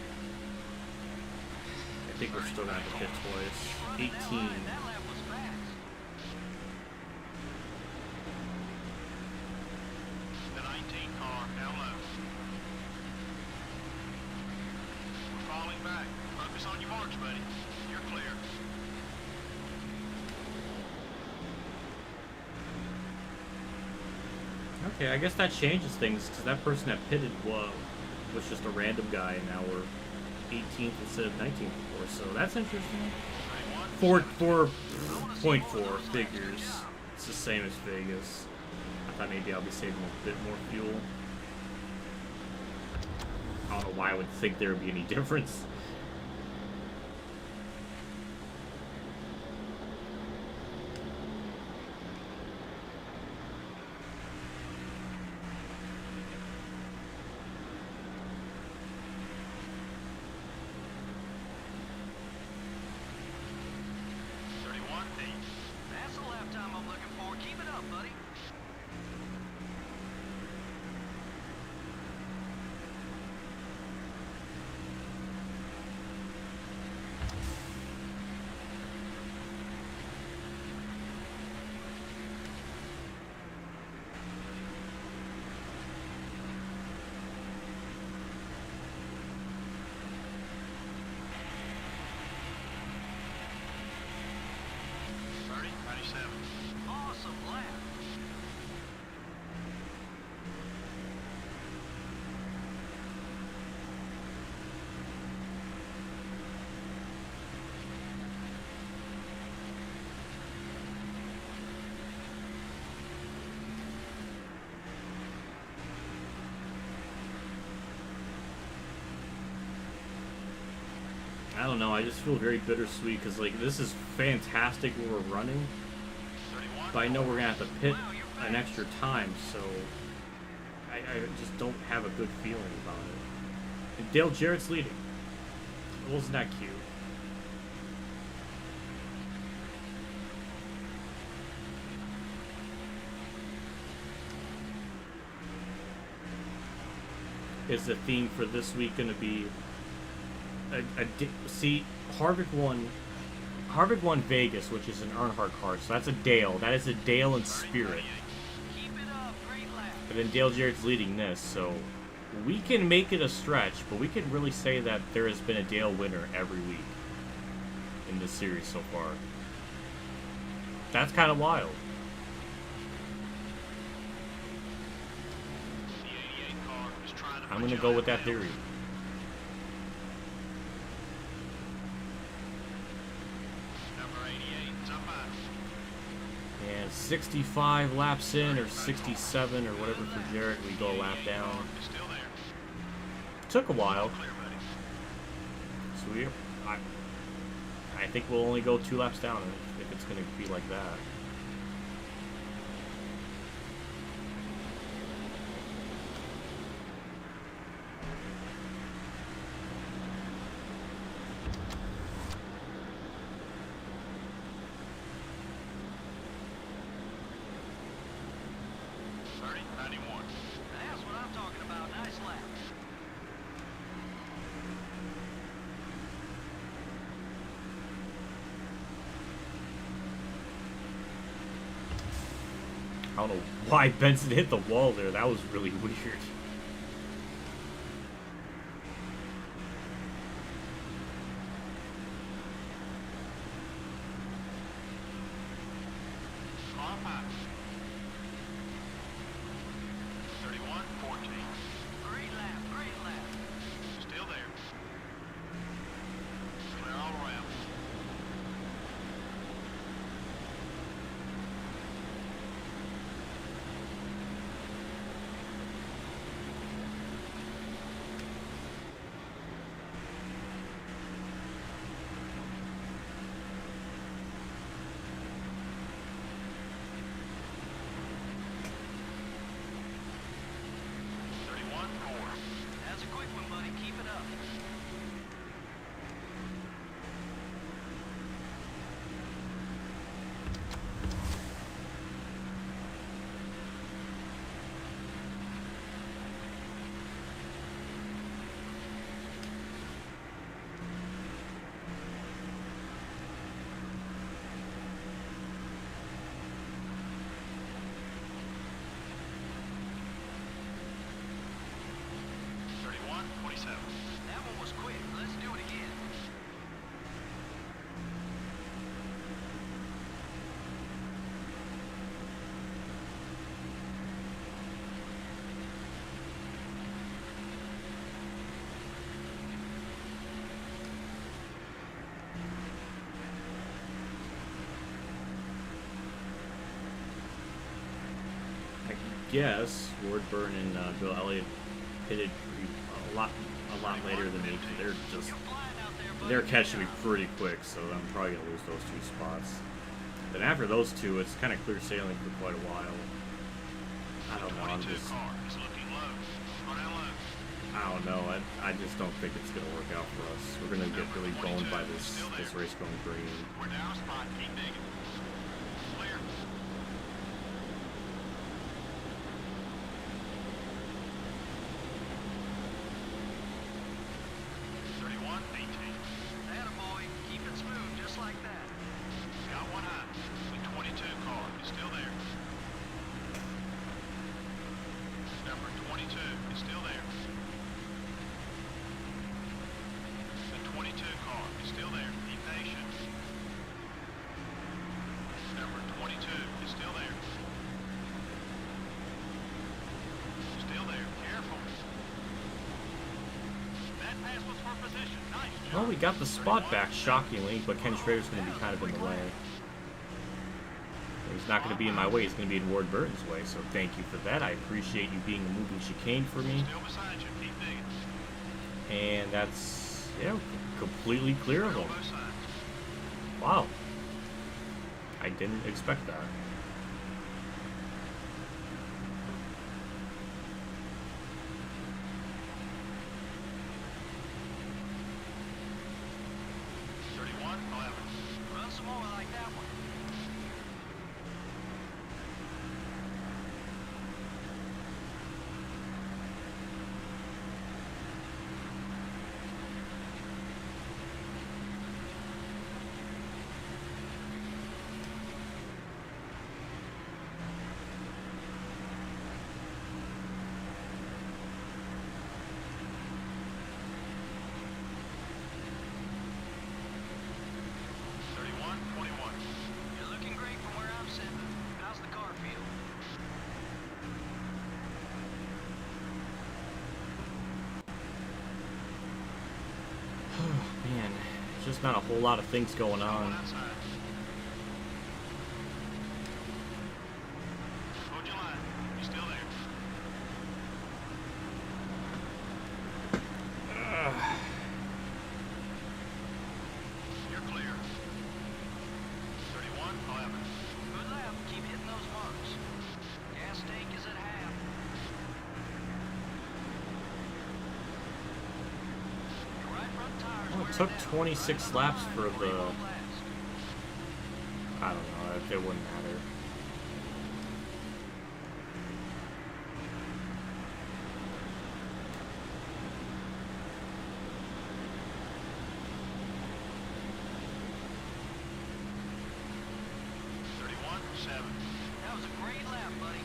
Speaker 1: I think we're still gonna have to pit twice. 18.
Speaker 4: That lap was fast. The 19 car down left. We're falling back. Focus on your marks, buddy. You're clear.
Speaker 1: Okay, I guess that changes things because that person that pitted was just a random guy, and now we're 18th instead of 19th before. So that's interesting. 4.4 figures. It's the same as Vegas. I thought maybe I'll be saving a bit more fuel. I don't know why I would think there would be any difference.
Speaker 4: That's the lap time I'm looking for. Keep it up, buddy. Awesome lap.
Speaker 1: I don't know, I just feel very bittersweet because, like, this is fantastic when we're running, but I know we're going to have to pit an extra time, so I just don't have a good feeling about it. And Dale Jarrett's leading. Wasn't that cute? Is the theme for this week going to be see, Harvick won Vegas, which is an Earnhardt car, so that's a Dale. That is a Dale in spirit.
Speaker 4: Keep it up. Great lap.
Speaker 1: And then Dale Jarrett's leading this, so we can make it a stretch, but we can really say that there has been a Dale winner every week in this series so far. That's kind of wild.
Speaker 4: The 88 car is trying to
Speaker 1: I'm going to go with that theory.
Speaker 4: Number 88 is up high.
Speaker 1: And 65 laps in, or 67, or whatever for Jarrett, we go a lap down.
Speaker 4: Is still there.
Speaker 1: Took a while.
Speaker 4: Clear, buddy.
Speaker 1: So I think we'll only go 2 laps down if it's going to be like that.
Speaker 4: That's what I'm talking about. Nice lap.
Speaker 1: I don't know why Benson hit the wall there. That was really weird.
Speaker 4: Car pass. 31-14. Great lap. Great lap. Still there. Clear all around. quick one, buddy. Keep it up. That one was quick. Let's do it again.
Speaker 1: I guess Wardburn and Bill Elliott pitted a lot later than me. Their catch should be pretty quick, so I'm probably gonna lose those 2 spots. Then after those 2, it's kind of clear sailing for quite a while. I don't know. I don't know. I just don't think it's gonna work out for us. We're gonna get really boned by this race going green.
Speaker 4: We're down a spot. Keep digging. Clear. Attaboy, keep it smooth just like that.
Speaker 2: Got one high. The 22 car is still there. Number 22 is still there. The 22 car is still there. Be patient. Number 22 is still there. Still there. Careful. That pass was for position. Nice job.
Speaker 1: Well, we got the spot back shockingly, but Ken Schrader's going to be kind of in the way. He's not going to be in my way. He's going to be in Ward Burton's way. So thank you for that. I appreciate you being a moving chicane for me.
Speaker 2: Still beside you. Keep digging.
Speaker 1: And that's, yeah, completely clear of him.
Speaker 2: Both sides.
Speaker 1: Wow. I didn't expect that.
Speaker 4: Run some more like that one. You're looking great from where I'm sitting. How's the car feel?
Speaker 1: Man, just not a whole lot of things going on.
Speaker 2: Outside. Hold your line. You're still there. You're clear. 31-11.
Speaker 4: Good lap. Keep hitting those marks. Gas tank is at half. Your right front tire's
Speaker 1: Well, it
Speaker 4: wearing
Speaker 1: took
Speaker 4: down.
Speaker 1: 26 laps for
Speaker 4: Before you
Speaker 1: the...
Speaker 4: go last.
Speaker 1: I don't know, it wouldn't matter.
Speaker 4: That was a great lap, buddy.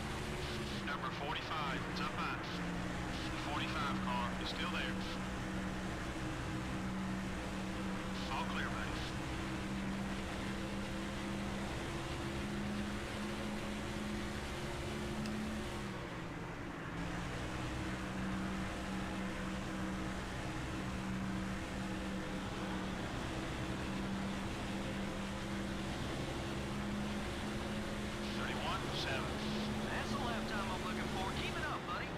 Speaker 2: Number 45, it's up high. The 45 car is still there. All clear, buddy.
Speaker 4: That's the lap time I'm looking for. Keep it up, buddy.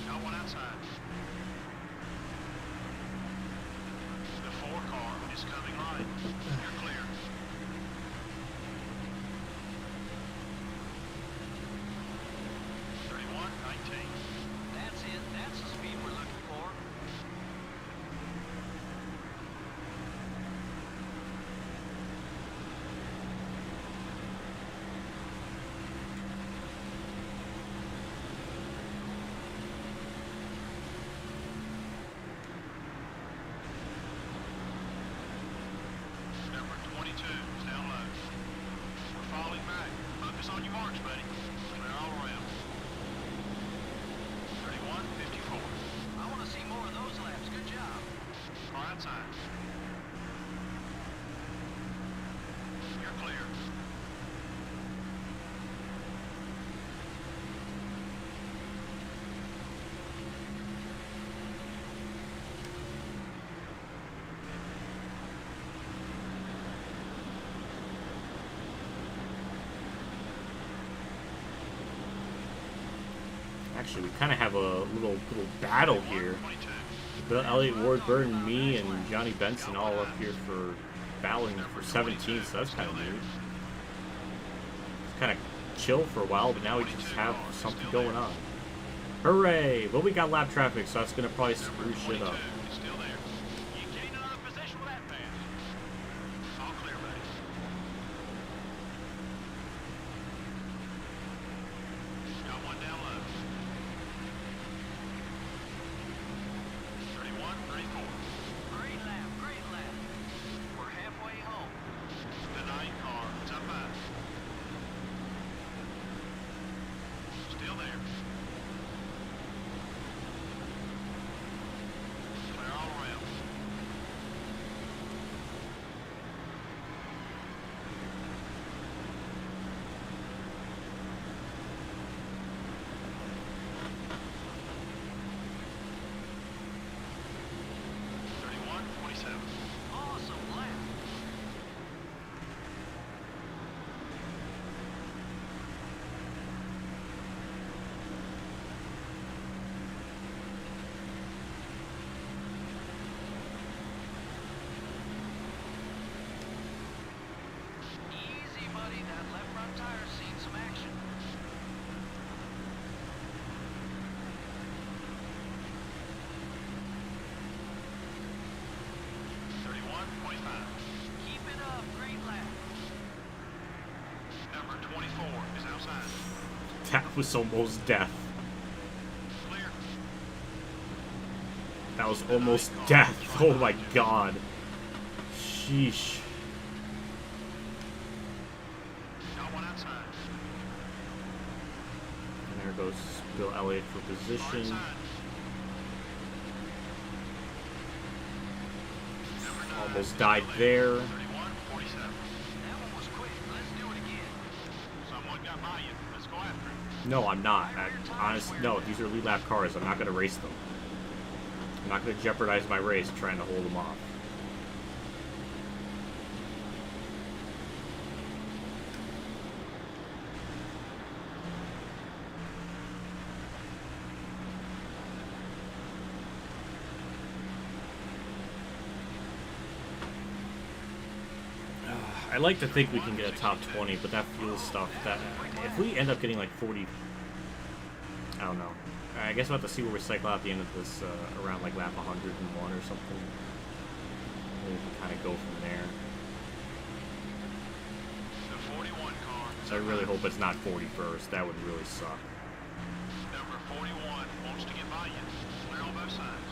Speaker 2: Got one outside.
Speaker 4: It's coming right. You're clear. That's it. That's the speed we're looking for. Number 22 is down low. We're falling back. Focus on your marks, buddy. Clear all around. 31:54. I want to see more of those laps. Good job. Far outside. You're clear.
Speaker 1: Actually, we kind of have a little battle here. Bill Elliott, Ward Burton, me, and Johnny Benson all up here for battling for 17, so that's kind of neat. It's kind of chill for a while, but now we just have something going on. Hooray! Well, we got lap traffic, so that's going to probably screw shit up.
Speaker 4: Still there. You gained another position with that pass. All clear, buddy. Got one down low. 31:34. Great lap, great lap. We're halfway home. The 9 car, it's up high. Still there. Clear all around. Awesome lap. Easy, buddy. That left front tire's seen some action. Keep it up, great lap. Number 24 is outside.
Speaker 1: That was almost death.
Speaker 4: Clear.
Speaker 1: That was almost death. Oh my god. Sheesh.
Speaker 4: Got one outside.
Speaker 1: And there goes Bill Elliott for
Speaker 4: Far
Speaker 1: position.
Speaker 4: inside. Number 9
Speaker 1: Almost
Speaker 4: is
Speaker 1: died
Speaker 4: still
Speaker 1: there.
Speaker 4: 31:47. That one was quick. Let's do it again. Someone got by you. Let's go after him.
Speaker 1: No, I'm not. No, these are lead lap cars. I'm not going to race them. I'm not going to jeopardize my race trying to hold them off. I like to think we can get a top 20, but that fuel stuff, that if we end up getting like 40, I don't know. I guess we'll have to see where we cycle out at the end of this, around like lap 101 or something. And we can kind of go from there.
Speaker 4: The 41 car.
Speaker 1: So I really hope it's not 41st. That would really suck.
Speaker 4: Number 41 wants to get by you. Clear on both sides.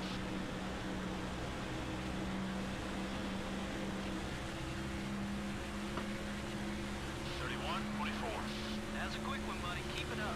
Speaker 4: That's a quick one, buddy. Keep it up.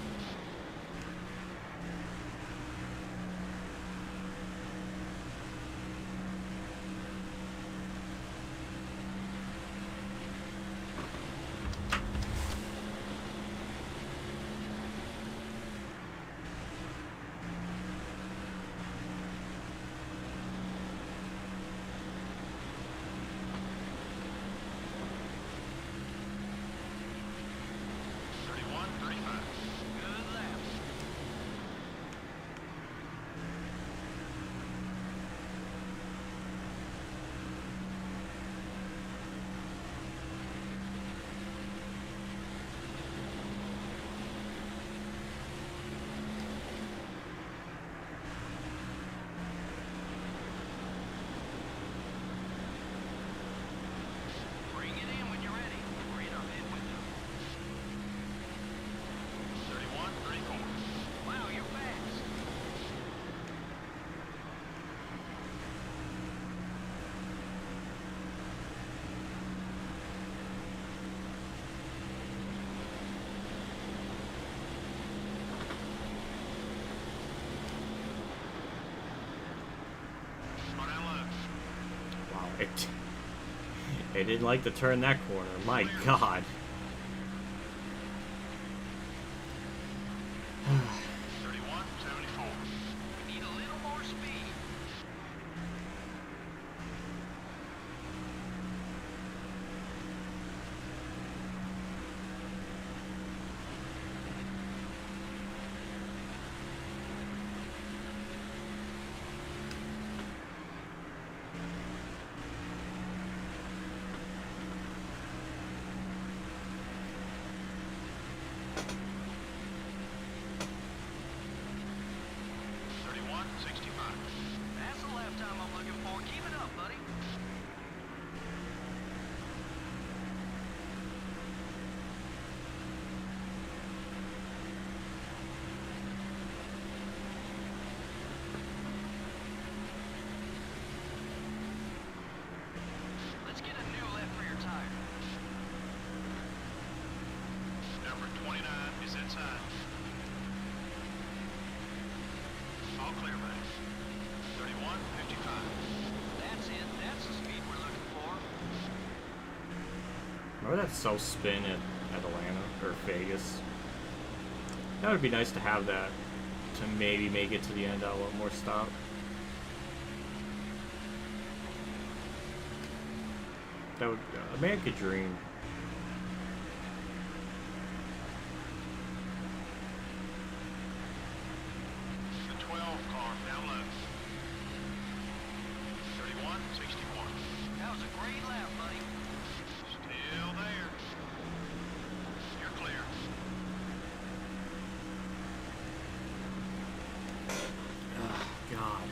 Speaker 1: It didn't like to turn that corner. My God.
Speaker 4: 3174. We need a little more speed. That's the lap time I'm looking for. Keep it up, buddy. Let's get a new left rear tire. Number 29 is inside. All clear, buddy. 3155. That's it. That's the speed we're looking for.
Speaker 1: Remember that self spin at Atlanta or Vegas? That would be nice to have that to maybe make it to the end on one more stop. That would a man could dream.
Speaker 4: The 12 car down low. 3161. That was a great lap, buddy. Still there. You're clear.
Speaker 1: Oh, God.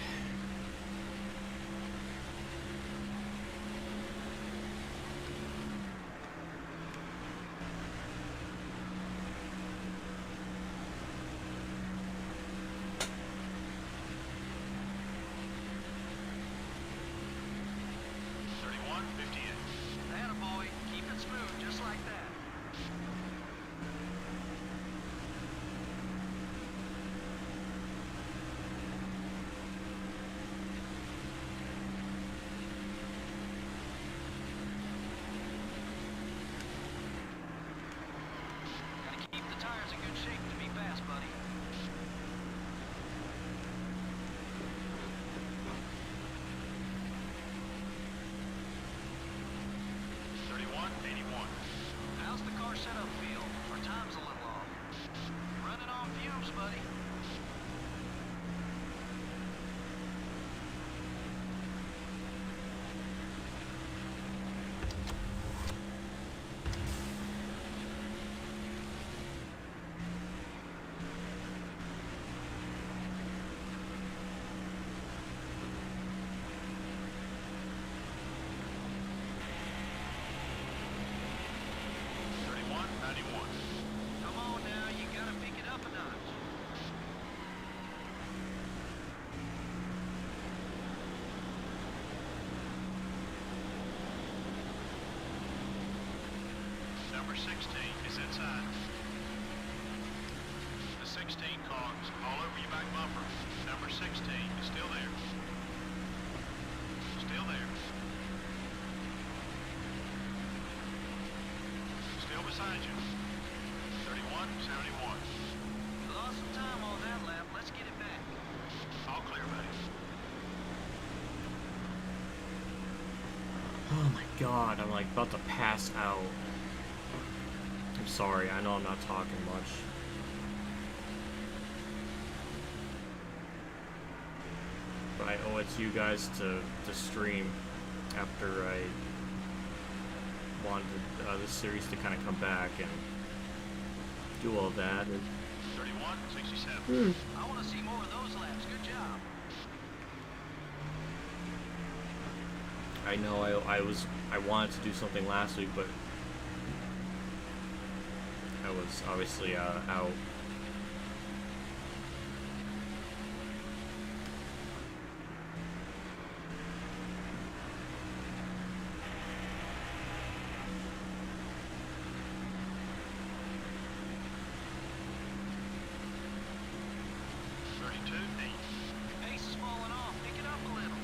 Speaker 4: Attaboy. Keep it smooth, just like that. Gotta keep the tires in good shape to be fast, buddy. How's the car setup feel? Our time's a little off. Running on fumes, buddy. Come on now, you gotta pick it up a notch. Number 16 is inside. The 16 cars all over your back bumper. Number 16 is still there. Still there. Still beside you. 3171. Lost some time on that lap. Let's get it back. All clear, buddy.
Speaker 1: Oh my God, I'm like about to pass out. I'm sorry, I know I'm not talking much. But I owe it to you guys to stream after I wanted this series to kind of come back and do all that. And
Speaker 4: 3167. I want to see more of those laps. Good job.
Speaker 1: I know I wanted to do something last week, but I was obviously out.
Speaker 4: Pace is falling off. Pick it up a little.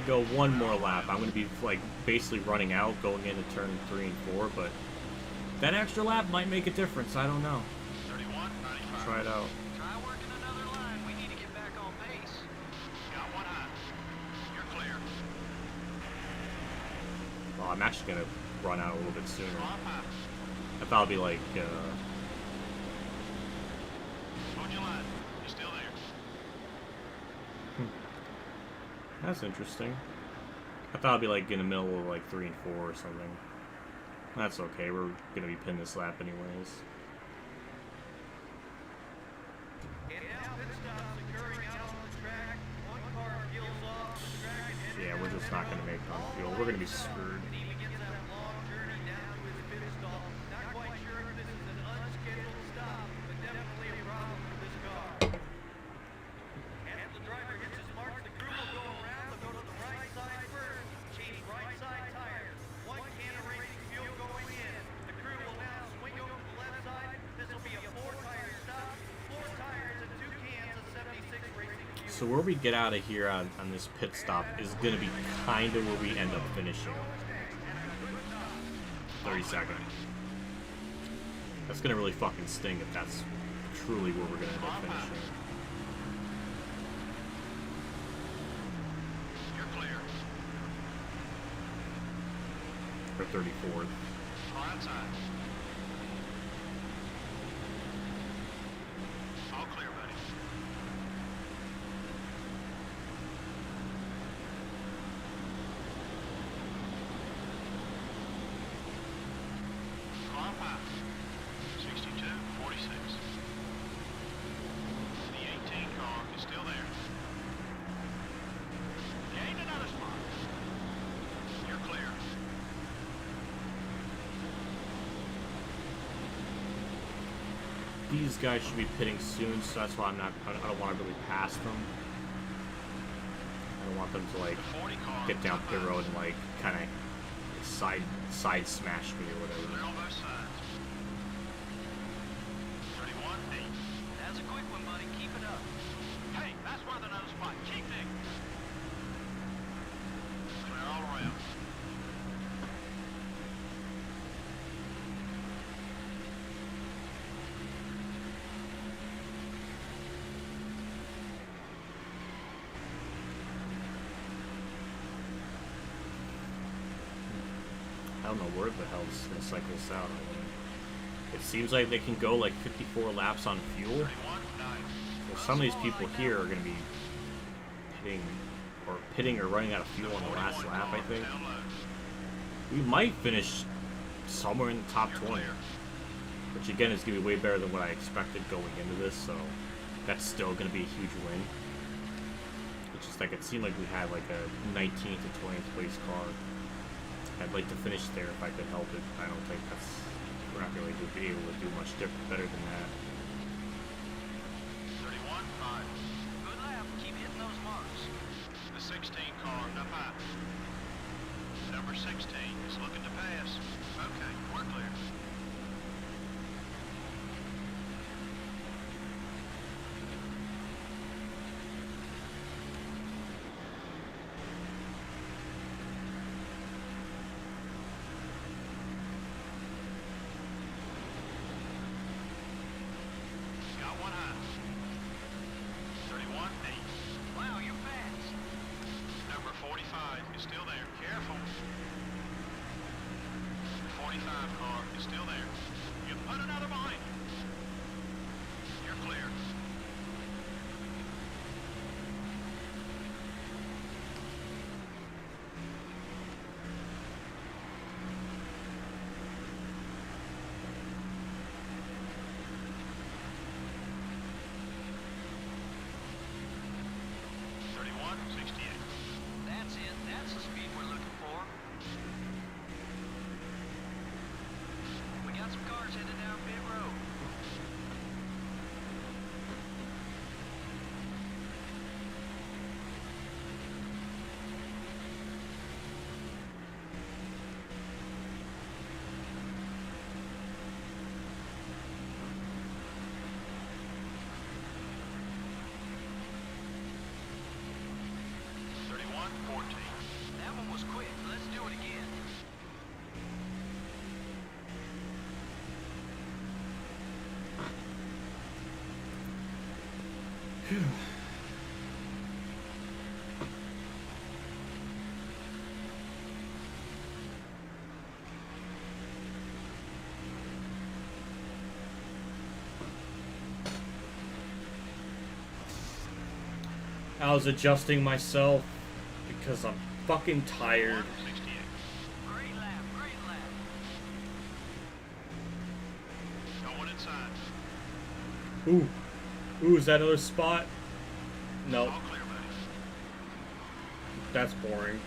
Speaker 1: Go one more lap. I'm going to be like basically running out going into turn 3 and 4, but that extra lap might make a difference. I don't know.
Speaker 4: 31.95.
Speaker 1: Try it out.
Speaker 4: Try working another line. We need to get back on pace. Got one high. You're clear.
Speaker 1: Well, I'm actually going to run out a little bit sooner.
Speaker 4: Swap high.
Speaker 1: I thought it'd be like,
Speaker 4: Hold your line. You're still there.
Speaker 1: that's interesting. I thought it'd be like in the middle of like 3 and 4 or something. That's okay. We're going to be pinned this lap anyways. Yeah, we're just not going to make it on fuel. We're going to be screwed. So where we get out of here on this pit stop is going to be kind of where we end up finishing. 32nd. That's going to really fucking sting if that's truly where we're going to end up finishing.
Speaker 4: You're clear.
Speaker 1: Or 34th.
Speaker 4: Fly outside. All clear, buddy. Swap high. 62.46. The 18 car is still there. Gained another spot. You're clear.
Speaker 1: These guys should be pitting soon, so that's why I don't want to really pass them. I don't want them to like
Speaker 4: The 40 car
Speaker 1: get down
Speaker 4: is
Speaker 1: pit
Speaker 4: up
Speaker 1: road and like kind of side smash me or
Speaker 4: Clear
Speaker 1: whatever.
Speaker 4: on both sides. 31.8. That's a quick one, buddy. Keep it up. Hey, that's worth another spot. Keep digging. Clear all around.
Speaker 1: I don't know where the hell this is gonna cycle this out. I mean, it seems like they can go like 54 laps on fuel.
Speaker 4: 31.9.
Speaker 1: Well, some of these people here are gonna be pitting or running out of fuel on the last lap. I think we might finish somewhere in the top 20, which again is gonna be way better than what I expected going into this. So that's still gonna be a huge win. It's just like it seemed like we had like a 19th to 20th place car. I'd like to finish there if I could help it. I don't think we're not really going to be able to do much better than that.
Speaker 4: 31.5. Good lap. Keep hitting those marks. The 16 car up high. Number 16 is looking to pass. Okay, we're clear. Got one high. 31.8. Wow, you're fast. Number 45 is still there. Careful. The 45 car is still there. You put another behind you. You're clear. That's it. That's the speed we're looking for. We got some cars headed down pit road.
Speaker 1: I was adjusting myself because I'm fucking tired.
Speaker 4: 168. Great lap, great lap. Going inside.
Speaker 1: Ooh. Ooh, is that another spot? No,
Speaker 4: All clear, buddy.
Speaker 1: that's boring.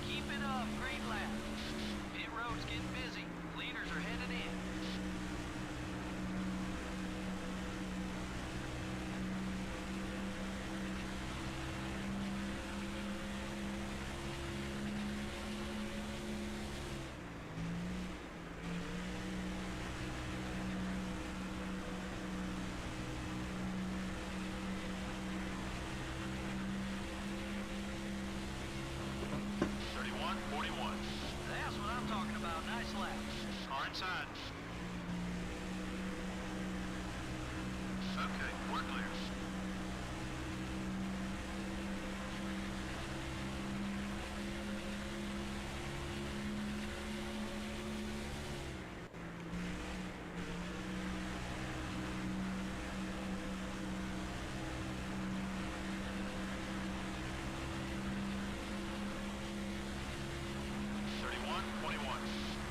Speaker 4: Keep it up, great lap. Pit road's getting busy. Leaders are headed in. That's what I'm talking about. Nice lap. Car inside. Okay, we're clear.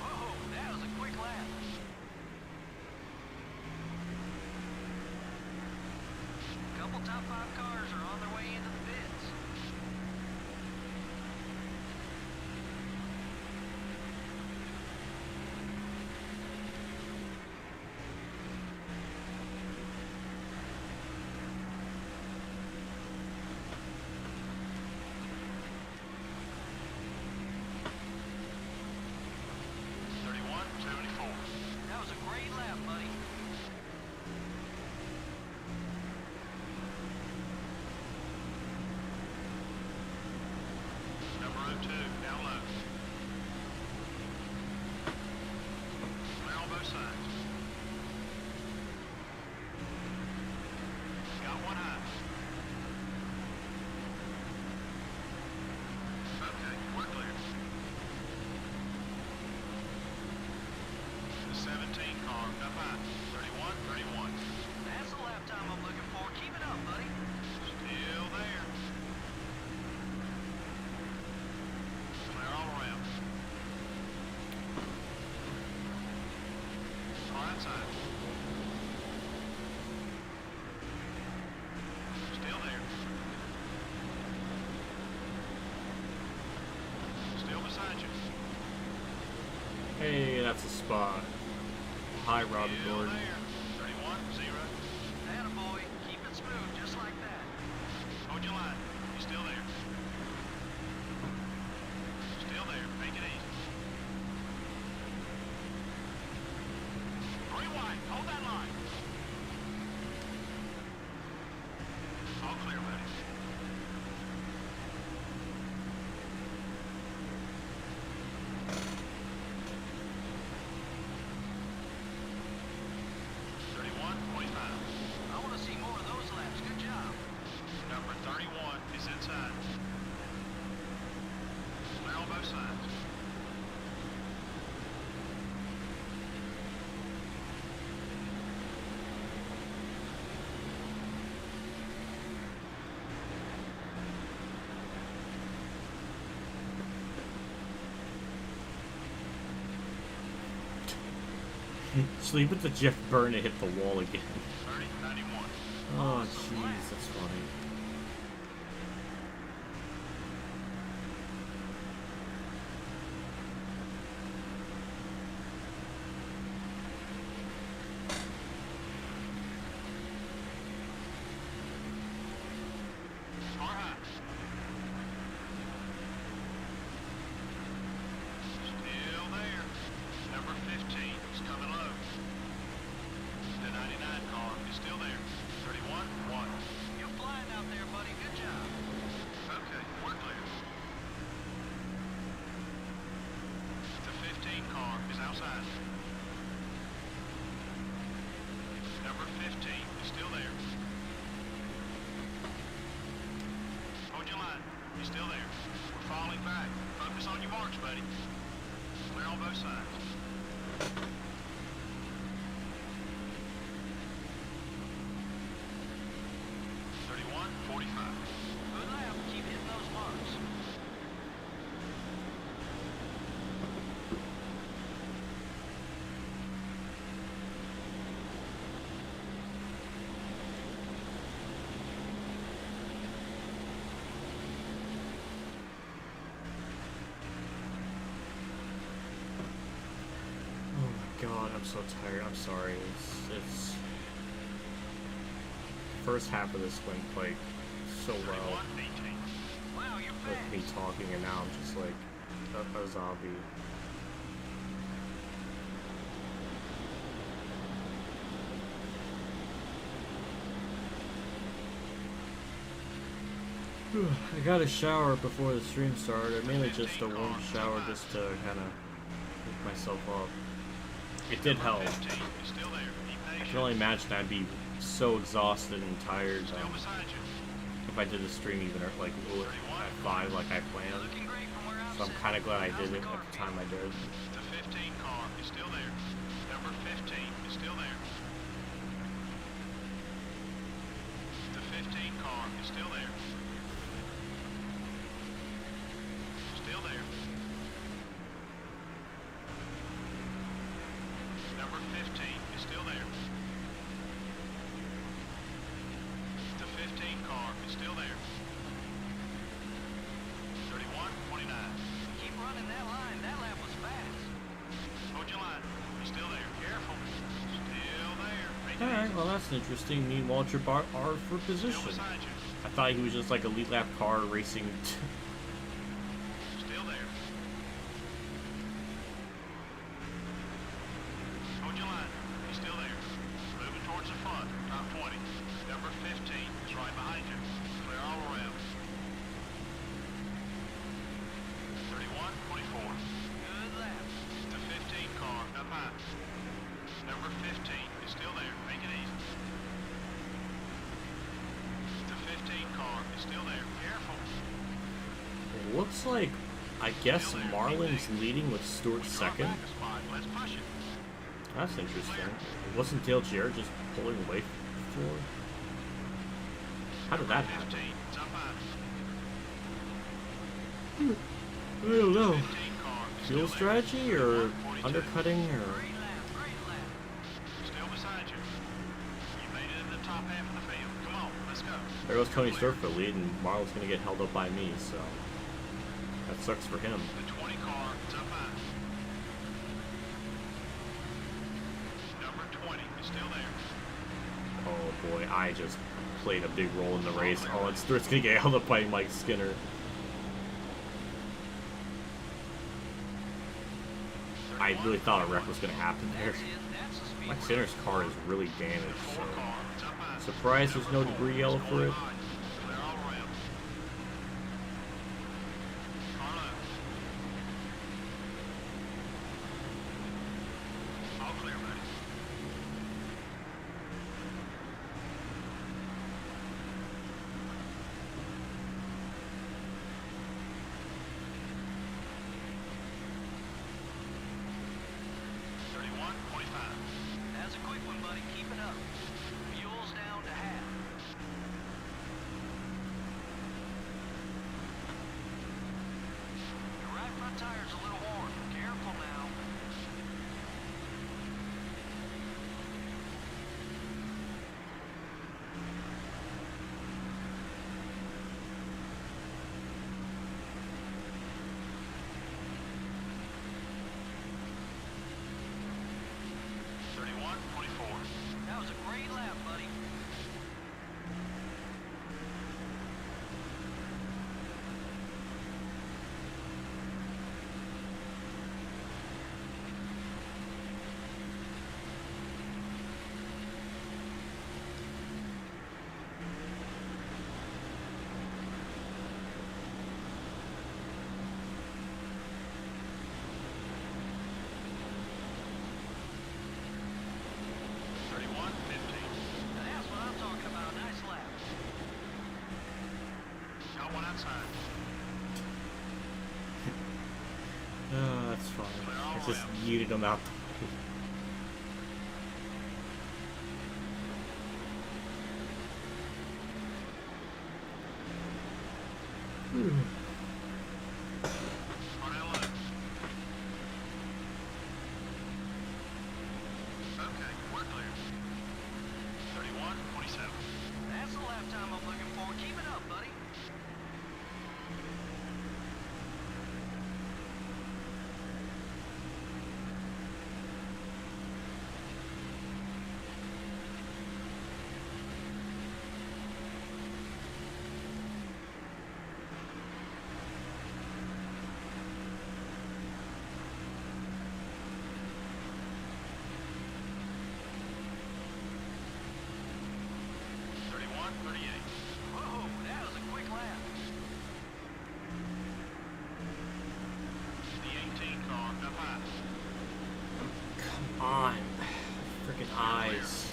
Speaker 4: Whoa, that was a quick lap. Couple top 5 cars are on their way into the pits. That was a great lap, buddy. Number 02, down low. Clear on both sides. Got one high. Okay, we're clear. The 17 car, up high. 31. That's the lap time I'm looking for. Keep it up, buddy. Still there. Clear all around. Car outside. Still there. Still beside you.
Speaker 1: Hey, that's a spot. Hi, Robert
Speaker 4: Still
Speaker 1: Gordon.
Speaker 4: there. 31-0. Attaboy. Keep it smooth, just like that. Hold your line. You still there. Still there. Make it easy. 3 wide. Hold that line. All clear, buddy. I want to see more of those laps. Good job. Number 31 is inside. Clear on both sides.
Speaker 1: Sleep with the Jeff Byrne hit the wall again.
Speaker 4: 30-91.
Speaker 1: Oh, jeez, that's funny.
Speaker 4: Car high. Still there. Number 15 is coming low. The 99 outside. Number 15 is still there. Hold your line. He's still there. We're falling back. Focus on your marks, buddy. Clear on both sides.
Speaker 6: Good lap. Keep hitting those marks.
Speaker 1: Oh my god, I'm so tired. I'm sorry. It's first half of this went like so well
Speaker 6: Wow, you're
Speaker 1: with
Speaker 6: fast.
Speaker 1: me talking, and now I'm just like a zombie. I got a shower before the stream started. Mainly just a warm shower just to kind of wake myself up. It did help. I can only imagine I'd be so exhausted and tired if I did the stream even at like at 5 like I planned.
Speaker 6: Looking great from where I'm
Speaker 1: So I'm
Speaker 6: sitting.
Speaker 1: kind of glad I
Speaker 6: How's
Speaker 1: did
Speaker 6: the
Speaker 1: it
Speaker 6: car
Speaker 1: at the time I did.
Speaker 4: The 15 car is still there. Number 15 is still there. The 15 car is still there. Still there. Number 15 is still there. The 15 car is still there. 31-29.
Speaker 6: Keep running that line. That lap was fast.
Speaker 4: Hold your line. He's still there. Careful. Still there. Make it
Speaker 1: Alright,
Speaker 4: easy.
Speaker 1: well that's interesting. Me and Walter Bar are for
Speaker 4: Still
Speaker 1: position.
Speaker 4: beside you.
Speaker 1: I thought he was just like a lead lap car racing.
Speaker 4: Still there. Hold your line. He's still there. Moving towards the front. Top 20. Number 15 is right behind you. Clear all around. 31-24.
Speaker 6: Good lap.
Speaker 4: The 15 car up high. Number 15 is still there. Make it easy. The 15 car is still there. Careful.
Speaker 1: It looks like, I guess Marlin's leading with Stewart
Speaker 4: When you're
Speaker 1: second.
Speaker 4: back a spot, let's push it.
Speaker 1: That's interesting. Wasn't Dale Jarrett just pulling away before? How did that happen?
Speaker 4: 15 is up high.
Speaker 1: I don't know.
Speaker 4: 15 car is
Speaker 1: Fuel
Speaker 4: still there.
Speaker 1: strategy or
Speaker 4: 41-42.
Speaker 1: undercutting or...
Speaker 6: Great lap. Great lap.
Speaker 4: Still beside you. You made it in the top half of the field. Come on, let's go.
Speaker 1: There goes Tony Stewart for the lead, and Marlin's gonna get held up by me, so that sucks for him.
Speaker 4: The 20 car is up high. Number 20 is still there.
Speaker 1: Oh boy, I just played a big role in the race. Oh, and Stewart's gonna get held up by Mike Skinner. I really thought a wreck was gonna happen there.
Speaker 6: That's it. That's the speed.
Speaker 1: Mike Skinner's car is really damaged,
Speaker 4: 4
Speaker 1: so
Speaker 4: car is up high.
Speaker 1: surprised there's no debris yellow for it.
Speaker 4: Clear all around. Carlo. All clear, buddy. That's
Speaker 6: That's a quick one, buddy. Keep it up. Fuel's down to half.
Speaker 1: fine. I just yeeted him out. On. Freaking eyes.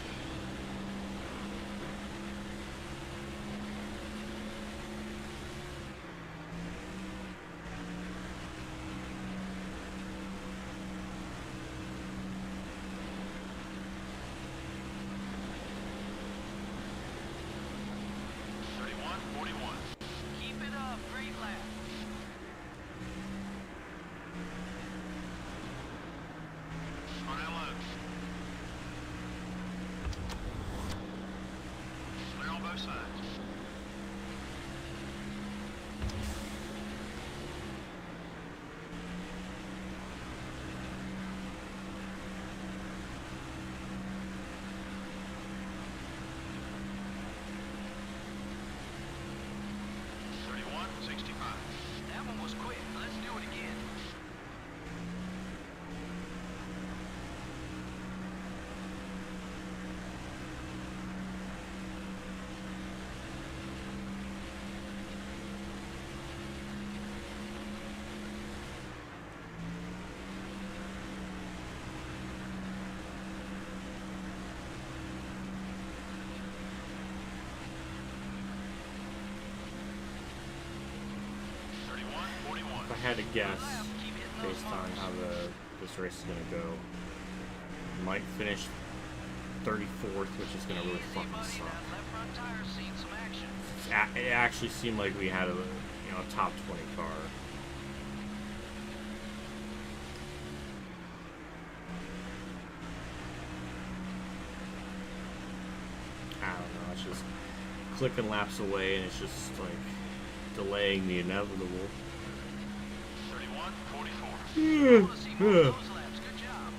Speaker 6: Keep it up. Great lap.
Speaker 4: Clear on both sides.
Speaker 6: That one was quick. Let's do it again.
Speaker 1: If I had to guess, based on how this race is gonna go, might finish 34th, which is gonna really fucking suck.
Speaker 6: Left front tire seen some action.
Speaker 1: It actually seemed like we had a top 20 car. I don't know. It's just clicking laps away, and it's just like delaying the inevitable.
Speaker 4: 31:44.
Speaker 6: Want to see more of those laps. Good job.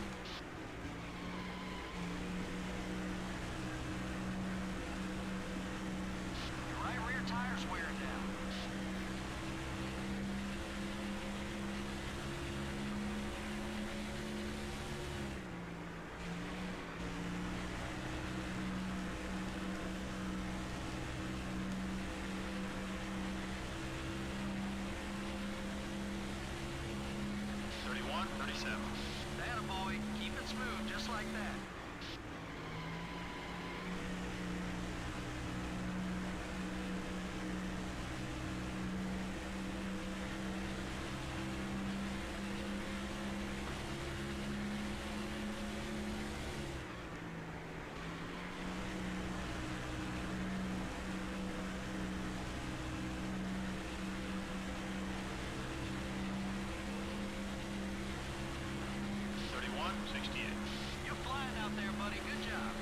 Speaker 6: Your right rear tire's wearing down. Attaboy. Keep it smooth, just like that. You're flying out there, buddy. Good job.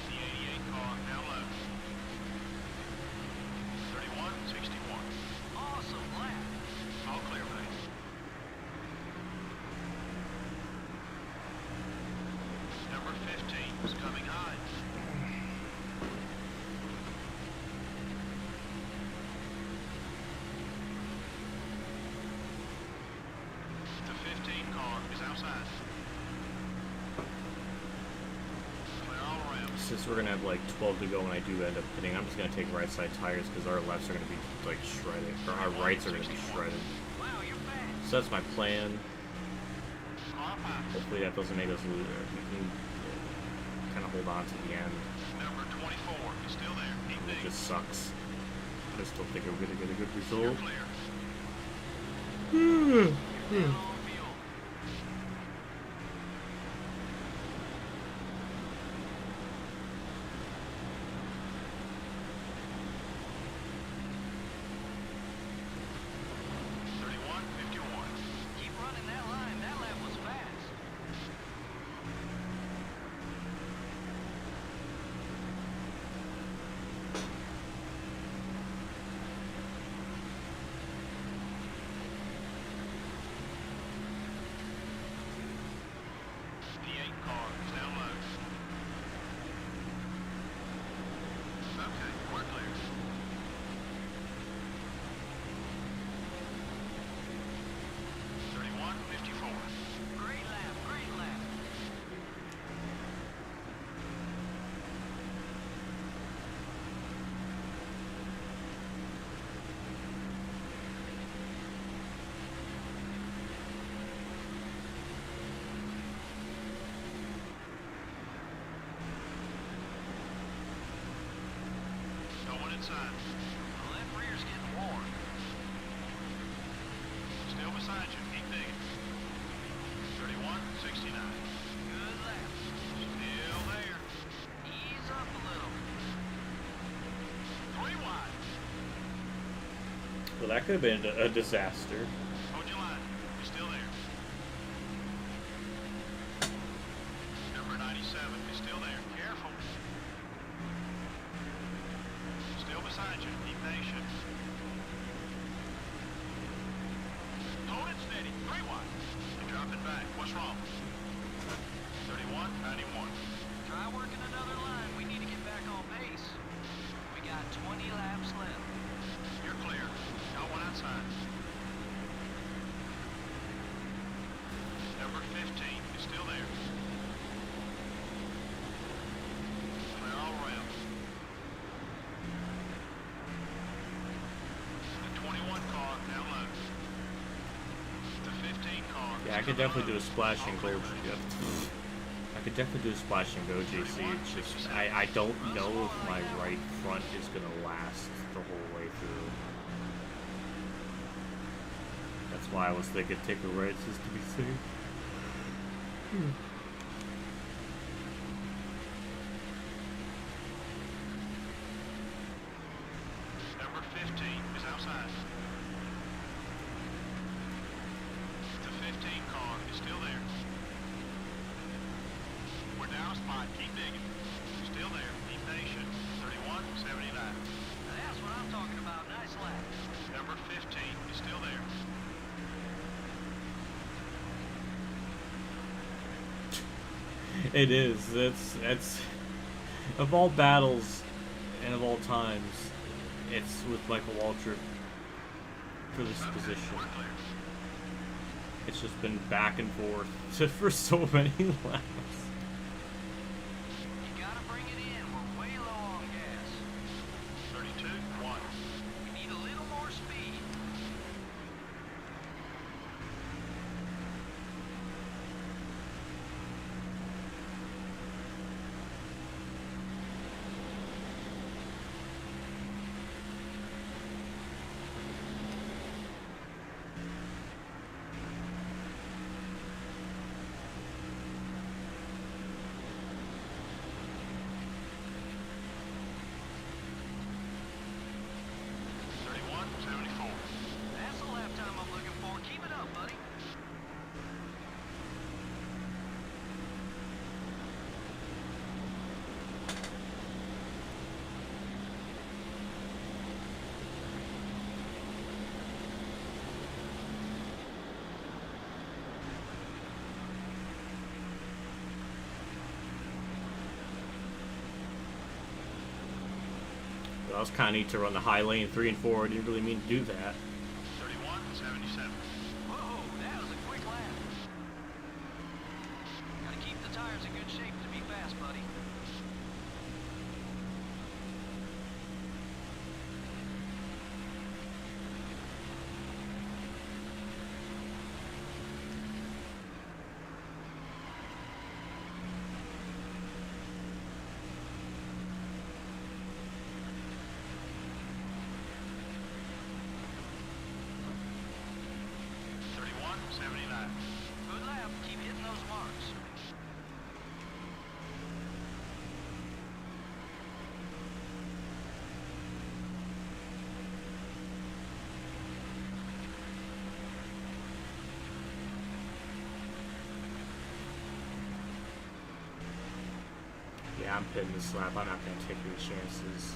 Speaker 4: The 88 car now low. 31:61.
Speaker 6: Awesome lap.
Speaker 4: All clear, buddy. Number 15 is coming high. The 15 car is outside. Clear all around.
Speaker 1: since we're gonna have like 12 to go when I do end up hitting, I'm just gonna take right side tires because our lefts are gonna be like shredded, or our rights are gonna be shredded.
Speaker 6: Wow, you're fast.
Speaker 1: So that's my plan. Hopefully that doesn't make us lose. We can kind of hold on to the end.
Speaker 4: Number 24 is still there. Keep
Speaker 1: It
Speaker 4: digging.
Speaker 1: just sucks. I still think we're gonna get a good
Speaker 4: You're
Speaker 1: result.
Speaker 4: clear.
Speaker 6: Down on fuel.
Speaker 4: 31:51.
Speaker 6: Keep running that line. That lap was fast.
Speaker 4: The 8 car is down low. Okay, we're clear. 31:54.
Speaker 6: Great lap. Great lap.
Speaker 4: Going inside.
Speaker 6: The left rear's getting warm.
Speaker 4: Still beside you. Keep digging. 31:69.
Speaker 6: Good lap.
Speaker 4: Still there.
Speaker 6: Ease up a little.
Speaker 4: 3 wide.
Speaker 1: Well, that could have been a disaster.
Speaker 4: Hold your line. You're still there. Number 97 is still there. Careful. Still beside you. Be patient. Hold it steady. 3 wide. You're dropping back. What's wrong? 31:91.
Speaker 6: Try working another line. We need to get back on pace. We got 20 laps left.
Speaker 4: You're clear. Got one outside. Number 15 is still there. Clear all around. The 21 car down low. The 15 car.
Speaker 1: Yeah, I could definitely do a splash and go. I could definitely do a splash and go, JC. It's just I don't know if my right front is gonna last the whole way through. That's why I was thinking take a right just to be safe.
Speaker 4: Number 15 is outside. The 15 car is still there. We're down a spot. Keep digging. Still there. Be patient. 31:79.
Speaker 6: Now that's what I'm talking about. Nice lap.
Speaker 4: Number 15 is still there.
Speaker 1: It is. It's of all battles and of all times, it's with Michael Waltrip for this position.
Speaker 4: We're clear.
Speaker 1: It's just been back and forth for so many laps.
Speaker 6: You gotta bring it in. We're way low on gas.
Speaker 4: 32:1.
Speaker 6: We need a little more speed. That's the lap time I'm looking for. Keep it up, buddy.
Speaker 1: But I was kind of neat to run the high lane 3 and 4. I didn't really mean to do that.
Speaker 4: 31:77.
Speaker 6: Whoa, that was a quick lap. Gotta keep the tires in good shape to be fast, buddy.
Speaker 1: Yeah, I'm pitting this lap. I'm not going to take any chances.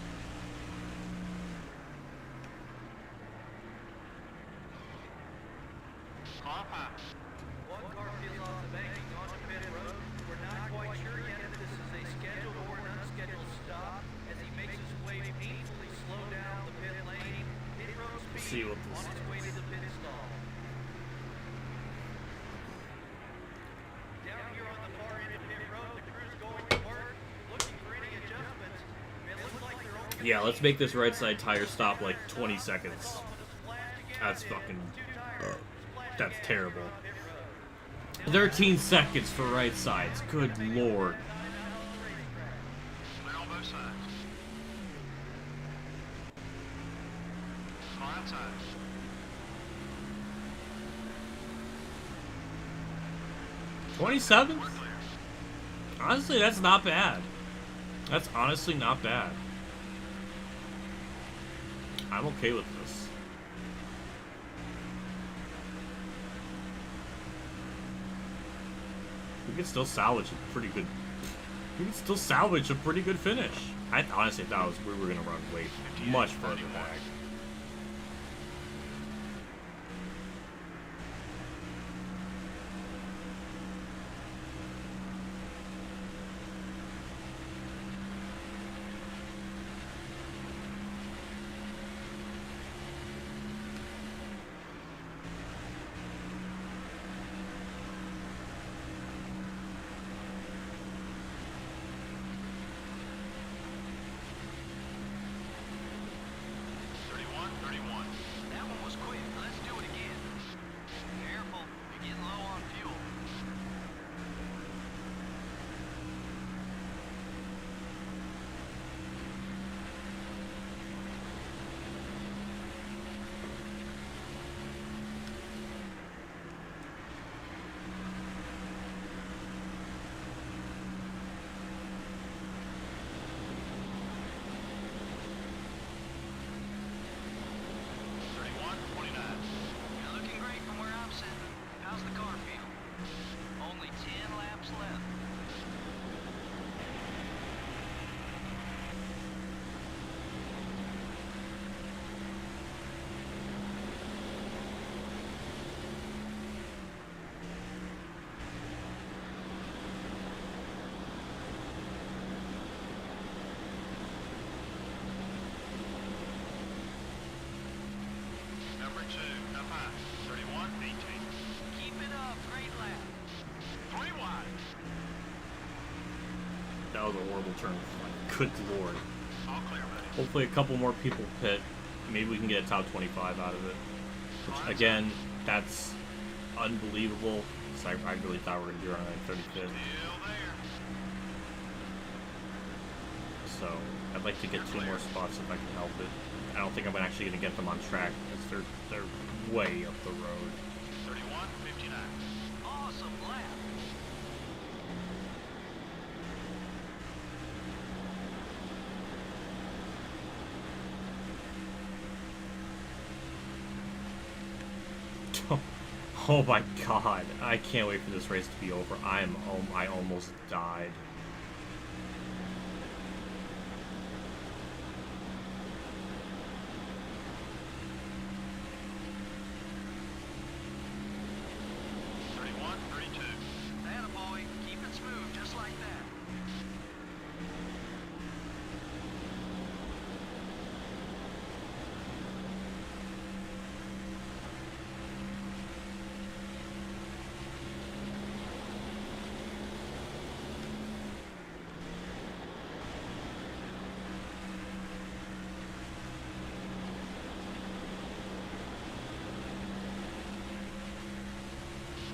Speaker 6: One car peels off the banking onto pit road. We're not quite sure yet if this is a scheduled or an unscheduled stop as he makes his way painfully slow down the pit lane. Pit road speed
Speaker 1: See what this
Speaker 6: on his way to the pit stall. Down here on the far end of pit road, the crew's going to work, looking for any adjustments. It looks like they're only
Speaker 1: Yeah, let's make this right side tire stop like 20 seconds. That's fucking... that's terrible. 13 seconds for right sides. Good lord.
Speaker 4: Clear on both sides. Car outside.
Speaker 1: 27?
Speaker 4: We're clear.
Speaker 1: Honestly, that's not bad. That's honestly not bad. I'm okay with this. We can still salvage a pretty good... We can still salvage a pretty good finish. I honestly thought we were going to run way much further back.
Speaker 6: That one was quick. Let's do it again. Careful, you're getting low on fuel. You're looking great from where I'm sitting. How's the car feel? Only 10 laps left.
Speaker 4: Number 2, up high. 31, 18.
Speaker 6: Keep it up, great lap.
Speaker 4: 3 wide.
Speaker 1: That was a horrible turn. Good lord.
Speaker 4: All clear, buddy.
Speaker 1: Hopefully a couple more people pit. Maybe we can get a top 25 out of it. Which, again, that's unbelievable. So I really thought we were going to be running like 35th.
Speaker 4: Still there.
Speaker 1: So I'd like to get 2 more spots if I can help it. I don't think I'm actually going to get them on track because they're way up the road.
Speaker 4: 31, 59.
Speaker 6: Awesome lap.
Speaker 1: Oh my god, I can't wait for this race to be over. I almost died.
Speaker 6: Attaboy, keep it smooth just like that.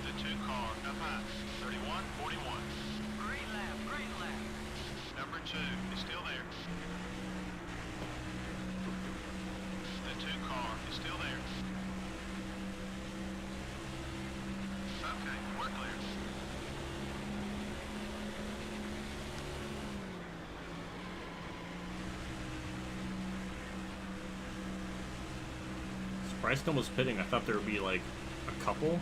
Speaker 4: The 2 car, up high. 31, 41.
Speaker 6: Great lap, great lap.
Speaker 4: Number 2 is still there. The 2 car is still there. Okay, we're clear.
Speaker 1: Preston was pitting. I thought there would be like a couple.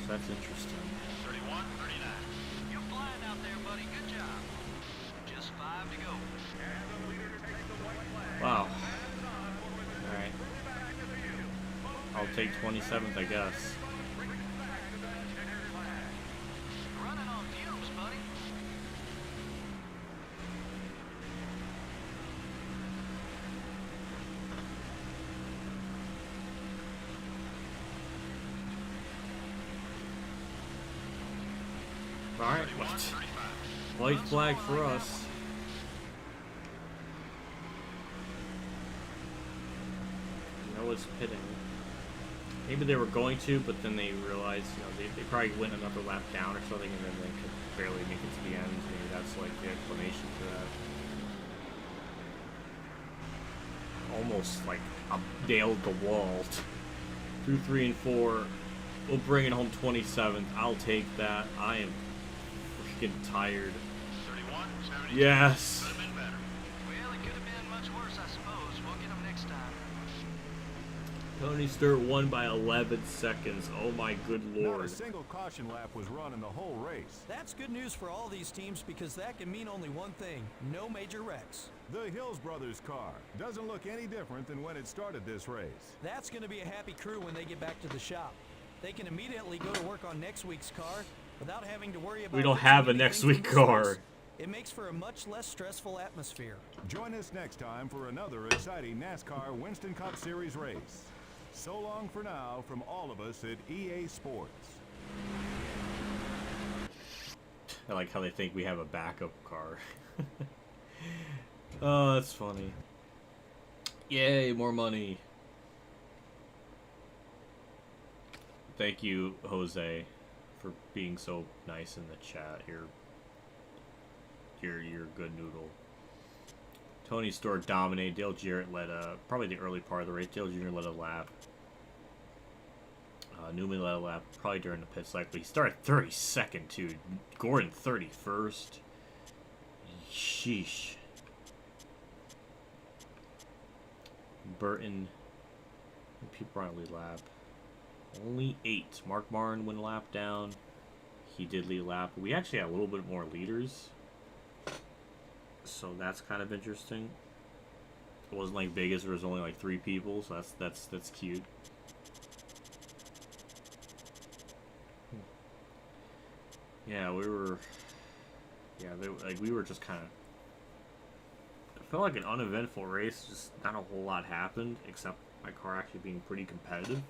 Speaker 1: So that's interesting.
Speaker 4: 31, 39.
Speaker 6: You're flying out there,
Speaker 4: to go.
Speaker 1: Wow. Alright. I'll take 27th, I guess.
Speaker 4: Running on fumes, buddy.
Speaker 1: Alright, white flag for us. No one's pitting. Maybe they were going to, but then they realized, you know, they probably went another lap down or something, and then they could barely make it to the end. Maybe that's like the explanation for that. Almost like nailed the wall. 2, 3, and 4. We'll bring it home 27th. I'll take that. I am freaking tired.
Speaker 4: 31, 72.
Speaker 1: Yes.
Speaker 4: Could have been better. Well, it could have been much worse, I suppose. We'll get them next time.
Speaker 1: Tony Stewart won by 11 seconds. Oh my good
Speaker 2: Not a
Speaker 1: lord.
Speaker 2: single caution lap was run in the whole race.
Speaker 3: That's good news for all these teams because that can mean only one thing: no major wrecks.
Speaker 2: The Hills Brothers car doesn't look any different than when it started this race.
Speaker 3: That's going to be a happy crew when they get back to the shop. They can immediately go to work on next week's car without having to worry about.
Speaker 1: We don't
Speaker 3: fixing
Speaker 1: have a
Speaker 3: anything
Speaker 1: next
Speaker 3: from
Speaker 1: week
Speaker 3: the
Speaker 1: car.
Speaker 3: source. It makes for a much less stressful atmosphere.
Speaker 2: Join us next time for another exciting NASCAR Winston Cup Series race. So long for now from all of us at EA Sports.
Speaker 1: I like how they think we have a backup car. Oh, that's funny. Yay, more money. Thank you, Jose, for being so nice in the chat. You're a good noodle. Tony Stewart dominated. Dale Jarrett led probably the early part of the race. Dale Jr. led a lap. Newman led a lap probably during the pit cycle. He started 32nd too. Gordon 31st. Sheesh. Burton. People on a lead lap. Only 8. Mark Martin went a lap down. He did lead a lap. We actually had a little bit more leaders. So that's kind of interesting. It wasn't like Vegas where there was only like 3 people, so that's cute. Yeah, we were just kind of. It felt like an uneventful race. Just not a whole lot happened, except my car actually being pretty competitive.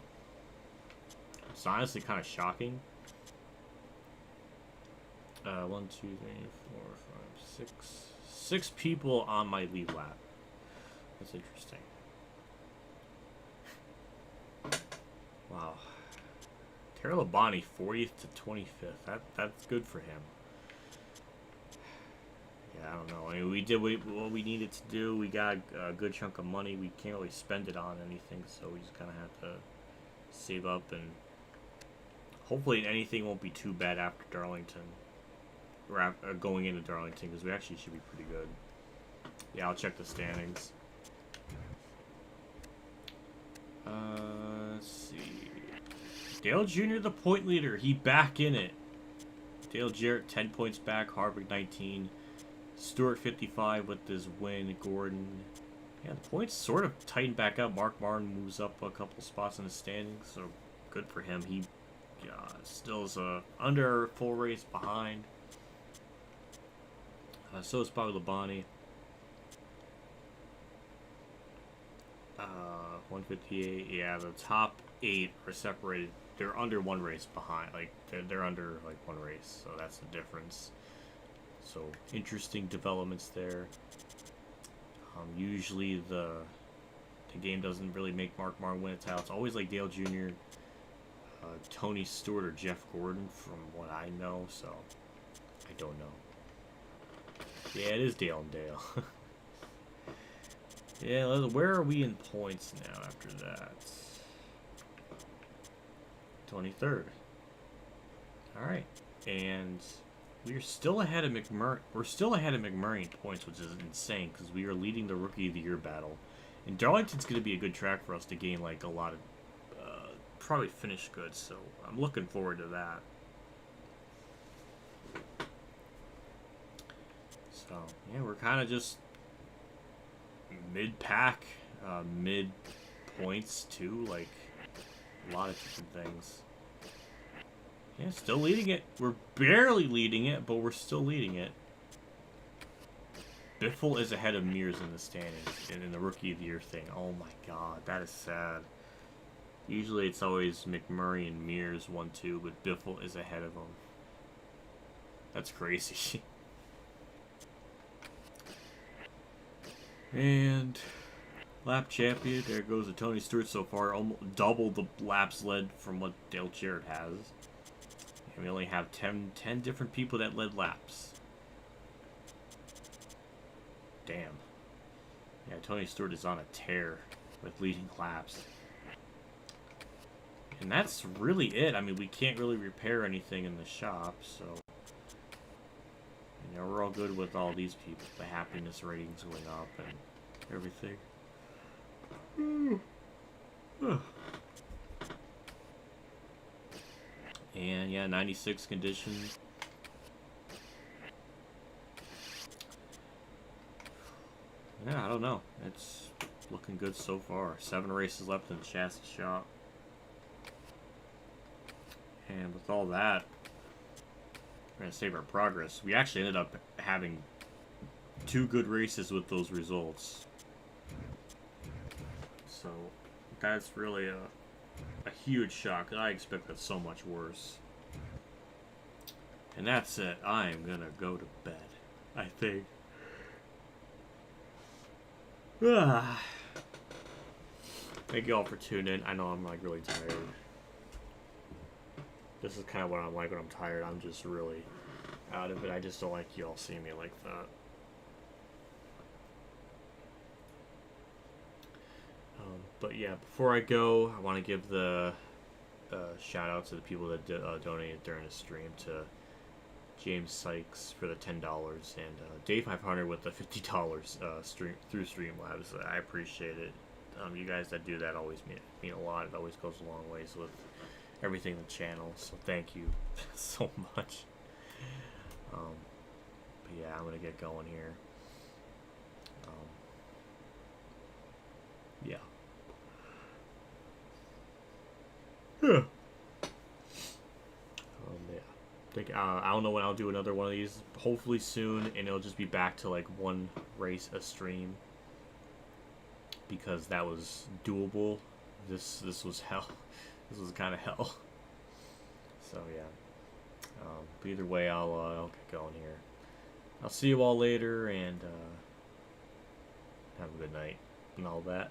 Speaker 1: It's honestly kind of shocking. 1, 2, 3, 4, 5, 6. 6 people on my lead lap. That's interesting. Wow. Terry Labonte, 40th to 25th. That's good for him. Yeah, I don't know. I mean, we did what we needed to do. We got a good chunk of money. We can't really spend it on anything, so we just kind of have to save up, and hopefully anything won't be too bad after Darlington. Or going into Darlington, because we actually should be pretty good. Yeah, I'll check the standings. Let's see. Dale Jr., the point leader. He back in it. Dale Jarrett, 10 points back. Harvick, 19. Stewart, 55 with his win. Gordon. Yeah, the points sort of tighten back up. Mark Martin moves up a couple spots in the standings, so good for him. He still is under full race behind. So is Bobby Labonte. 158. Yeah, the top 8 are separated. They're under 1 race behind. Like they're under like 1 race, so that's the difference. So interesting developments there. Usually the game doesn't really make Mark Martin win a title. It's always like Dale Jr., Tony Stewart, or Jeff Gordon, from what I know. So I don't know. Yeah, it is Dale and Dale. Yeah, where are we in points now after that? 23rd. Alright. And we're still ahead of McMurray. We're still ahead of McMurray in points, which is insane because we are leading the Rookie of the Year battle. And Darlington's going to be a good track for us to gain like a lot of probably finish good, so I'm looking forward to that. So So, yeah, we're kind of just mid-pack, mid-points too, like a lot of different things. Yeah, still leading it. We're barely leading it, but we're still leading it. Biffle is ahead of Mears in the standings, and in the Rookie of the Year thing. Oh my god, that is sad. Usually it's always McMurray and Mears 1-2, but Biffle is ahead of them. That's crazy. And lap champion, there goes the Tony Stewart so far, almost double the laps led from what Dale Jarrett has. And we only have 10 different people that led laps. Damn. Yeah, Tony Stewart is on a tear with leading laps. And that's really it. I mean, we can't really repair anything in the shop, so... You know, we're all good with all these people. The happiness ratings going up and everything. And yeah, 96 condition. Yeah, I don't know. It's looking good so far. 7 races left in the chassis shop. And with all that, we're going to save our progress. We actually ended up having 2 good races with those results. So, that's really a huge shock. I expected so much worse. And that's it. I am going to go to bed, I think. Thank you all for tuning in. I know I'm like really tired. This is kind of what I'm like when I'm tired. I'm just really out of it. I just don't like you all seeing me like that. But yeah, before I go, I want to give the shout out to the people that donated during the stream, to James Sykes for the $10 and Dave 500 with the $50 through Streamlabs. I appreciate it. You guys that do that always mean a lot. It always goes a long ways with everything in the channel. So thank you so much. But yeah, I'm gonna get going here. Yeah. Yeah. I don't know when I'll do another one of these. Hopefully soon, and it'll just be back to like 1 race a stream, because that was doable. This was hell. This was kind of hell. So yeah. But either way, I'll get going here. I'll see you all later, and have a good night and all that.